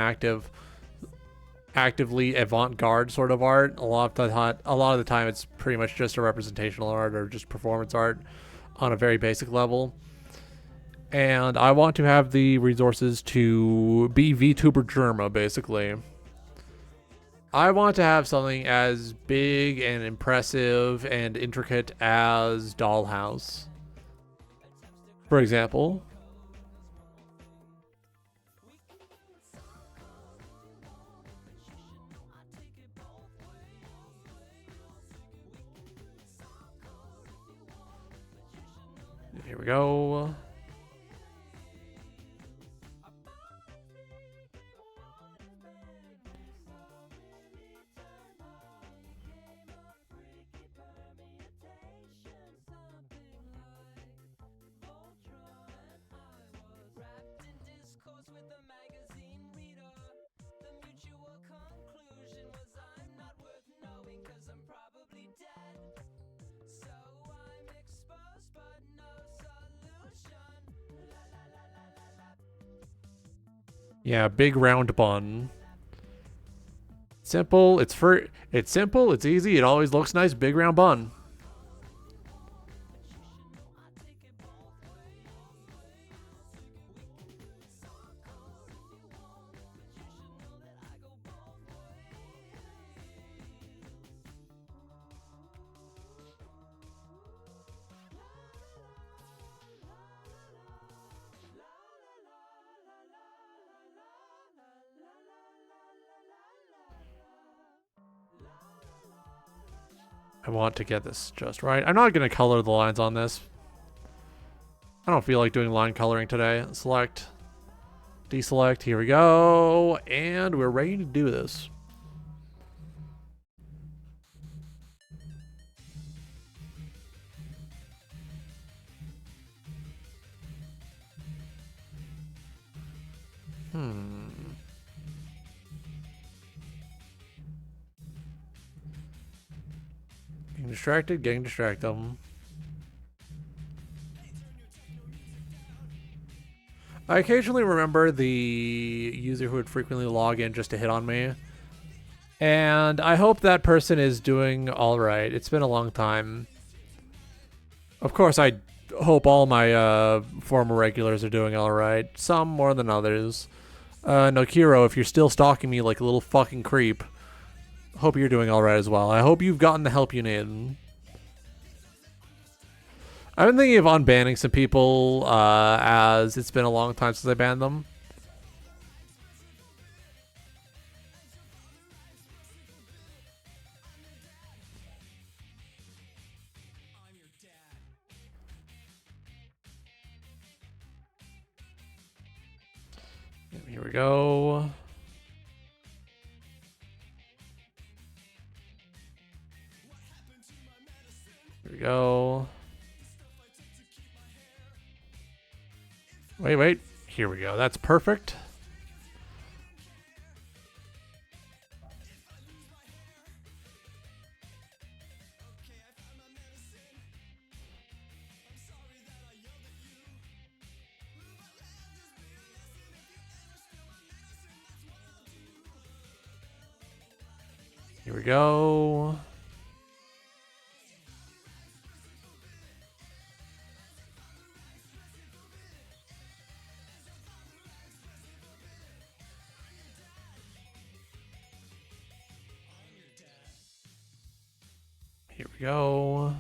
B: actively avant-garde sort of art. A lot of the time it's pretty much just a representational art or just performance art on a very basic level. And I want to have the resources to be VTuber Germa, basically. I want to have something as big and impressive and intricate as Dollhouse. For example. Here we go. Yeah, big round bun. Simple, it's simple, it's easy, it always looks nice, big round bun. I want to get this just right. I'm not going to color the lines on this. I don't feel like doing line coloring today. Select, deselect, here we go. And we're ready to do this. Getting distracted. I occasionally remember the user who would frequently log in just to hit on me. And I hope that person is doing alright. It's been a long time. Of course, I hope all my former regulars are doing alright. Some more than others. Nokiro, if you're still stalking me like a little fucking creep, hope you're doing alright as well. I hope you've gotten the help you need. I've been thinking of unbanning some people, as it's been a long time since I banned them. Here we go. Here we go. Wait. Here we go. That's perfect. Here we go. Here we go.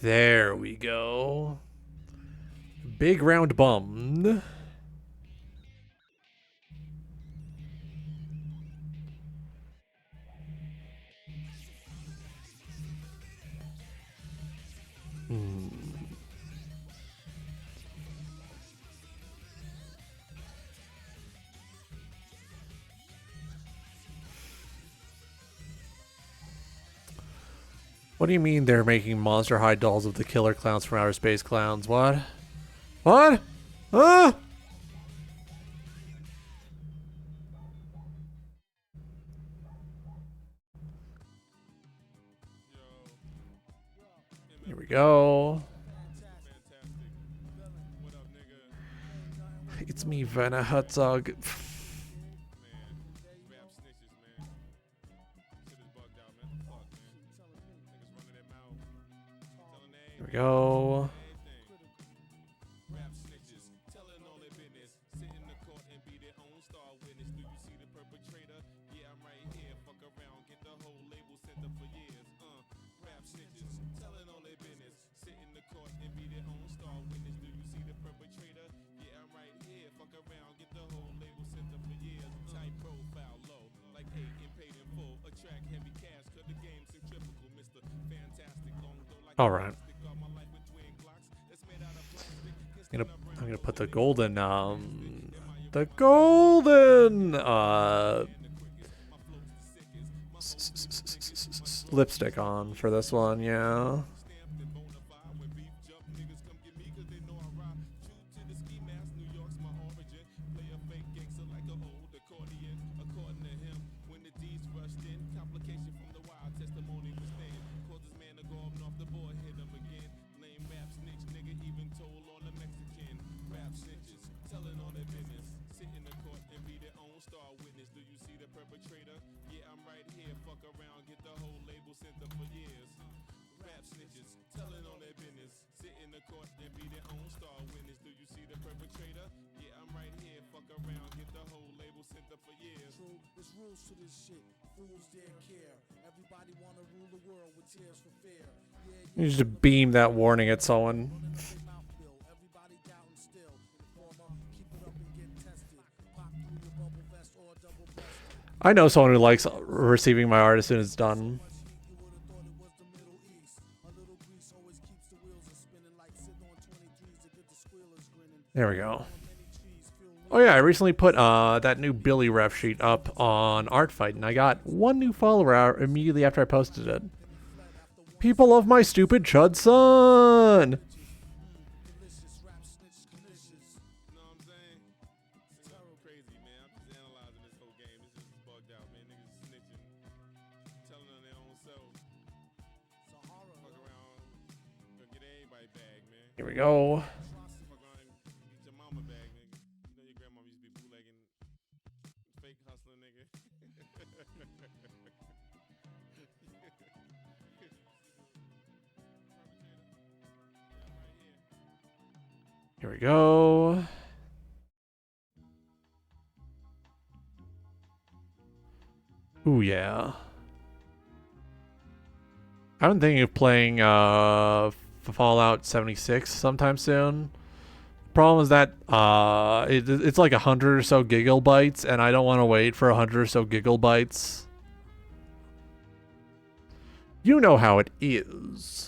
B: There we go. Big round bum. What do you mean they're making Monster High dolls of the killer clowns from Outer Space Clowns? What? What? Huh? go. It's me, Werner Herzog. Here we go. All right. I'm gonna put the golden lipstick on for this one, yeah. You just beam that warning at someone. I know someone who likes receiving my art as soon as it's done. There we go. Oh yeah, I recently put that new Billy ref sheet up on Artfight, and I got one new follower out immediately after I posted it. People love my stupid chud son! Here we go. Here we go. Ooh, yeah. I've been thinking of playing Fallout 76 sometime soon. Problem is that it's like 100 or so gigabytes, and I don't want to wait for 100 or so gigabytes. You know how it is.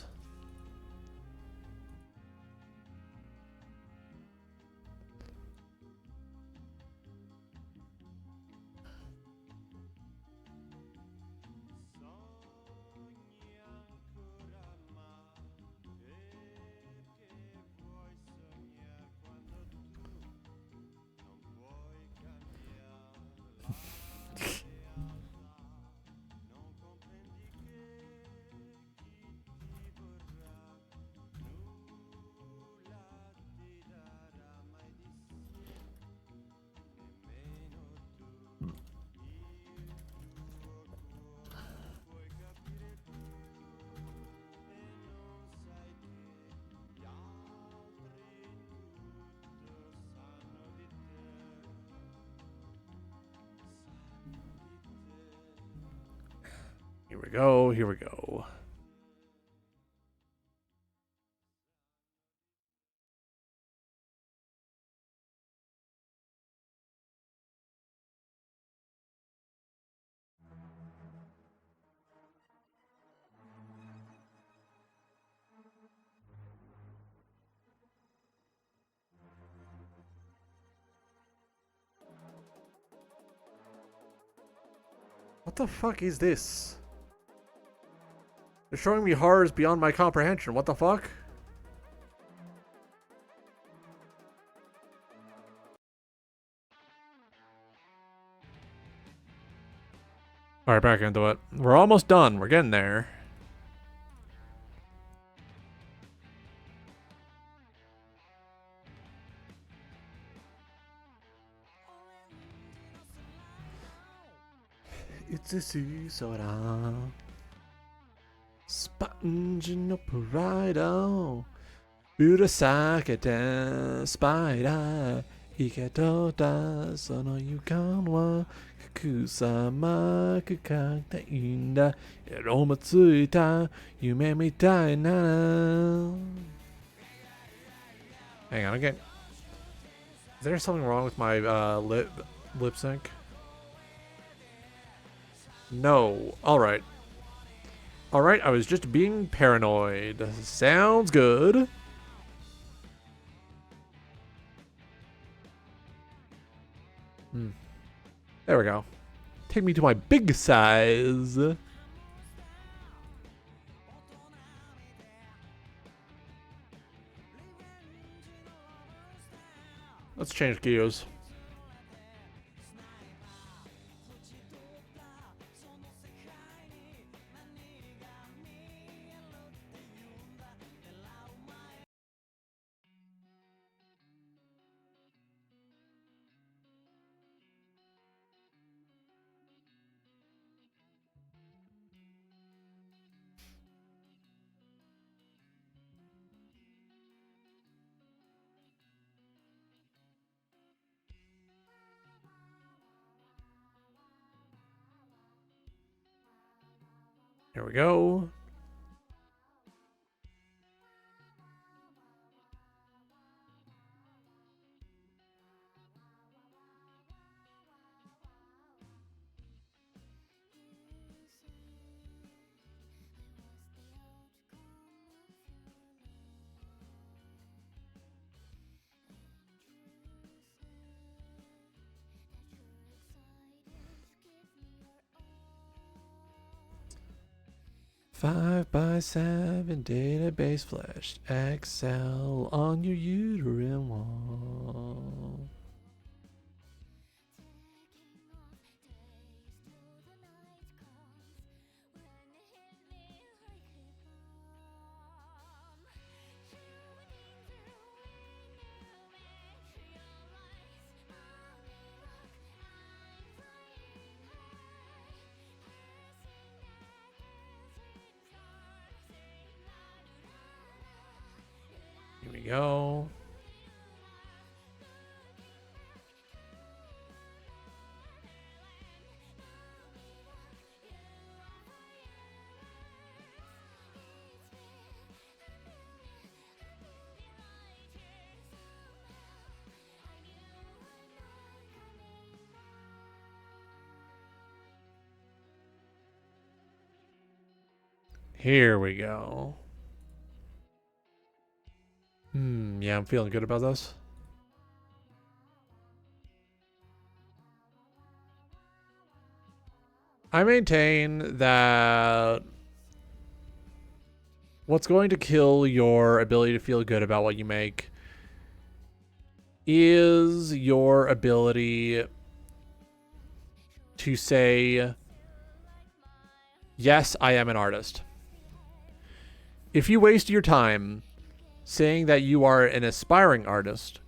B: Here we go, here we go. What the fuck is this? They're showing me horrors beyond my comprehension. What the fuck? Alright, back into it. We're almost done. We're getting there. It's a soda. Sponging up right on. Urasakata spider. Ikatoda sono yukan wa kakusama kukakta inda. Aroma tsuita. Yume mitai na. Hang on again. Is there something wrong with my lip sync? No. Alright. Alright, I was just being paranoid. Sounds good. There we go. Take me to my big size. Let's change gears. Here we go. Five by 7 database flash Excel on your uterine wall. Here we go. Here we go. Yeah, I'm feeling good about this. I maintain that what's going to kill your ability to feel good about what you make is your ability to say, yes, I am an artist. If you waste your time saying that you are an aspiring artist,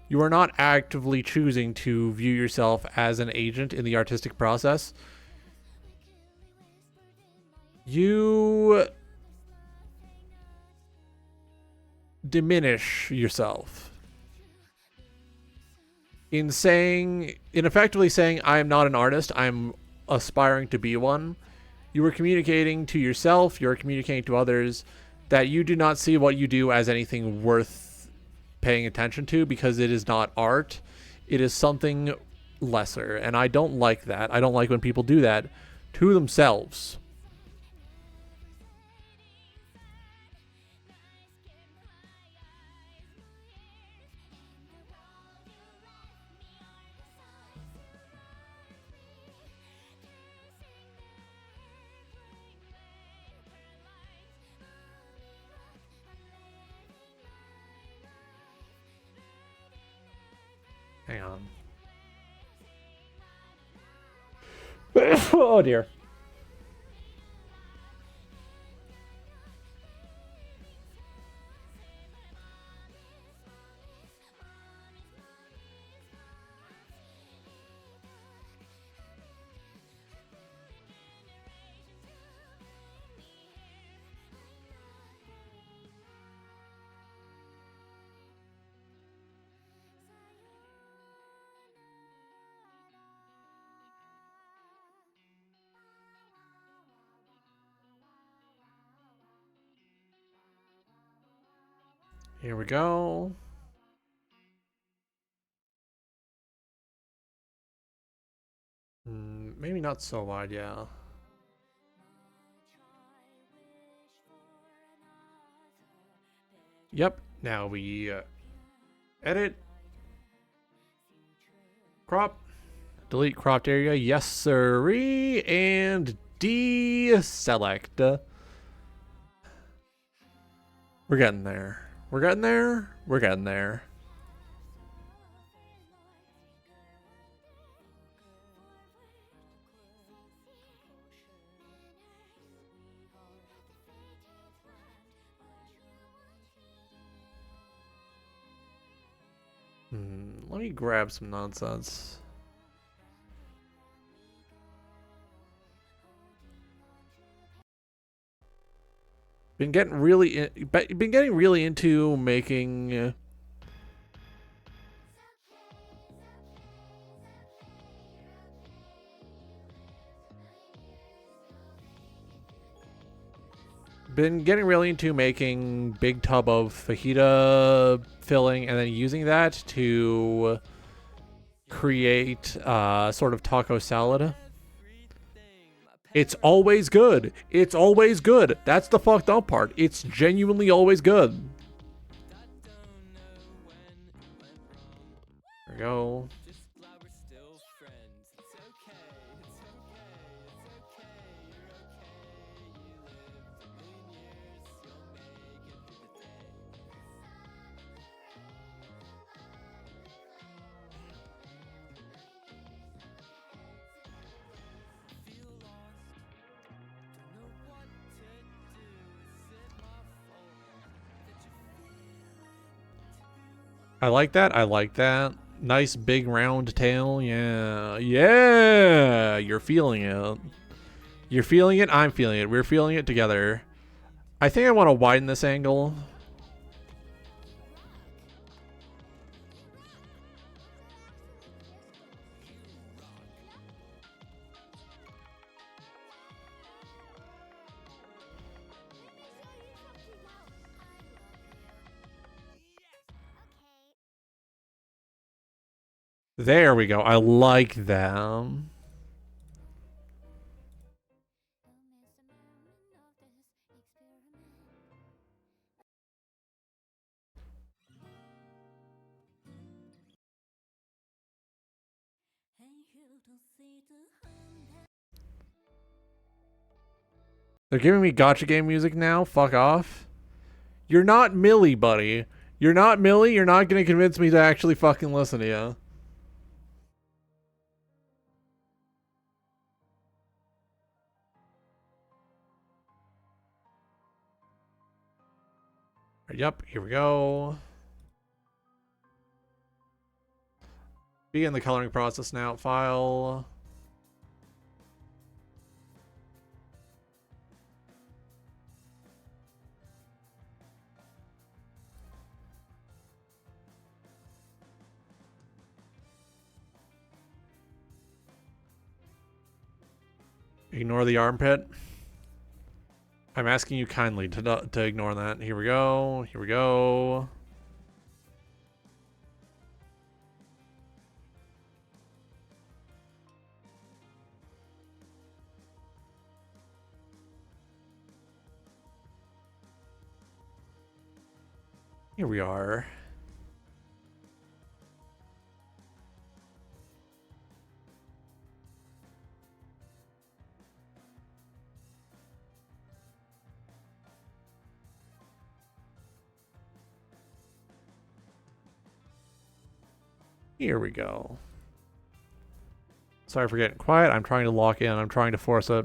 B: you are not actively choosing to view yourself as an agent in the artistic process. You diminish yourself in effectively saying, I am not an artist, I'm aspiring to be one. You are communicating to yourself, you're communicating to others that you do not see what you do as anything worth paying attention to because it is not art. It is something lesser. And I don't like that. I don't like when people do that to themselves. Hang on. Oh dear. Here we go. Maybe not so wide, yeah. Yep. Now we edit, crop, delete cropped area. Yes, sirree, and deselect. We're getting there. We're getting there. We're getting there. Let me grab some nonsense. Been getting really into making big tub of fajita filling and then using that to create sort of taco salad. It's always good. It's always good. That's the fucked up part. It's genuinely always good. There we go. I like that. I like that. Nice big round tail. Yeah. Yeah. You're feeling it. You're feeling it. I'm feeling it. We're feeling it together. I think I want to widen this angle. There we go. I like them. They're giving me gacha game music now? Fuck off. You're not Millie, buddy. You're not Millie. You're not going to convince me to actually fucking listen to you. Yep, here we go. Begin the coloring process now. File. Ignore the armpit. I'm asking you kindly to ignore that. Here we go. Here we go. Here we are. Here we go. Sorry for getting quiet. I'm trying to lock in. I'm trying to force it.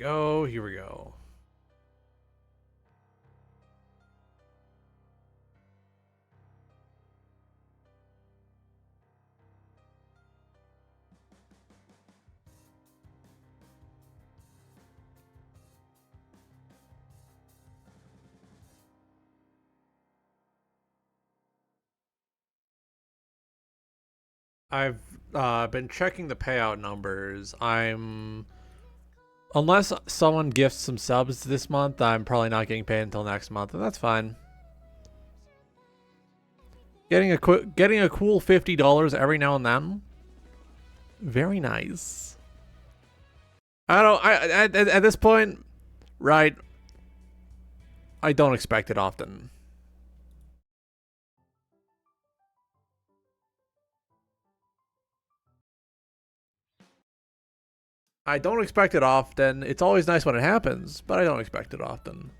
B: go. Here we go. I've been checking the payout numbers. Unless someone gifts some subs this month, I'm probably not getting paid until next month, and that's fine. Getting a cool $50 every now and then. Very nice. At this point, right? I don't expect it often. I don't expect it often. It's always nice when it happens, but I don't expect it often.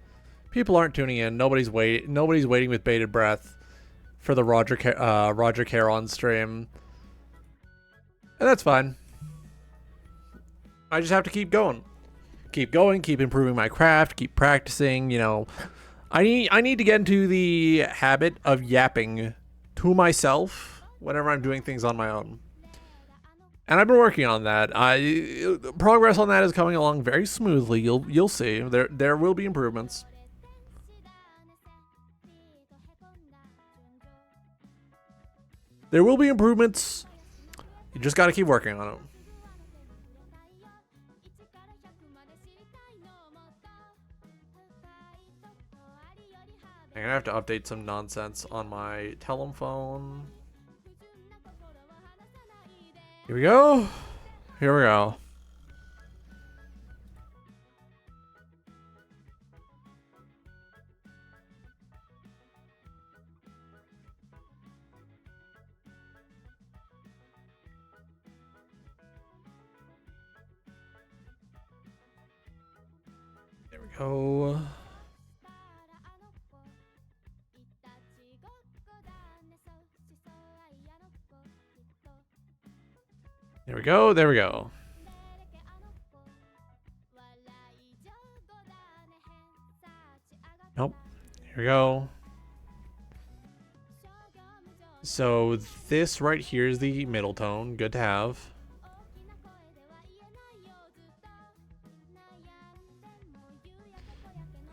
B: People aren't tuning in. Nobody's waiting with bated breath for the Roger Caron stream, and that's fine. I just have to keep going, keep improving my craft, keep practicing. You know, I need to get into the habit of yapping to myself whenever I'm doing things on my own. And I've been working on that. Progress on that is coming along very smoothly. You'll see. There will be improvements. There will be improvements. You just got to keep working on them. I'm gonna have to update some nonsense on my telephone. Here we go. Here we go. There we go. There we go. There we go. Nope. Here we go. So this right here is the middle tone. Good to have.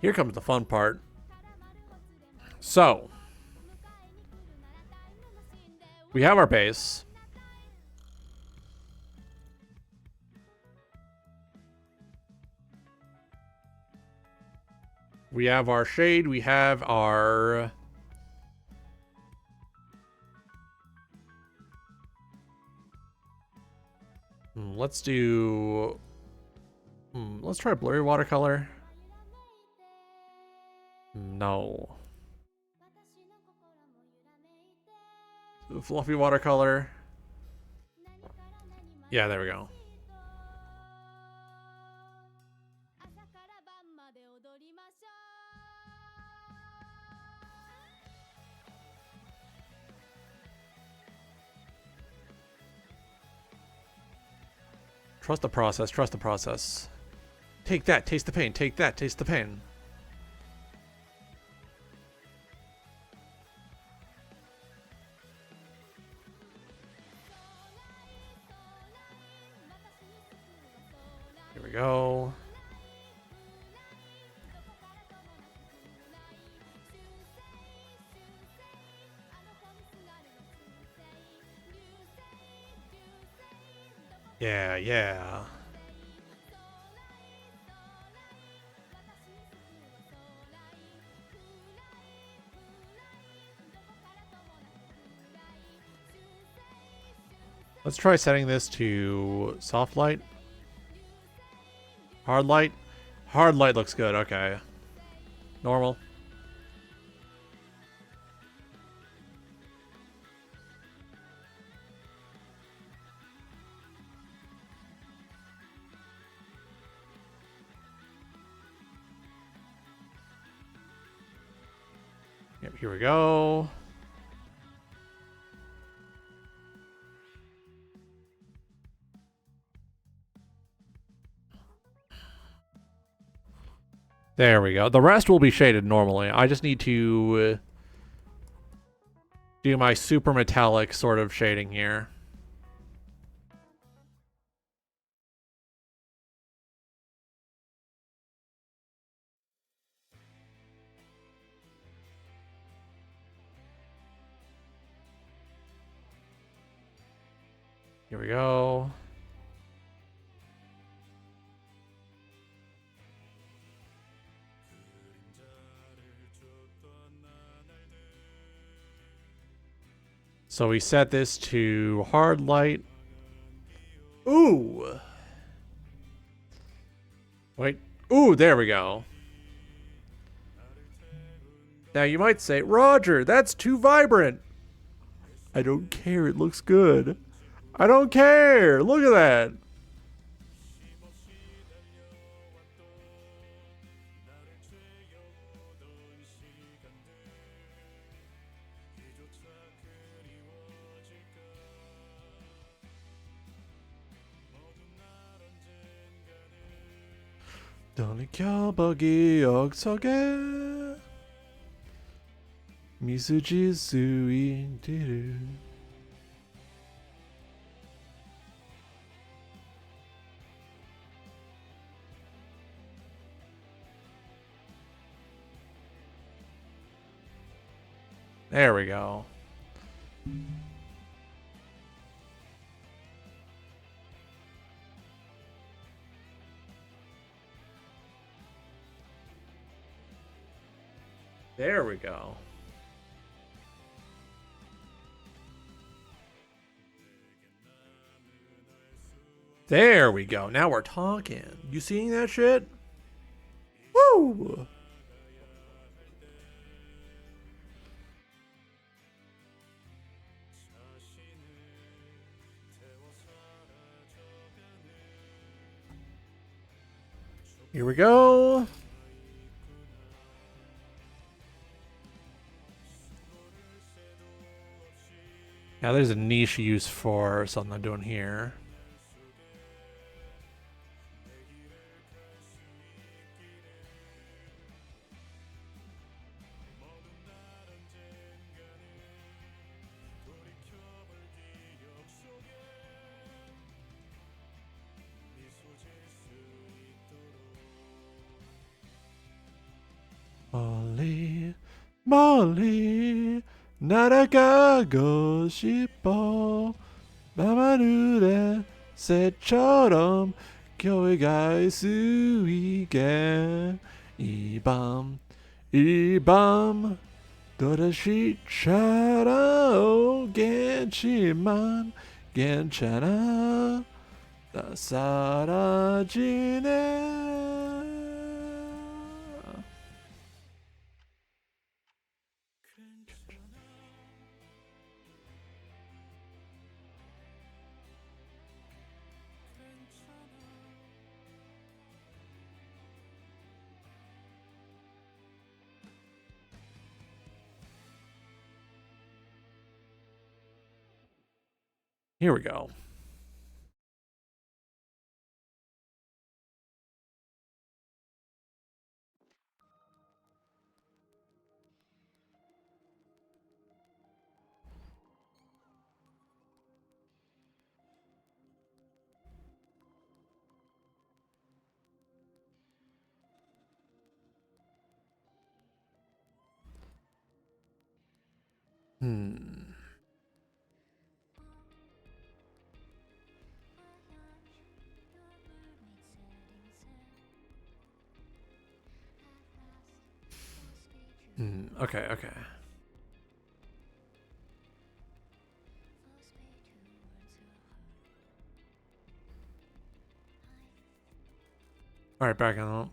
B: Here comes the fun part. So we have our bass. We have our shade. We have our... let's do... let's try blurry watercolor. No. Fluffy watercolor. Yeah, there we go. Trust the process, trust the process. Take that, taste the pain, take that, taste the pain. Here we go. Yeah, yeah. Let's try setting this to soft light. Hard light. Hard light looks good. Okay. Normal. Yep, here we go. There we go. The rest will be shaded normally. I just need to do my super metallic sort of shading here. Here we go. So we set this to hard light. Ooh. Wait. Ooh, there we go. Now you might say, Roger, that's too vibrant. I don't care. It looks good. I don't care. Look at that. 돌이켜봐 기억 속에 미수지 수인들을 There we go. There we go. There we go. Now we're talking. You seeing that shit? Woo! Here we go. Now there's a niche use for something I'm doing here. 멀리 멀리 날아가고 싶어 밤하늘의 새처럼 겨울 갈 수 있게 이 밤 또다시 찾아오겠지만 괜찮아 다 사라지네. Here we go. Okay, okay. All right, back on up.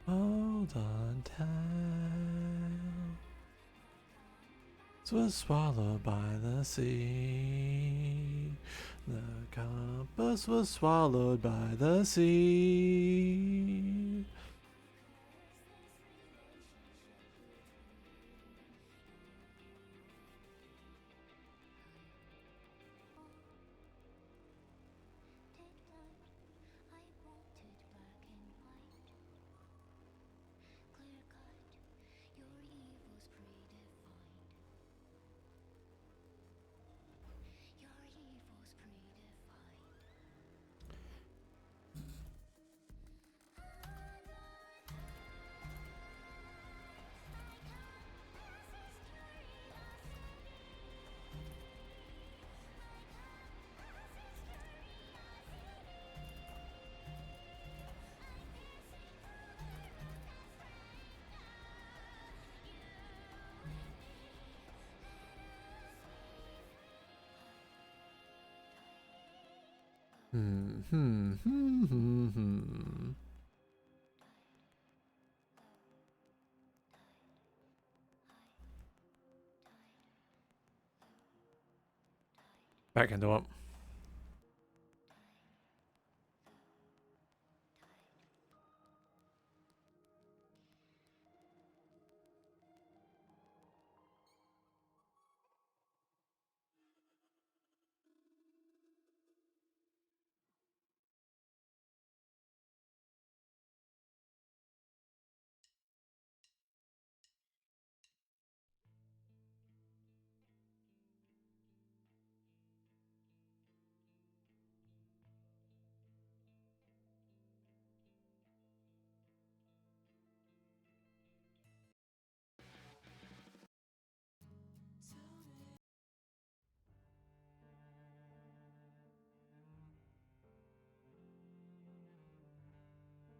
B: Hold on time. was swallowed by the sea. The compass was swallowed by the sea. Back into it.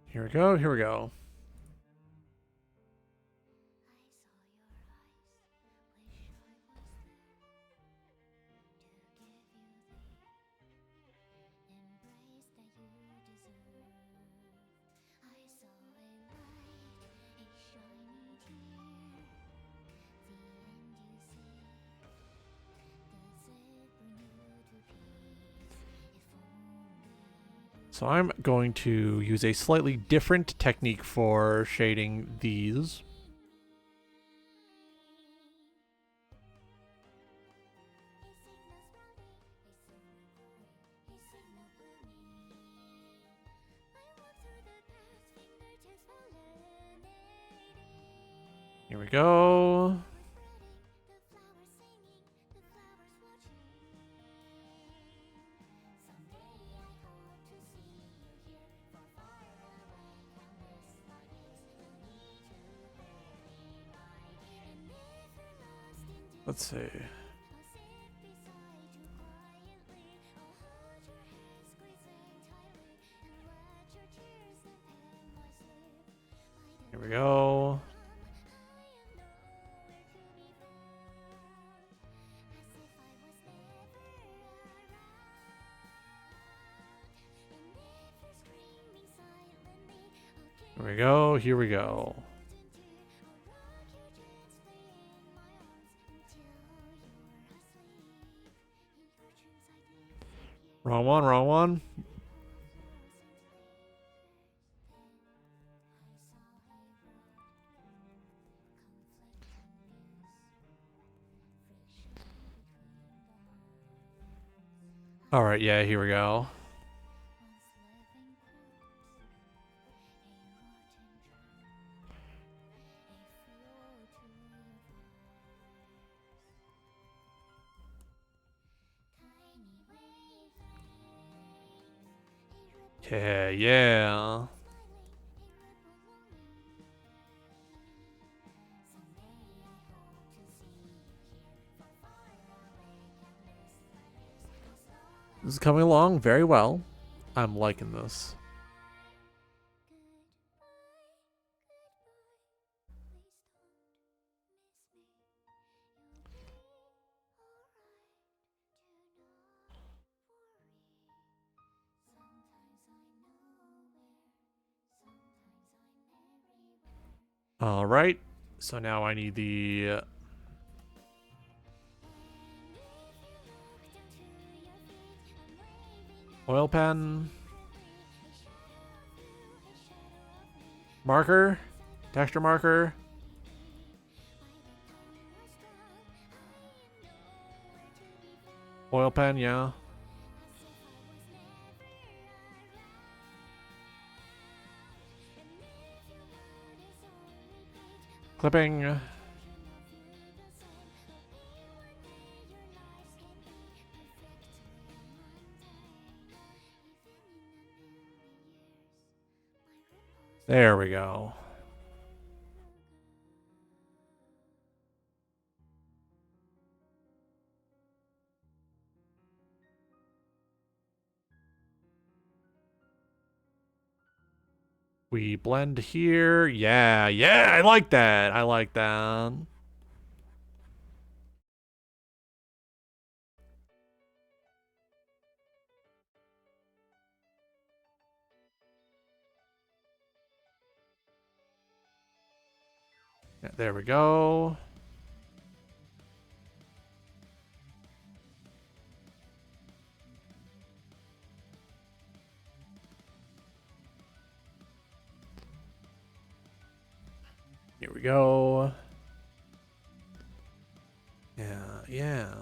B: Here we go, here we go. So I'm going to use a slightly different technique for shading these. Here we go. Let's see. Here we go. Here we go, here we go. Wrong one, wrong one. All right, yeah, here we go. Yeah, yeah. This is coming along very well. I'm liking this. All right. So now I need the Oil pen. Marker. Texture marker. Oil pen, yeah. Clipping. There we go. We blend here. Yeah, yeah, I like that. I like that. Yeah, there we go. Here we go. Yeah, yeah.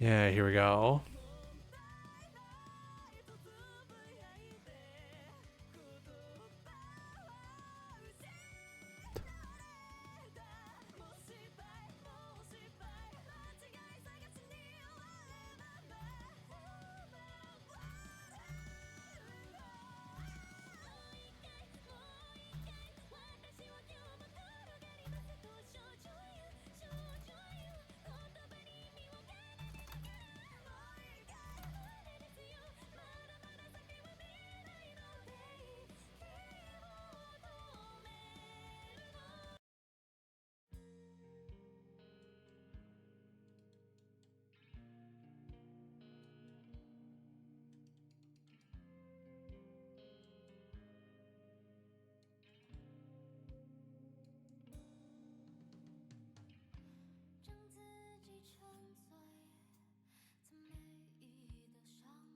B: Yeah, here we go.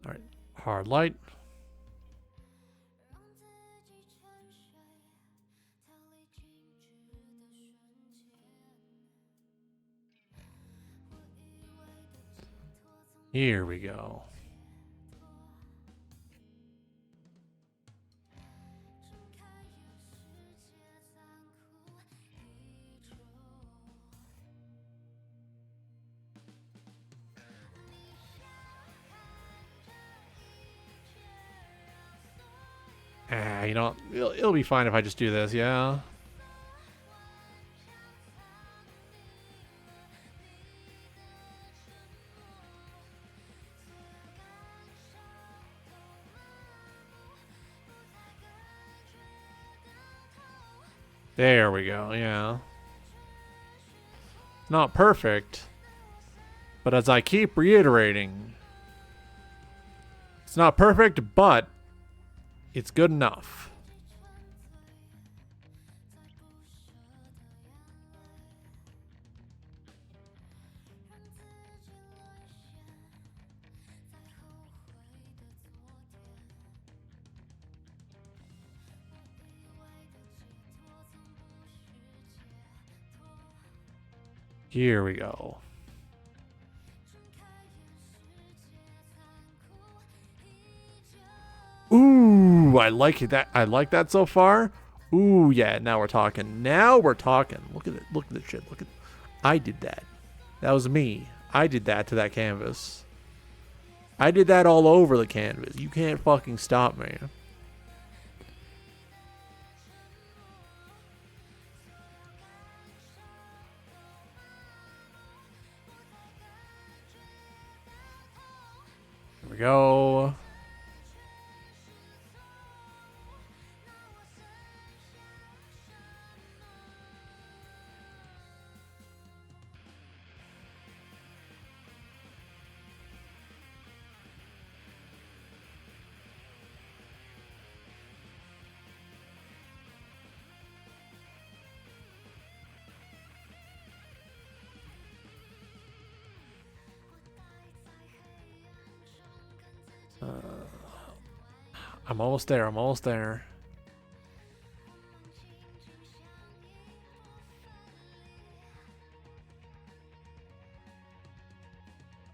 B: All right, hard light. Here we go. You know, it'll be fine if I just do this, yeah? There we go, yeah. Not perfect, but as I keep reiterating, it's not perfect, but it's good enough. Here we go. Ooh, I like that. I like that so far. Ooh, yeah. Now we're talking. Now we're talking. Look at it. Look at the shit. Look at. I did that. That was me. I did that to that canvas. I did that all over the canvas. You can't fucking stop me. Here we go. I'm almost there. I'm almost there.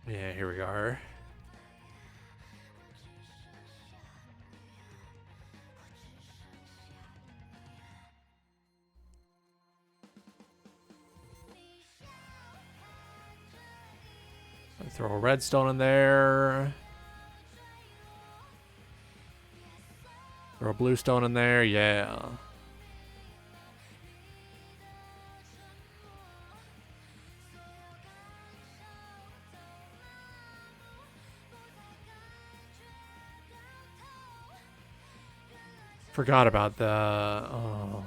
B: Yeah, here we are. Throw a redstone in there. Throw a blue stone in there. Yeah. Forgot about the... Oh.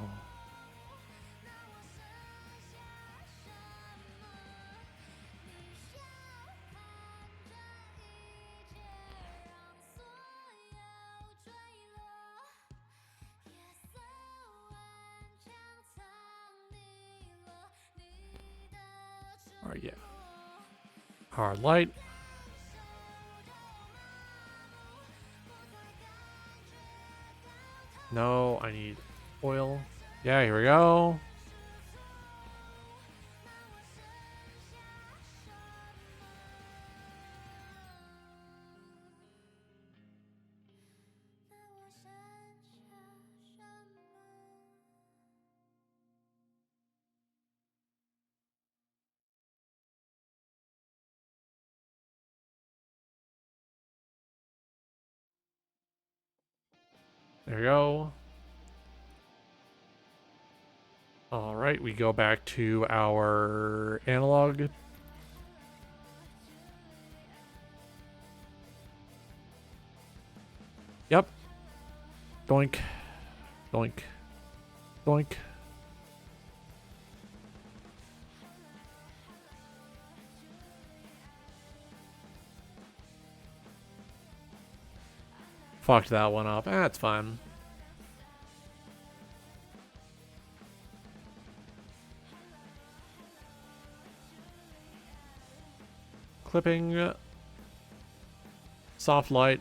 B: Alright, yeah. Hard light. No, I need oil. Yeah, here we go. There we go. All right, we go back to our analog. Yep. Doink. Doink. Doink. Fucked that one up. That's fine. Clipping. Soft light.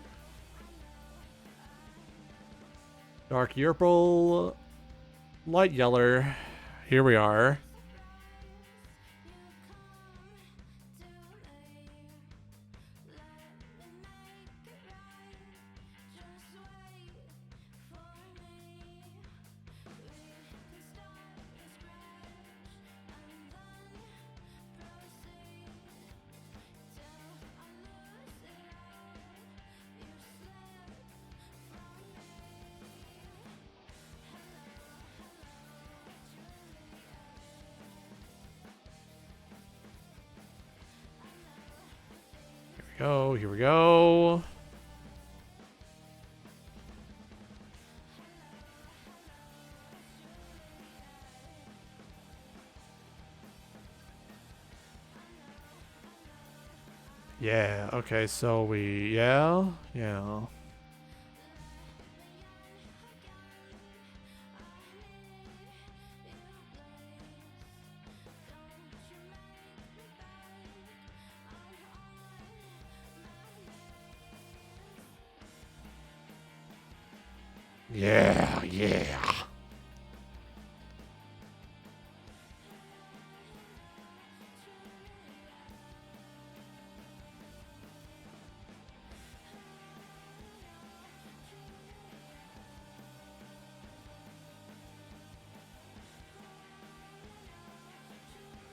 B: Dark purple. Light yellow. Here we are. Here we go. Yeah, okay, so yeah. Yeah.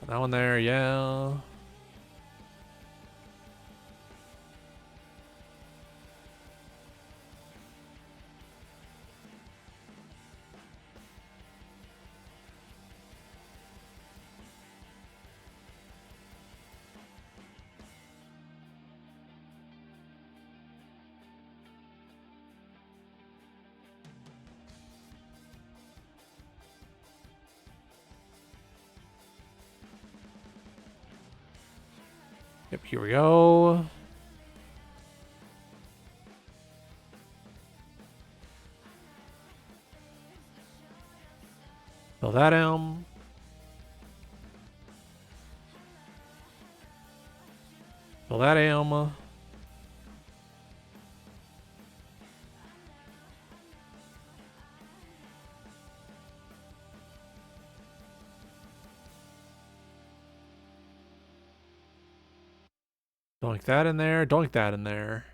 B: That one there, yeah. Yep, here we go. Fill that in. Fill that in. Doink that in there. Doink that in there.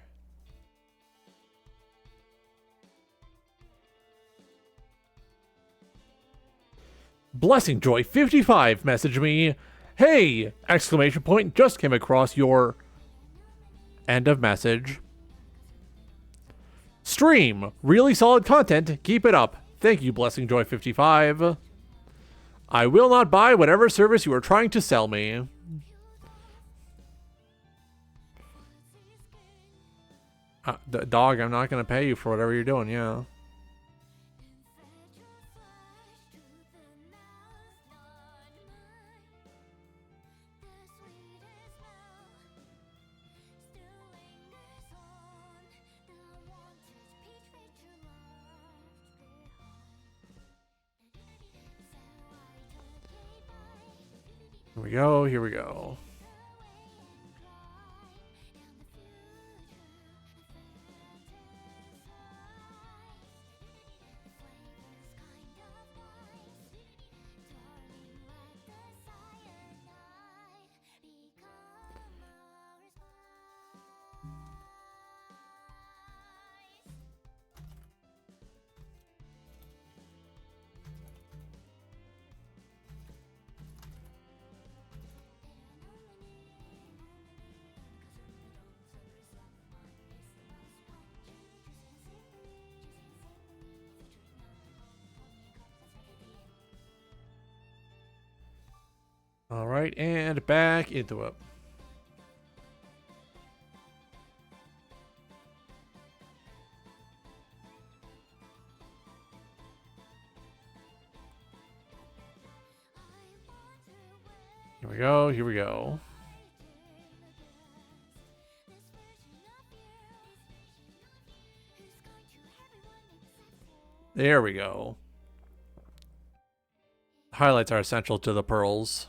B: Blessing Joy 55 messaged me, "Hey!" Exclamation point. Just came across your end of message. Stream. Really solid content. Keep it up. Thank you, Blessing Joy 55. I will not buy whatever service you are trying to sell me. Dog, I'm not going to pay you for whatever you're doing, yeah. Here we go, here we go. All right, and back into it. Here we go, here we go. There we go. Highlights are essential to the pearls.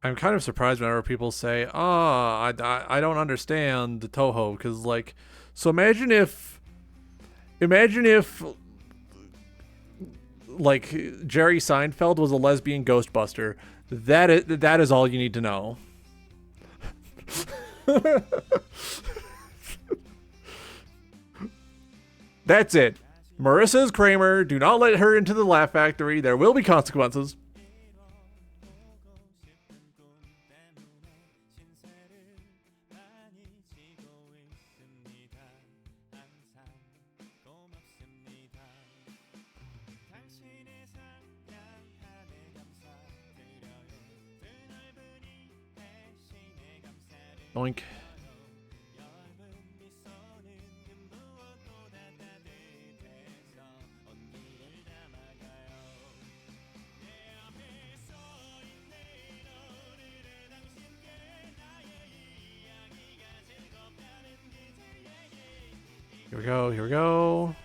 B: I'm kind of surprised whenever people say, "Oh, I don't understand the Toho," because like, so imagine if like Jerry Seinfeld was a lesbian Ghostbuster. That is all you need to know. That's it. Marissa is Kramer. Do not let her into the Laugh Factory. There will be consequences. Oink. Here we go, here we go.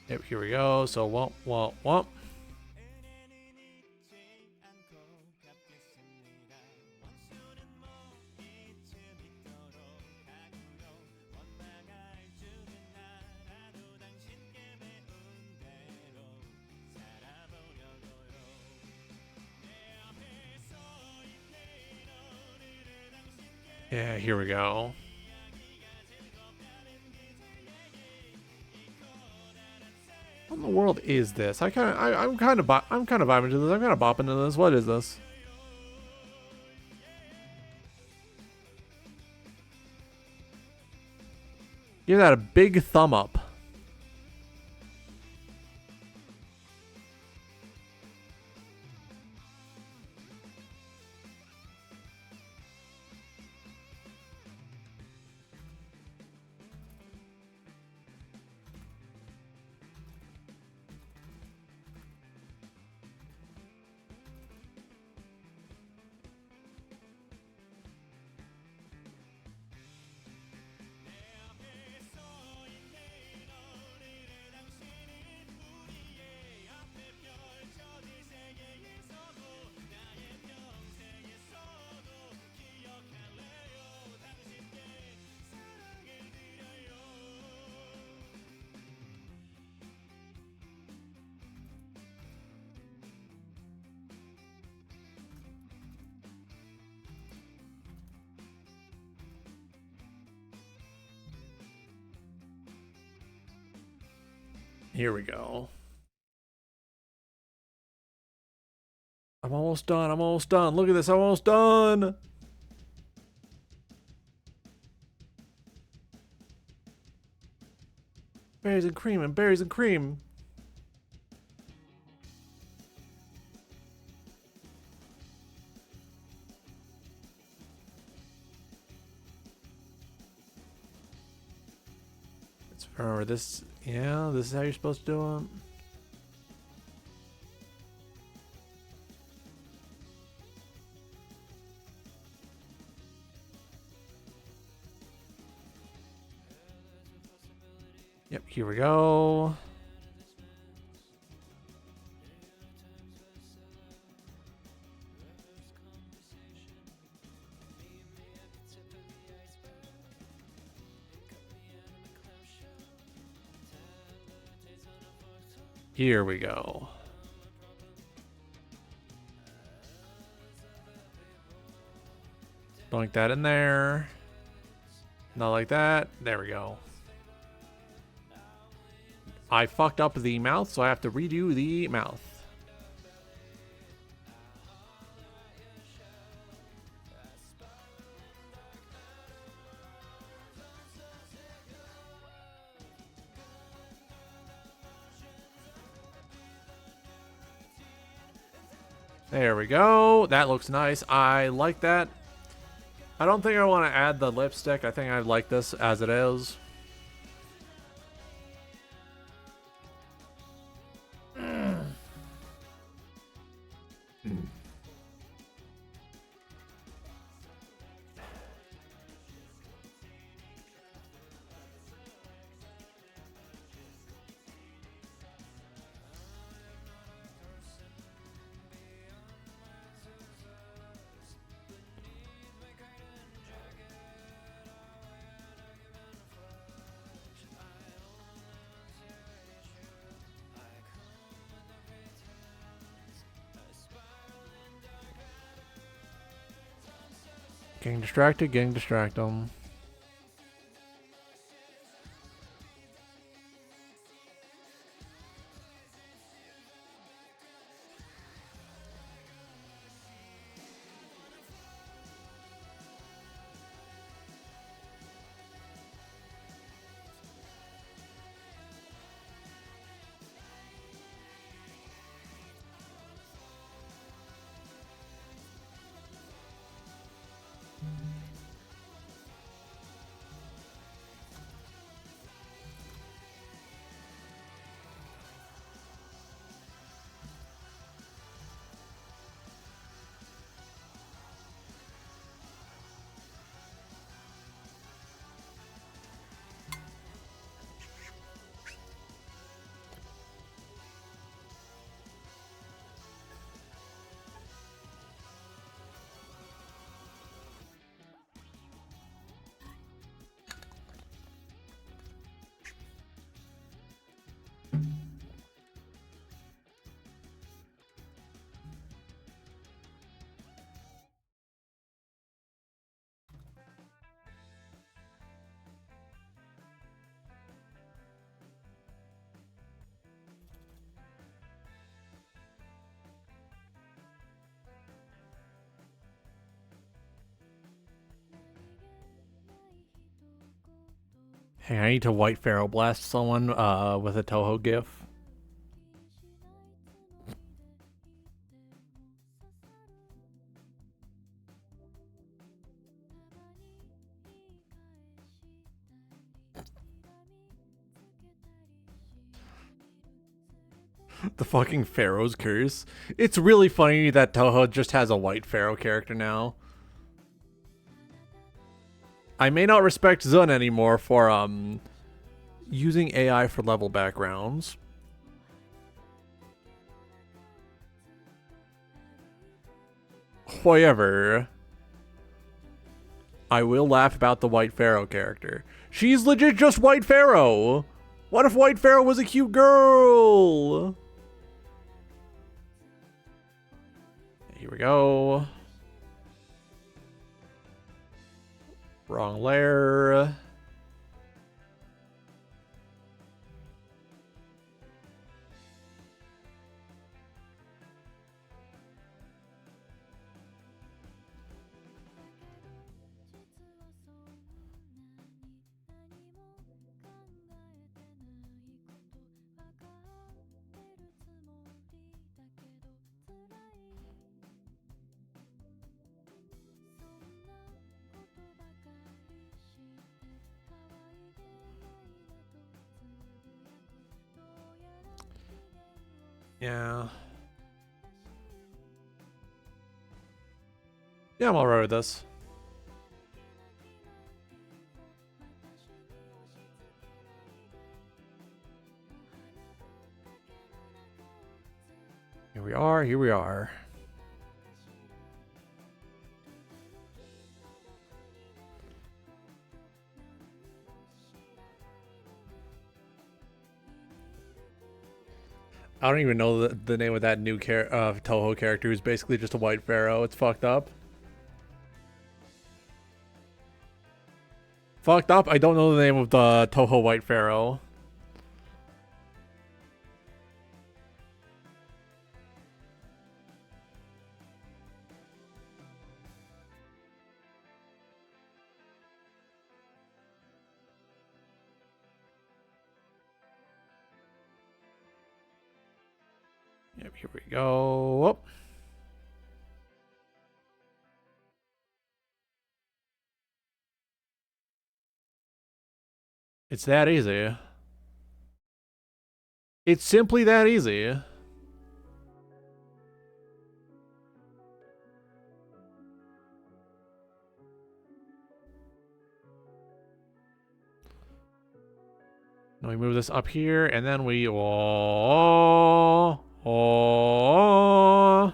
B: Yep, here we go. So womp, womp, womp. Yeah, here we go. the world is this? I'm kind of vibing into this. I'm kind of bopping into this. What is this? Give that a big thumb up. Here we go. I'm almost done. I'm almost done. Look at this. I'm almost done. Berries and cream and berries and cream. Let's remember this. Yeah, this is how you're supposed to do it. Yep, here we go. Here we go. Dunk that in there. Not like that. There we go. I fucked up the mouth, so I have to redo the mouth. There we go. That looks nice. I like that. I don't think I want to add the lipstick. I think I like this as it is. Getting distracted, getting distracted. Hey, I need to White Pharaoh blast someone with a Toho gif. The fucking Pharaoh's curse. It's really funny that Toho just has a White Pharaoh character now. I may not respect Zun anymore for using AI for level backgrounds. However, I will laugh about the White Pharaoh character. She's legit just White Pharaoh. What if White Pharaoh was a cute girl? Here we go. Wrong layer. Yeah. Yeah, I'm alright with this. Here we are, here we are. I don't even know the name of that new Toho character who's basically just a White Pharaoh. It's fucked up. Fucked up? I don't know the name of the Toho White Pharaoh. Yep, here we go. Whoop. It's that easy. It's simply that easy. Now we move this up here, and then we... Oh, oh.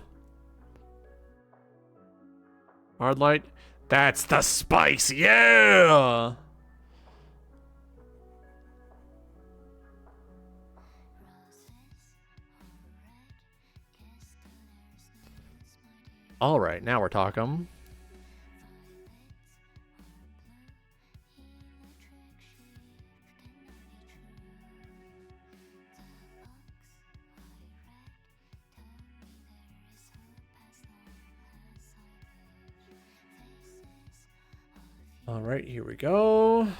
B: Hard light. That's the spice, yeah! Alright, now we're talking. Alright, here we go. Here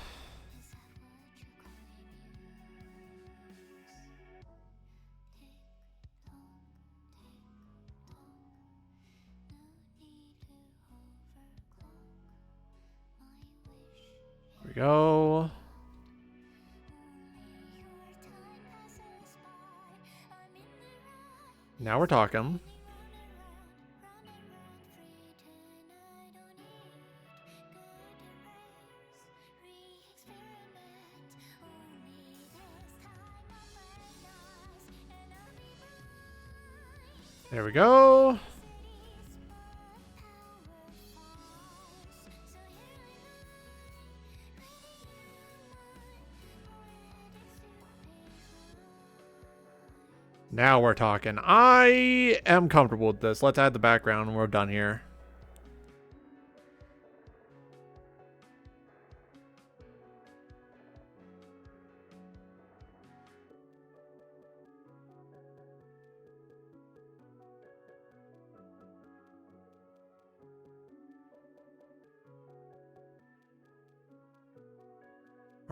B: we go. Now we're talking. There we go. Now we're talking. I am comfortable with this. Let's add the background and we're done here.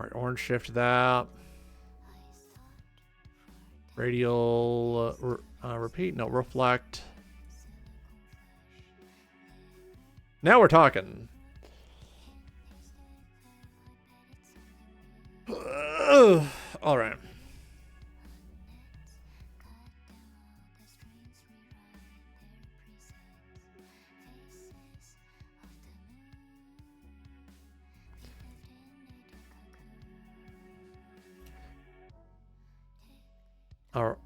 B: Alright, orange shift that. Radial repeat, no, reflect. Now we're talking. All right. All right.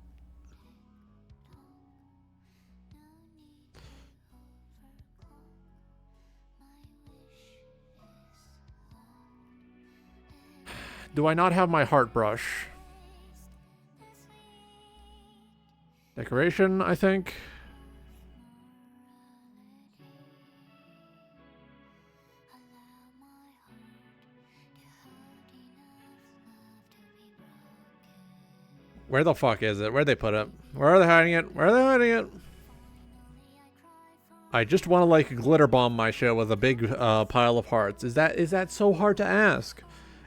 B: Do I not have my heart brush? Decoration, I think. Where the fuck is it? Where'd they put it? Where are they hiding it? Where are they hiding it? I just want to like glitter bomb my shit with a big pile of hearts. Is that so hard to ask?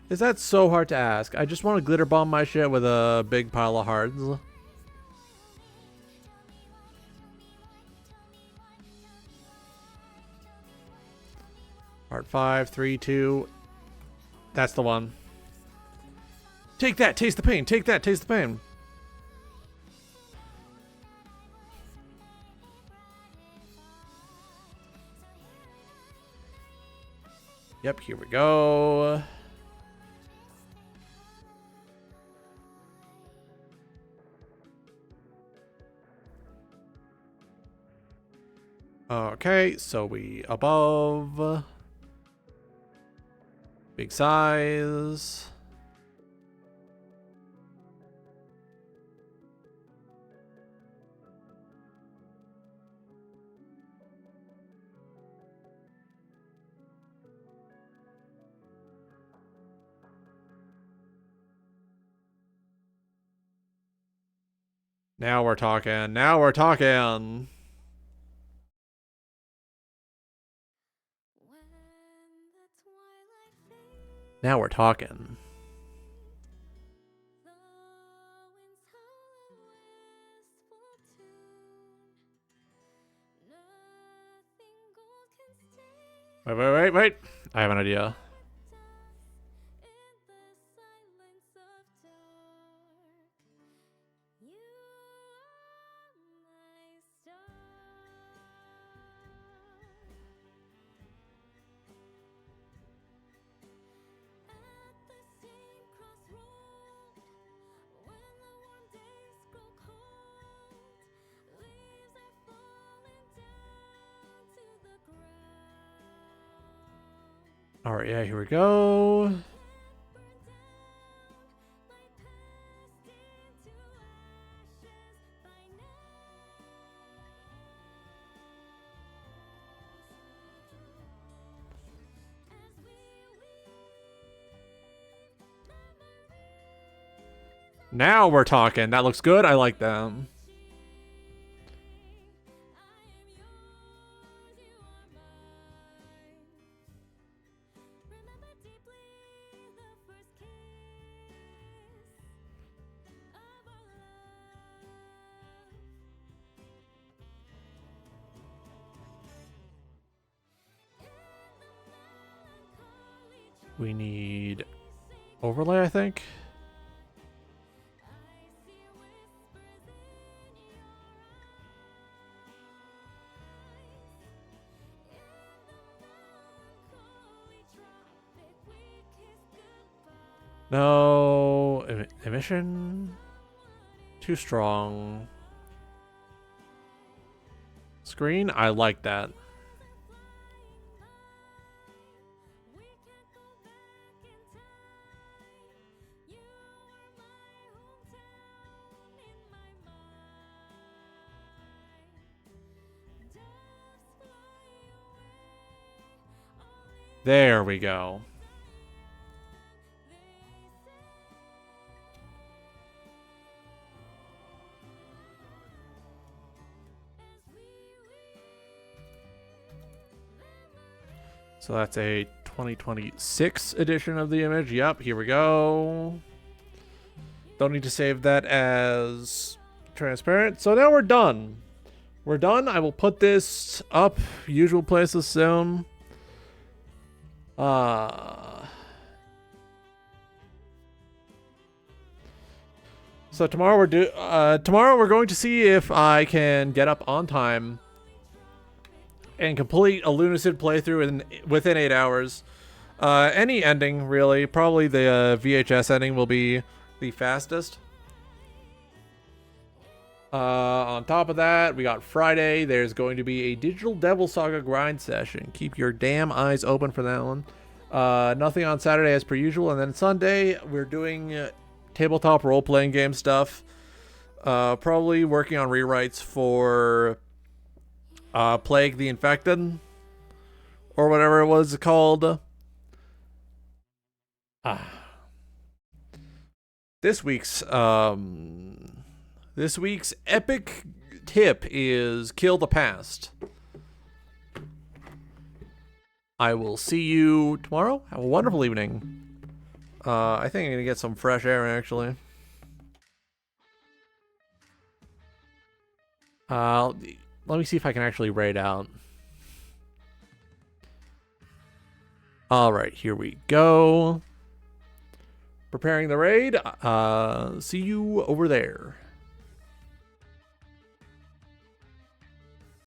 B: Is that so hard to ask? I just want to glitter bomb my shit with a big pile of hearts. Part 5, 3, 2. That's the one. Take that, taste the pain. Take that, taste the pain. Yep, here we go. Okay, so we above. Big size. Now we're talking. Now we're talking. Now we're talking. Wait. I have an idea. Alright, yeah, here we go. Now we're talking. That looks good. I like them. We need overlay, I think. No emission. Too strong. Screen. I like that. There we go. So that's a 2026 edition of the image. Yep, here we go. Don't need to save that as transparent. So now we're done. We're done. I will put this up usual places soon. So tomorrow we're going to see if I can get up on time and complete a Lunacid playthrough within 8 hours. Any ending, really. Probably the VHS ending will be the fastest. On top of that, we got Friday. There's going to be a Digital Devil Saga grind session. Keep your damn eyes open for that one. Nothing on Saturday as per usual. And then Sunday, we're doing tabletop role-playing game stuff. Probably working on rewrites for Plague the Infected, or whatever it was called. This week's epic tip is kill the past. I will see you tomorrow. Have a wonderful evening. I think I'm gonna get some fresh air actually. Let me see if I can actually raid out. Alright, here we go. Preparing the raid. See you over there.